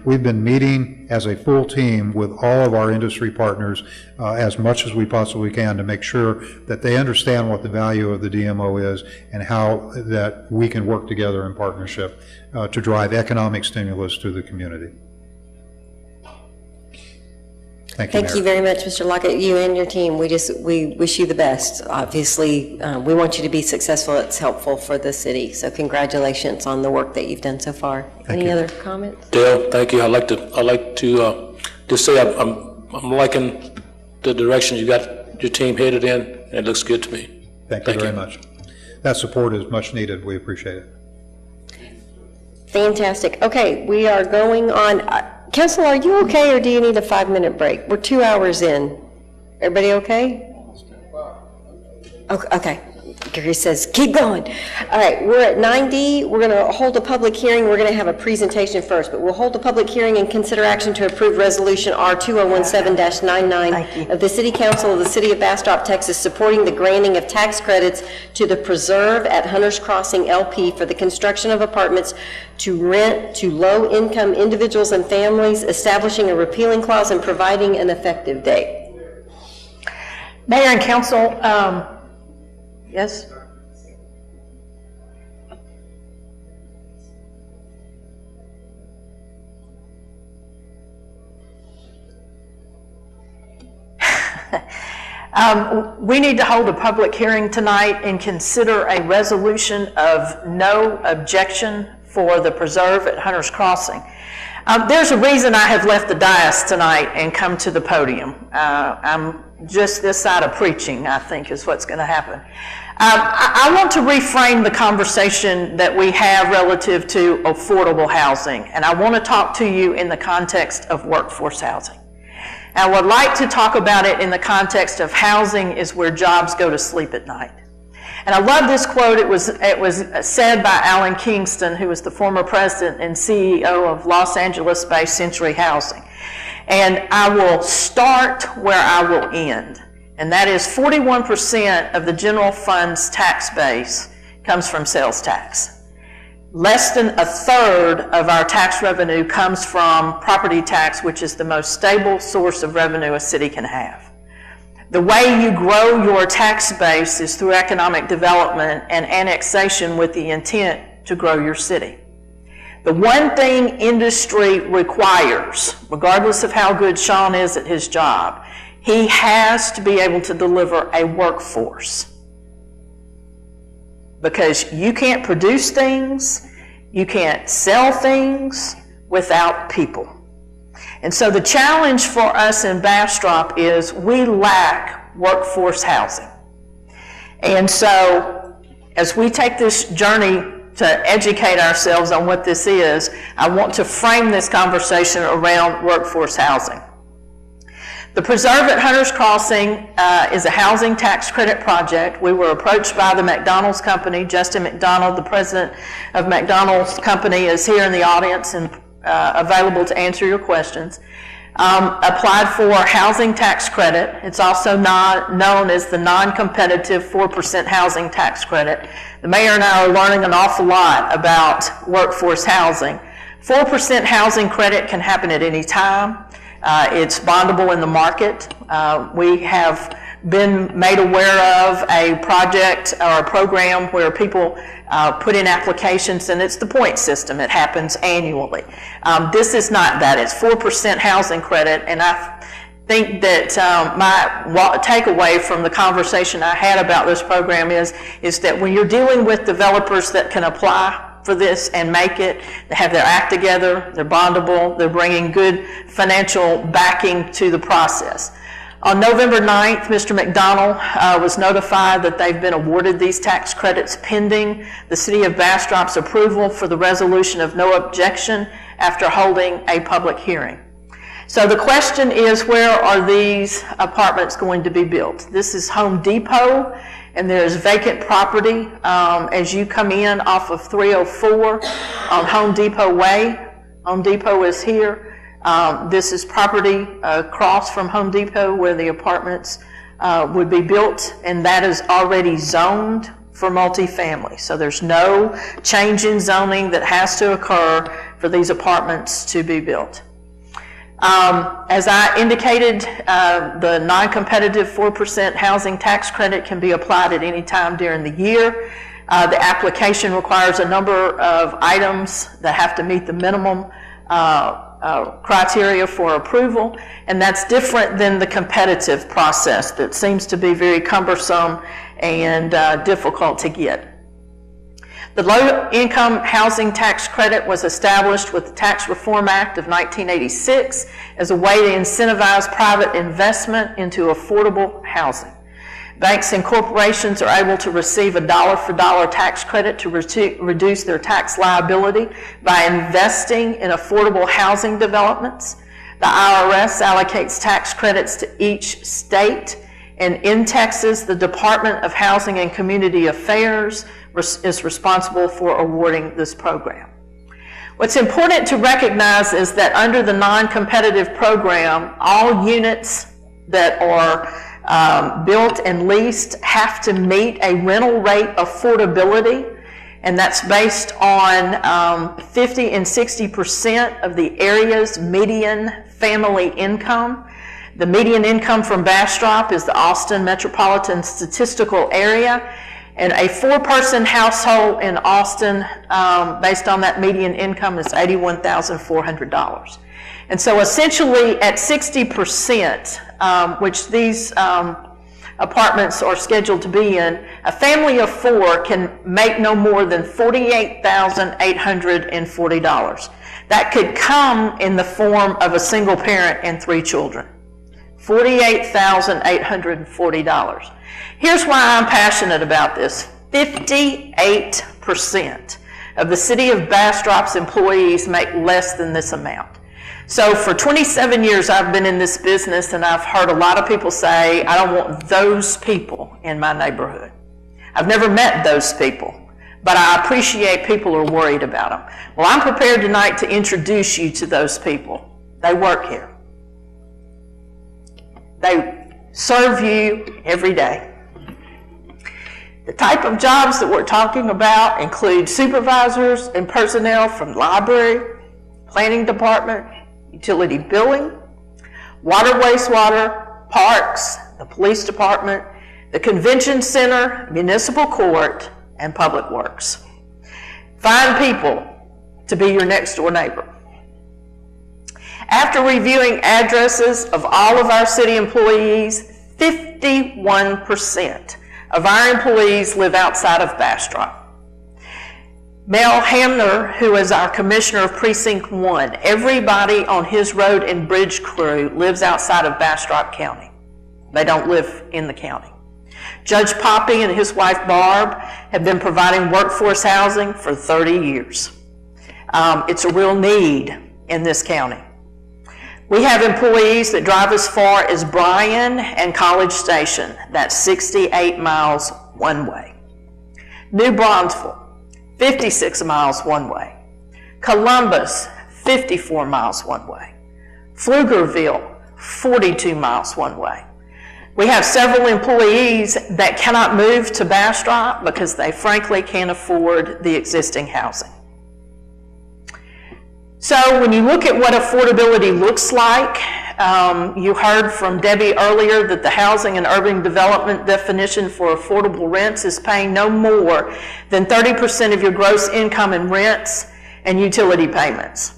we've been meeting as a full team with all of our industry partners as much as we possibly can to make sure that they understand what the value of the DMO is and how that we can work together in partnership to drive economic stimulus to the community. Thank you, Thank you very much, Mr. Lockett. You and your team, we wish you the best. Obviously, we want you to be successful. It's helpful for the city. So congratulations on the work that you've done so far. Any other comments? Dale, thank you. I'd like to just say I'm liking the direction you got your team headed in, and it looks good to me. Thank you very much. That support is much needed. We appreciate it. Fantastic. Okay, we are going on. Council, are you okay, or do you need a 5-minute break? We're 2 hours in. Everybody okay? Okay. Gary says, keep going. All right, we're at 9D. We're going to hold a public hearing. We're going to have a presentation first, but we'll hold a public hearing and consider action to approve Resolution R2017-99 of the City Council of the City of Bastrop, Texas, supporting the granting of tax credits to the Preserve at Hunters Crossing LP for the construction of apartments to rent to low-income individuals and families, establishing a repealing clause and providing an effective date. Mayor and council, yes? We need to hold a public hearing tonight and consider a resolution of no objection for the preserve at Hunters Crossing. There's a reason I have left the dais tonight and come to the podium. I'm just this side of preaching, I think, is what's going to happen. I want to reframe the conversation that we have relative to affordable housing, and I want to talk to you in the context of workforce housing. I would like to talk about it in the context of housing is where jobs go to sleep at night. And I love this quote. It was said by Alan Kingston, who was the former president and CEO of Los Angeles-based Century Housing. And I will start where I will end. And that is 41% of the general fund's tax base comes from sales tax. Less than a third of our tax revenue comes from property tax, which is the most stable source of revenue a city can have. The way you grow your tax base is through economic development and annexation with the intent to grow your city. The one thing industry requires, regardless of how good Sean is at his job, he has to be able to deliver a workforce. Because you can't produce things, you can't sell things without people. And so the challenge for us in Bastrop is we lack workforce housing. And so as we take this journey to educate ourselves on what this is, I want to frame this conversation around workforce housing. The Preserve at Hunter's Crossing is a housing tax credit project. We were approached by the McDonald's company. Justin McDonald, the president of McDonald's company, is here in the audience and available to answer your questions. Applied for housing tax credit. It's also known as the non-competitive 4% housing tax credit. The mayor and I are learning an awful lot about workforce housing. 4% housing credit can happen at any time. It's bondable in the market. We have been made aware of a project or a program where people put in applications, and it's the point system. It happens annually. This is not that. It's 4% housing credit, and I think that my takeaway from the conversation I had about this program is that when you're dealing with developers that can apply for this and make it, they have their act together, they're bondable, they're bringing good financial backing to the process. On November 9th, Mr. McDonald was notified that they've been awarded these tax credits pending the City of Bastrop's approval for the resolution of no objection after holding a public hearing. So the question is, where are these apartments going to be built? This is Home Depot, and there's vacant property as you come in off of 304 on Home Depot Way. Home Depot is here. This is property across from Home Depot where the apartments would be built, and that is already zoned for multifamily. So there's no change in zoning that has to occur for these apartments to be built. As I indicated, the non-competitive 4% housing tax credit can be applied at any time during the year. The application requires a number of items that have to meet the minimum criteria for approval, and that's different than the competitive process that seems to be very cumbersome and difficult to get. The Low-Income Housing Tax Credit was established with the Tax Reform Act of 1986 as a way to incentivize private investment into affordable housing. Banks and corporations are able to receive a dollar-for-dollar tax credit to reduce their tax liability by investing in affordable housing developments. The IRS allocates tax credits to each state, and in Texas, the Department of Housing and Community Affairs is responsible for awarding this program. What's important to recognize is that under the non-competitive program, all units that are built and leased have to meet a rental rate affordability, and that's based on 50 and 60% of the area's median family income. The median income from Bastrop is the Austin Metropolitan Statistical Area, and a four-person household in Austin, based on that median income, is $81,400. And so essentially at 60%, which these apartments are scheduled to be in, a family of four can make no more than $48,840. That could come in the form of a single parent and 3 children. $48,840. Here's why I'm passionate about this. 58% of the City of Bastrop's employees make less than this amount. So for 27 years I've been in this business, and I've heard a lot of people say, I don't want those people in my neighborhood. I've never met those people, but I appreciate people are worried about them. Well, I'm prepared tonight to introduce you to those people. They work here. They serve you every day. The type of jobs that we're talking about include supervisors and personnel from the library, planning department, utility billing, water, wastewater, parks, the police department, the convention center, municipal court, and public works. Find people to be your next door neighbor. After reviewing addresses of all of our city employees, 51% of our employees live outside of Bastrop. Mel Hamner, who is our Commissioner of Precinct 1, everybody on his road and bridge crew lives outside of Bastrop County. They don't live in the county. Judge Poppy and his wife Barb have been providing workforce housing for 30 years. It's a real need in this county. We have employees that drive as far as Bryan and College Station. That's 68 miles one way. New Bronzeville, 56 miles one way. Columbus, 54 miles one way. Pflugerville, 42 miles one way. We have several employees that cannot move to Bastrop because they frankly can't afford the existing housing. So when you look at what affordability looks like, you heard from Debbie earlier that the housing and urban development definition for affordable rents is paying no more than 30% of your gross income in rents and utility payments.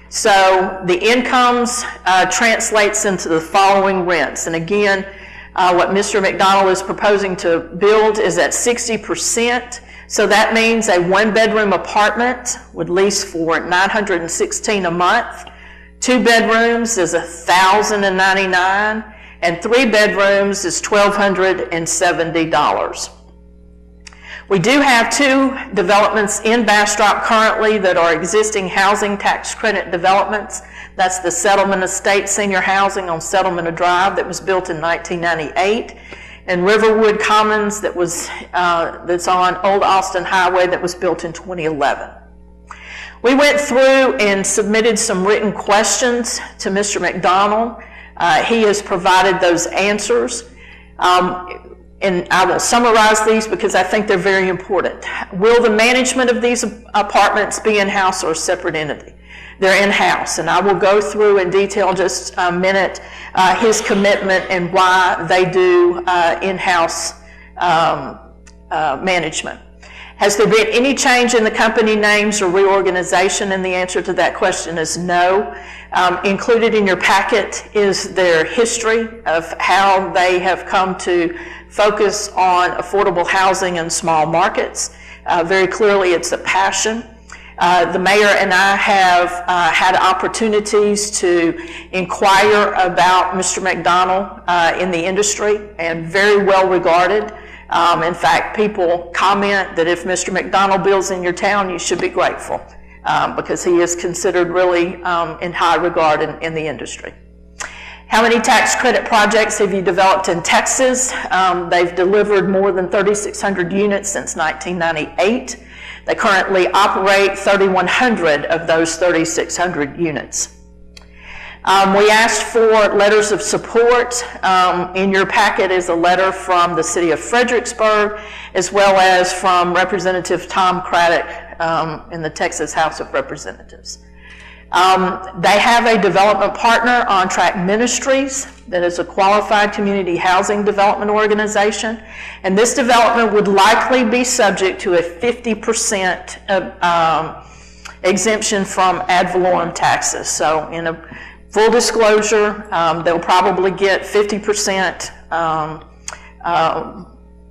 So the incomes translates into the following rents. And again, what Mr. McDonald is proposing to build is at 60%. So that means a one-bedroom apartment would lease for $916 a month. 2 bedrooms is $1,099, and 3 bedrooms is $1,270. We do have 2 developments in Bastrop currently that are existing housing tax credit developments. That's the Settlement Estate Senior Housing on Settlement Drive that was built in 1998. And Riverwood Commons that's on Old Austin Highway that was built in 2011. We went through and submitted some written questions to Mr. McDonald. He has provided those answers. And I will summarize these because I think they're very important. Will the management of these apartments be in-house or a separate entity? They're in-house, and I will go through in detail just a minute his commitment and why they do in-house management. Has there been any change in the company names or reorganization? And the answer to that question is no. Included in your packet is their history of how they have come to focus on affordable housing in small markets. Very clearly, it's a passion. The mayor and I have had opportunities to inquire about Mr. McDonald in the industry, and very well regarded. In fact, people comment that if Mr. McDonald builds in your town, you should be grateful because he is considered really in high regard in the industry. How many tax credit projects have you developed in Texas? They've delivered more than 3,600 units since 1998. They currently operate 3,100 of those 3,600 units. We asked for letters of support. In your packet is a letter from the city of Fredericksburg, as well as from Representative Tom Craddock in the Texas House of Representatives. They have a development partner, On Track Ministries, that is a qualified community housing development organization. And this development would likely be subject to a 50% exemption from ad valorem taxes. So in a full disclosure, they'll probably get 50%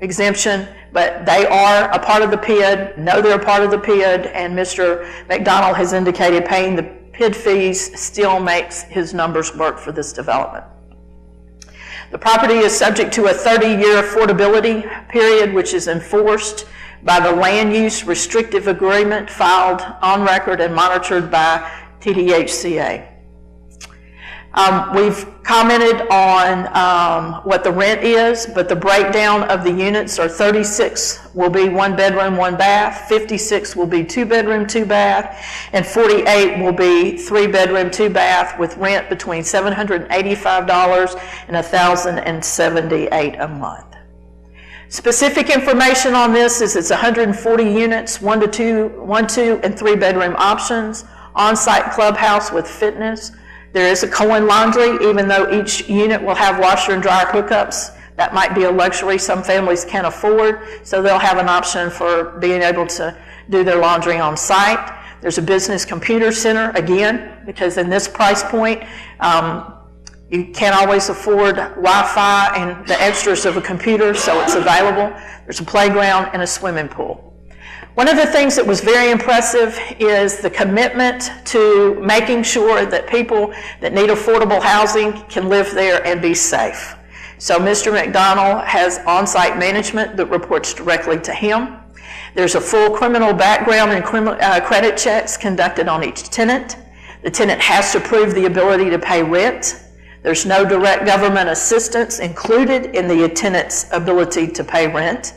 exemption, but they are a part of the PID, know they're a part of the PID, and Mr. McDonald has indicated paying the PID fees still makes his numbers work for this development. The property is subject to a 30-year affordability period, which is enforced by the Land Use Restrictive Agreement filed on record and monitored by TDHCA. We've commented on what the rent is, but the breakdown of the units are 36 will be 1 bedroom, 1 bath, 56 will be 2 bedroom, 2 bath, and 48 will be 3 bedroom, 2 bath with rent between $785 and $1,078 a month. Specific information on this is it's 140 units, 1, 2, and 3 bedroom options, on-site clubhouse with fitness, There is a Cohen laundry, even though each unit will have washer and dryer hookups. That might be a luxury some families can't afford, so they'll have an option for being able to do their laundry on site. There's a business computer center, again, because in this price point, you can't always afford Wi-Fi and the extras of a computer, so it's available. There's a playground and a swimming pool. One of the things that was very impressive is the commitment to making sure that people that need affordable housing can live there and be safe. So Mr. McDonald has on-site management that reports directly to him. There's a full criminal background and credit checks conducted on each tenant. The tenant has to prove the ability to pay rent. There's no direct government assistance included in the tenant's ability to pay rent.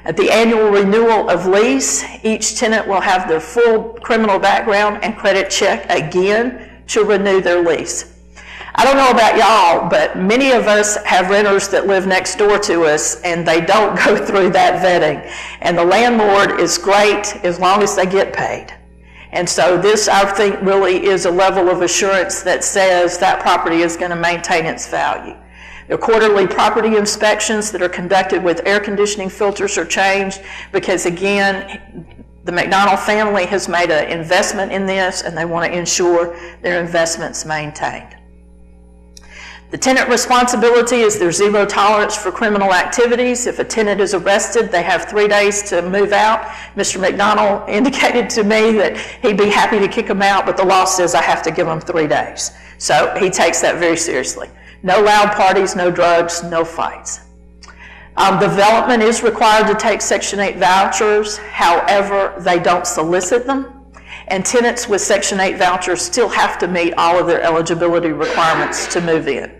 At the annual renewal of lease, each tenant will have their full criminal background and credit check again to renew their lease. I don't know about y'all, but many of us have renters that live next door to us and they don't go through that vetting. And the landlord is great as long as they get paid. And so this, I think, really is a level of assurance that says that property is going to maintain its value. The quarterly property inspections that are conducted with air conditioning filters are changed because, again, the McDonald family has made an investment in this and they want to ensure their investment's maintained. The tenant responsibility is there's zero tolerance for criminal activities. If a tenant is arrested, they have 3 days to move out. Mr. McDonald indicated to me that he'd be happy to kick them out, but the law says I have to give them 3 days. So he takes that very seriously. No loud parties, no drugs, no fights. Development is required to take Section 8 vouchers. However, they don't solicit them. And tenants with Section 8 vouchers still have to meet all of their eligibility requirements to move in.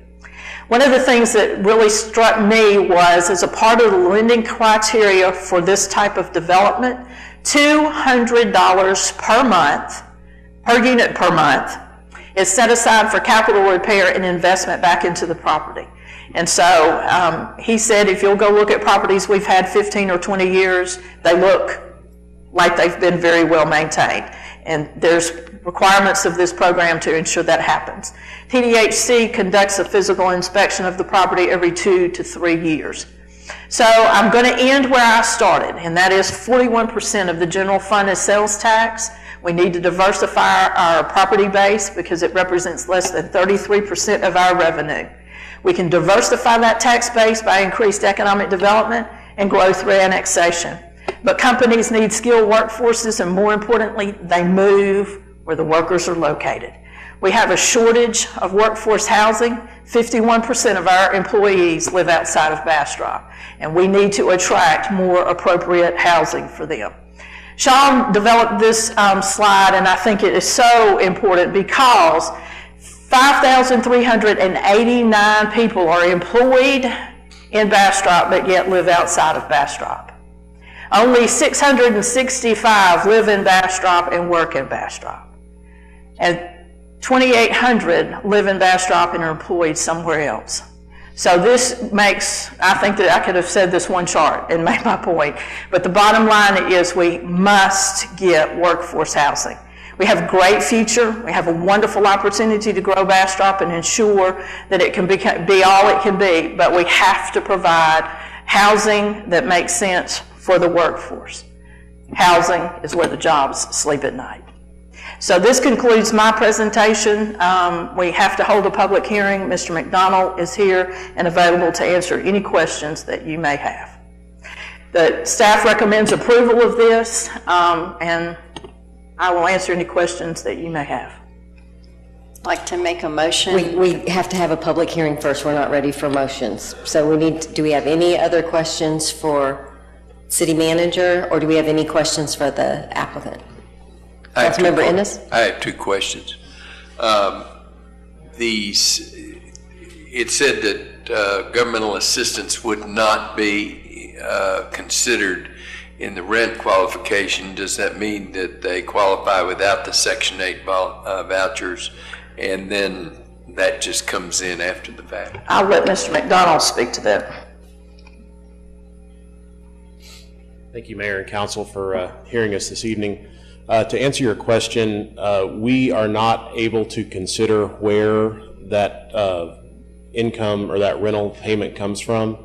One of the things that really struck me was, as a part of the lending criteria for this type of development, $200 per month, per unit per month, is set aside for capital repair and investment back into the property. And so he said, if you'll go look at properties we've had 15 or 20 years, they look like they've been very well maintained. And there's requirements of this program to ensure that happens. TDHC conducts a physical inspection of the property every 2 to 3 years. So I'm going to end where I started, and that is 41% of the general fund is sales tax. We need to diversify our property base because it represents less than 33% of our revenue. We can diversify that tax base by increased economic development and growth through annexation. But companies need skilled workforces, and more importantly, they move where the workers are located. We have a shortage of workforce housing. 51% of our employees live outside of Bastrop, and we need to attract more appropriate housing for them. Sean developed this slide, and I think it is so important because 5,389 people are employed in Bastrop but yet live outside of Bastrop. Only 665 live in Bastrop and work in Bastrop. And 2,800 live in Bastrop and are employed somewhere else. So this makes, I think that I could have said this one chart and made my point, but the bottom line is we must get workforce housing. We have a great future. We have a wonderful opportunity to grow Bastrop and ensure that it can be all it can be, but we have to provide housing that makes sense for the workforce. Housing is where the jobs sleep at night. So this concludes my presentation. We have to hold a public hearing. Mr. McDonald is here and available to answer any questions that you may have. The staff recommends approval of this, and I will answer any questions that you may have. I'd like to make a motion. We have to have a public hearing first. We're not ready for motions. So do we have any other questions for city manager, or do we have any questions for the applicant? Councilmember Ennis? I have 2 questions. It said that governmental assistance would not be considered in the rent qualification. Does that mean that they qualify without the Section 8 vouchers, and then that just comes in after the fact? I'll let Mr. McDonald speak to that. Thank you, Mayor and Council, for hearing us this evening. To answer your question, we are not able to consider where that income or that rental payment comes from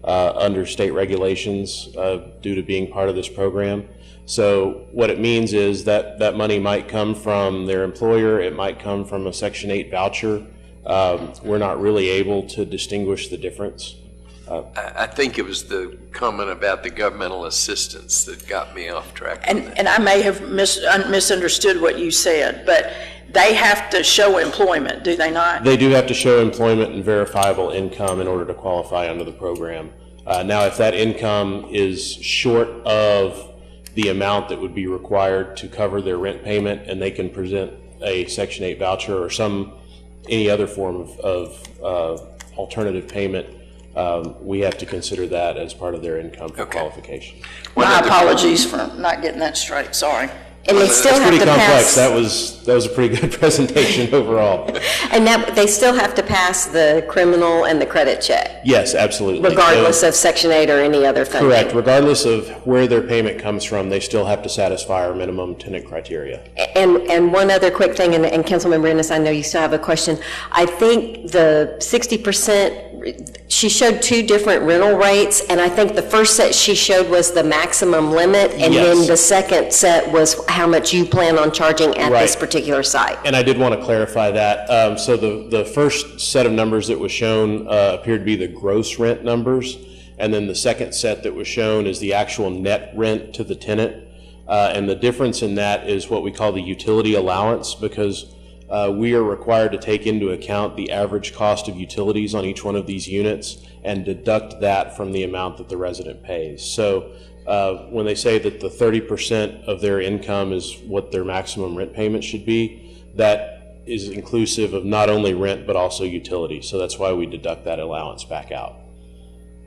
under state regulations due to being part of this program. So what it means is that that money might come from their employer, it might come from a Section 8 voucher. We're not really able to distinguish the difference. I think it was the comment about the governmental assistance that got me off track. And I may have misunderstood what you said, but they have to show employment, do they not? They do have to show employment and verifiable income in order to qualify under the program. Now, if that income is short of the amount that would be required to cover their rent payment, and they can present a Section 8 voucher or any other form of alternative payment, we have to consider that as part of their income for qualification. My apologies for not getting that straight, sorry. And they still have pretty to complex. pass. That was a pretty good presentation overall. And they still have to pass the criminal and the credit check, Yes, absolutely. regardless of Section 8 or any other funding. Correct. Regardless of where their payment comes from, they still have to satisfy our minimum tenant criteria. And one other quick thing, and Councilmember Ennis, I know you still have a question. I think the 60%, she showed two different rental rates, and I think the first set she showed was the maximum limit, and Yes. then the second set was how much you plan on charging at this Right. particular site. And I did want to clarify that. So the first set of numbers that was shown appeared to be the gross rent numbers, and then the second set that was shown is the actual net rent to the tenant. And the difference in that is what we call the utility allowance, because we are required to take into account the average cost of utilities on each one of these units and deduct that from the amount that the resident pays. So when they say that the 30% of their income is what their maximum rent payment should be, that is inclusive of not only rent but also utilities. So that's why we deduct that allowance back out.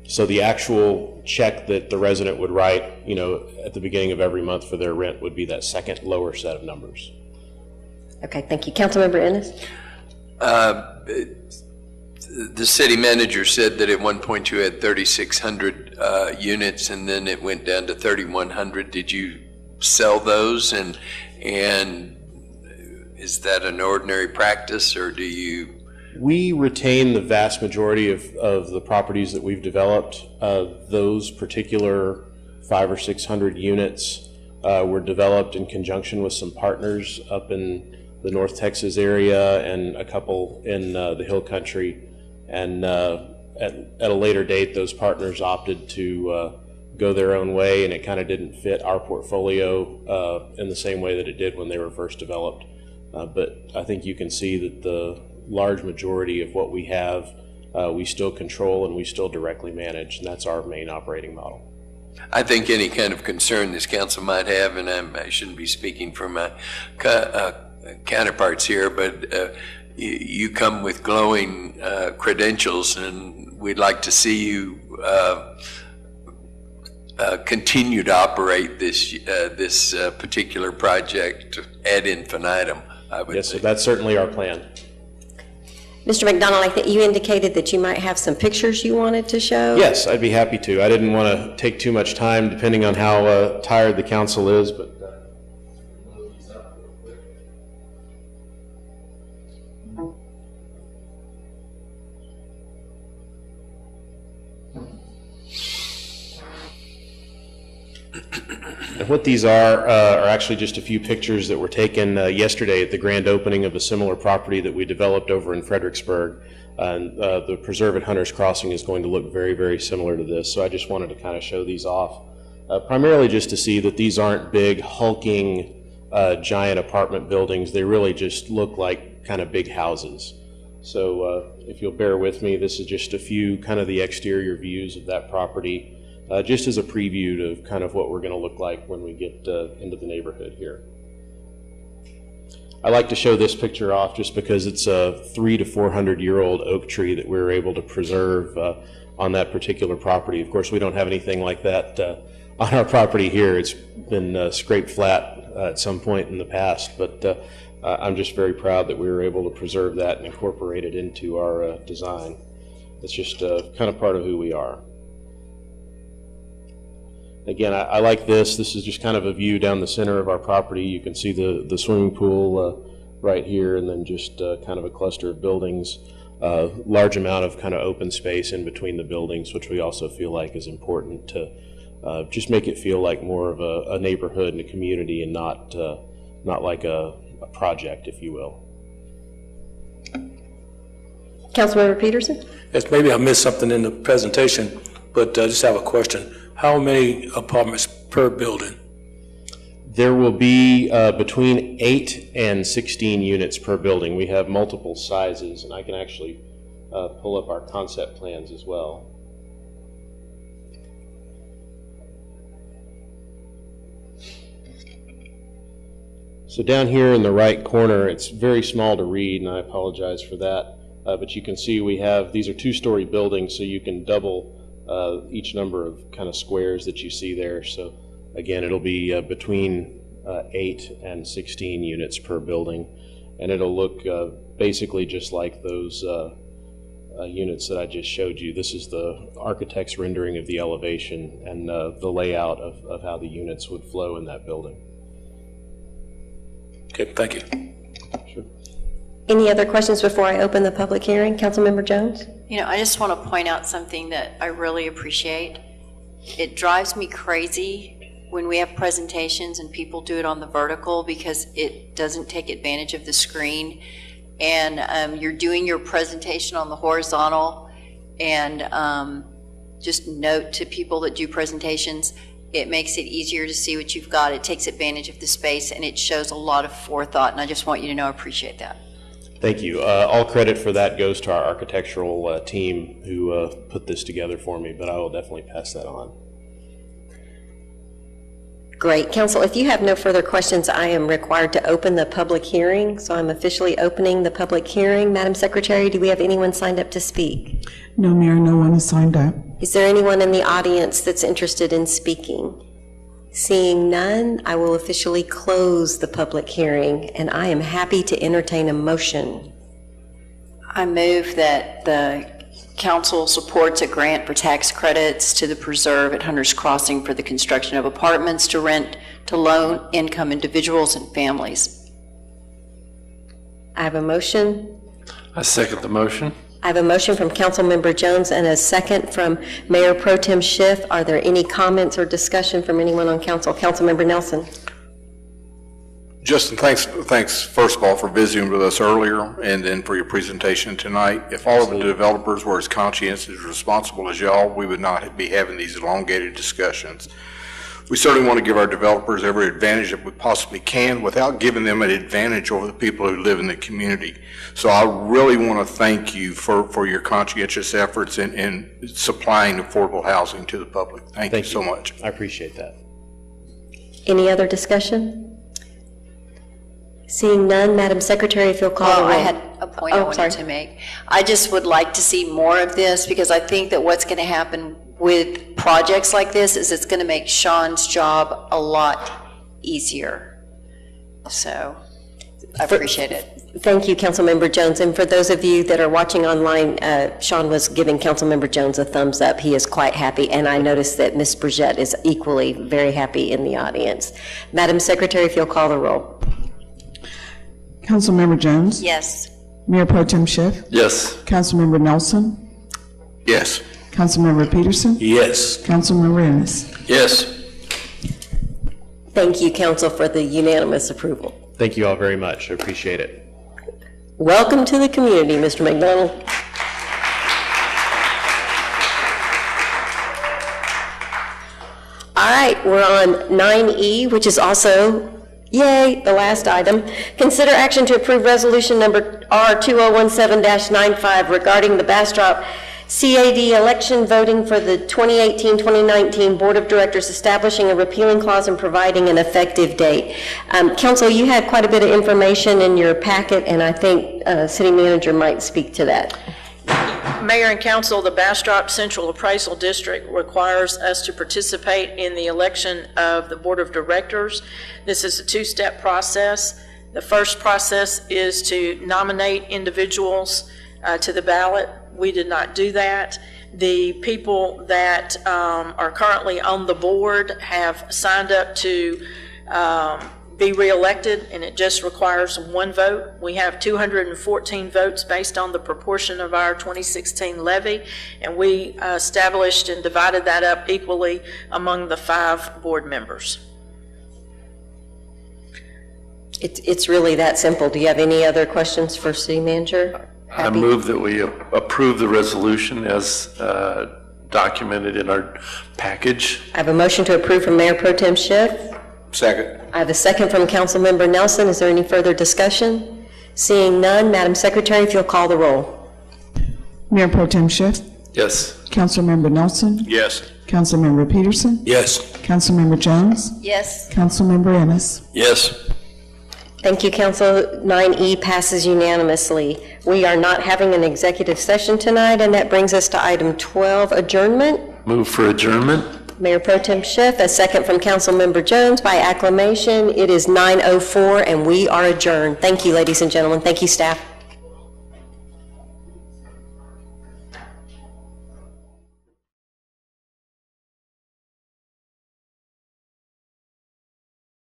So the actual check that the resident would write, at the beginning of every month for their rent would be that second lower set of numbers. Okay, thank you. Councilmember Ennis? The city manager said that at one point you had 3,600 units, and then it went down to 3,100. Did you sell those, and is that an ordinary practice, or do you? We retain the vast majority of the properties that we've developed. Those particular 500 or 600 units were developed in conjunction with some partners up in the North Texas area and a couple in the Hill Country. And at a later date, those partners opted to go their own way, and it kind of didn't fit our portfolio in the same way that it did when they were first developed. But I think you can see that the large majority of what we have, we still control and we still directly manage, and that's our main operating model. I think any kind of concern this council might have, and I shouldn't be speaking for my counterparts here, but you come with glowing credentials, and we'd like to see you continue to operate this particular project ad infinitum, I would Yes, say. so that's certainly our plan. Mr. McDonald, I think you indicated that you might have some pictures you wanted to show? Yes, I'd be happy to. I didn't want to take too much time, depending on how tired the council is, but and what these are actually just a few pictures that were taken yesterday at the grand opening of a similar property that we developed over in Fredericksburg. And the preserve at Hunter's Crossing is going to look very, very similar to this. So I just wanted to kind of show these off, primarily just to see that these aren't big, hulking, giant apartment buildings. They really just look like kind of big houses. So if you'll bear with me, this is just a few kind of the exterior views of that property. Just as a preview of kind of what we're going to look like when we get into the neighborhood here. I like to show this picture off just because it's a 300 to 400 year old oak tree that we were able to preserve on that particular property. Of course, we don't have anything like that on our property here. It's been scraped flat at some point in the past, but I'm just very proud that we were able to preserve that and incorporate it into our design. It's just kind of part of who we are. Again, I like this. This is just kind of a view down the center of our property. You can see the swimming pool right here, and then just kind of a cluster of buildings. Large amount of kind of open space in between the buildings, which we also feel like is important to just make it feel like more of a neighborhood and a community, and not like a project, if you will. Councilmember Peterson? Yes, maybe I missed something in the presentation, but just have a question. How many apartments per building? There will be between 8 and 16 units per building. We have multiple sizes, and I can actually pull up our concept plans as well. So down here in the right corner, it's very small to read, and I apologize for that. But you can see we have, these are 2-story buildings, so you can double each number of kind of squares that you see there. So again, it'll be between 8 and 16 units per building, and it'll look basically just like those units that I just showed you. This is the architect's rendering of the elevation and the layout of how the units would flow in that building. Okay, thank you. Sure. Any other questions before I open the public hearing? Councilmember Jones? You know, I just want to point out something that I really appreciate. It drives me crazy when we have presentations and people do it on the vertical, because it doesn't take advantage of the screen. And you're doing your presentation on the horizontal, and just note to people that do presentations, it makes it easier to see what you've got. It takes advantage of the space, and it shows a lot of forethought, and I just want you to know I appreciate that. Thank you. All credit for that goes to our architectural team who put this together for me, but I will definitely pass that on. Great. Council, if you have no further questions, I am required to open the public hearing, so I'm officially opening the public hearing. Madam Secretary, do we have anyone signed up to speak? No, Mayor, no one has signed up. Is there anyone in the audience that's interested in speaking? Seeing none, I will officially close the public hearing, and I am happy to entertain a motion. I move that the council supports a grant for tax credits to the preserve at Hunter's Crossing for the construction of apartments to rent to low-income individuals and families. I have a motion. I second the motion. I have a motion from Councilmember Jones and a second from Mayor Pro Tem Schiff. Are there any comments or discussion from anyone on council? Councilmember Nelson. Justin, thanks first of all for visiting with us earlier, and then for your presentation tonight. If all of the developers were as conscientious and responsible as y'all, we would not be having these elongated discussions. We certainly want to give our developers every advantage that we possibly can without giving them an advantage over the people who live in the community. So I really want to thank you for your conscientious efforts in supplying affordable housing to the public. Thank you so much. I appreciate that. Any other discussion? Seeing none, Madam Secretary, if you'll call the roll. I had a point I wanted to make. I just would like to see more of this, because I think that what's going to happen with projects like this is it's going to make Sean's job a lot easier. So I appreciate it. Thank you, Councilmember Jones. And for those of you that are watching online, Sean was giving Councilmember Jones a thumbs up. He is quite happy, and I noticed that Ms. Bridgette is equally very happy in the audience. Madam Secretary, if you'll call the roll. Councilmember Jones? Yes. Mayor Pro Tem Schiff? Yes. Councilmember Nelson? Yes. Councilmember Peterson? Yes. Councilmember Ennis? Yes. Thank you, Council, for the unanimous approval. Thank you all very much. I appreciate it. Welcome to the community, Mr. McDonald. All right, we're on 9E, which is also, yay, the last item. Consider action to approve resolution number R2017-95 regarding the Bastrop CAD election voting for the 2018-2019 Board of Directors, establishing a repealing clause and providing an effective date. Council, you had quite a bit of information in your packet, and I think City Manager might speak to that. Mayor and Council, the Bastrop Central Appraisal District requires us to participate in the election of the Board of Directors. This is a two-step process. The first process is to nominate individuals to the ballot. We did not do that. The people that are currently on the board have signed up to be reelected, and it just requires one vote. We have 214 votes based on the proportion of our 2016 levy, and we established and divided that up equally among the 5 board members. It's really that simple. Do you have any other questions for City Manager? I move that we approve the resolution as documented in our package. I have a motion to approve from Mayor Pro Tem Schiff. Second. I have a second from Councilmember Nelson. Is there any further discussion? Seeing none, Madam Secretary, if you'll call the roll. Mayor Pro Tem Schiff, Yes. Councilmember Nelson, Yes. Councilmember Peterson, Yes. Councilmember Jones, Yes. Councilmember Ennis. Yes. Thank you, Council. 9E passes unanimously. We are not having an executive session tonight, and that brings us to item 12, adjournment. Move for adjournment. Mayor Pro Tem Schiff, a second from Councilmember Jones by acclamation. It is 9:04, and we are adjourned. Thank you, ladies and gentlemen. Thank you, staff.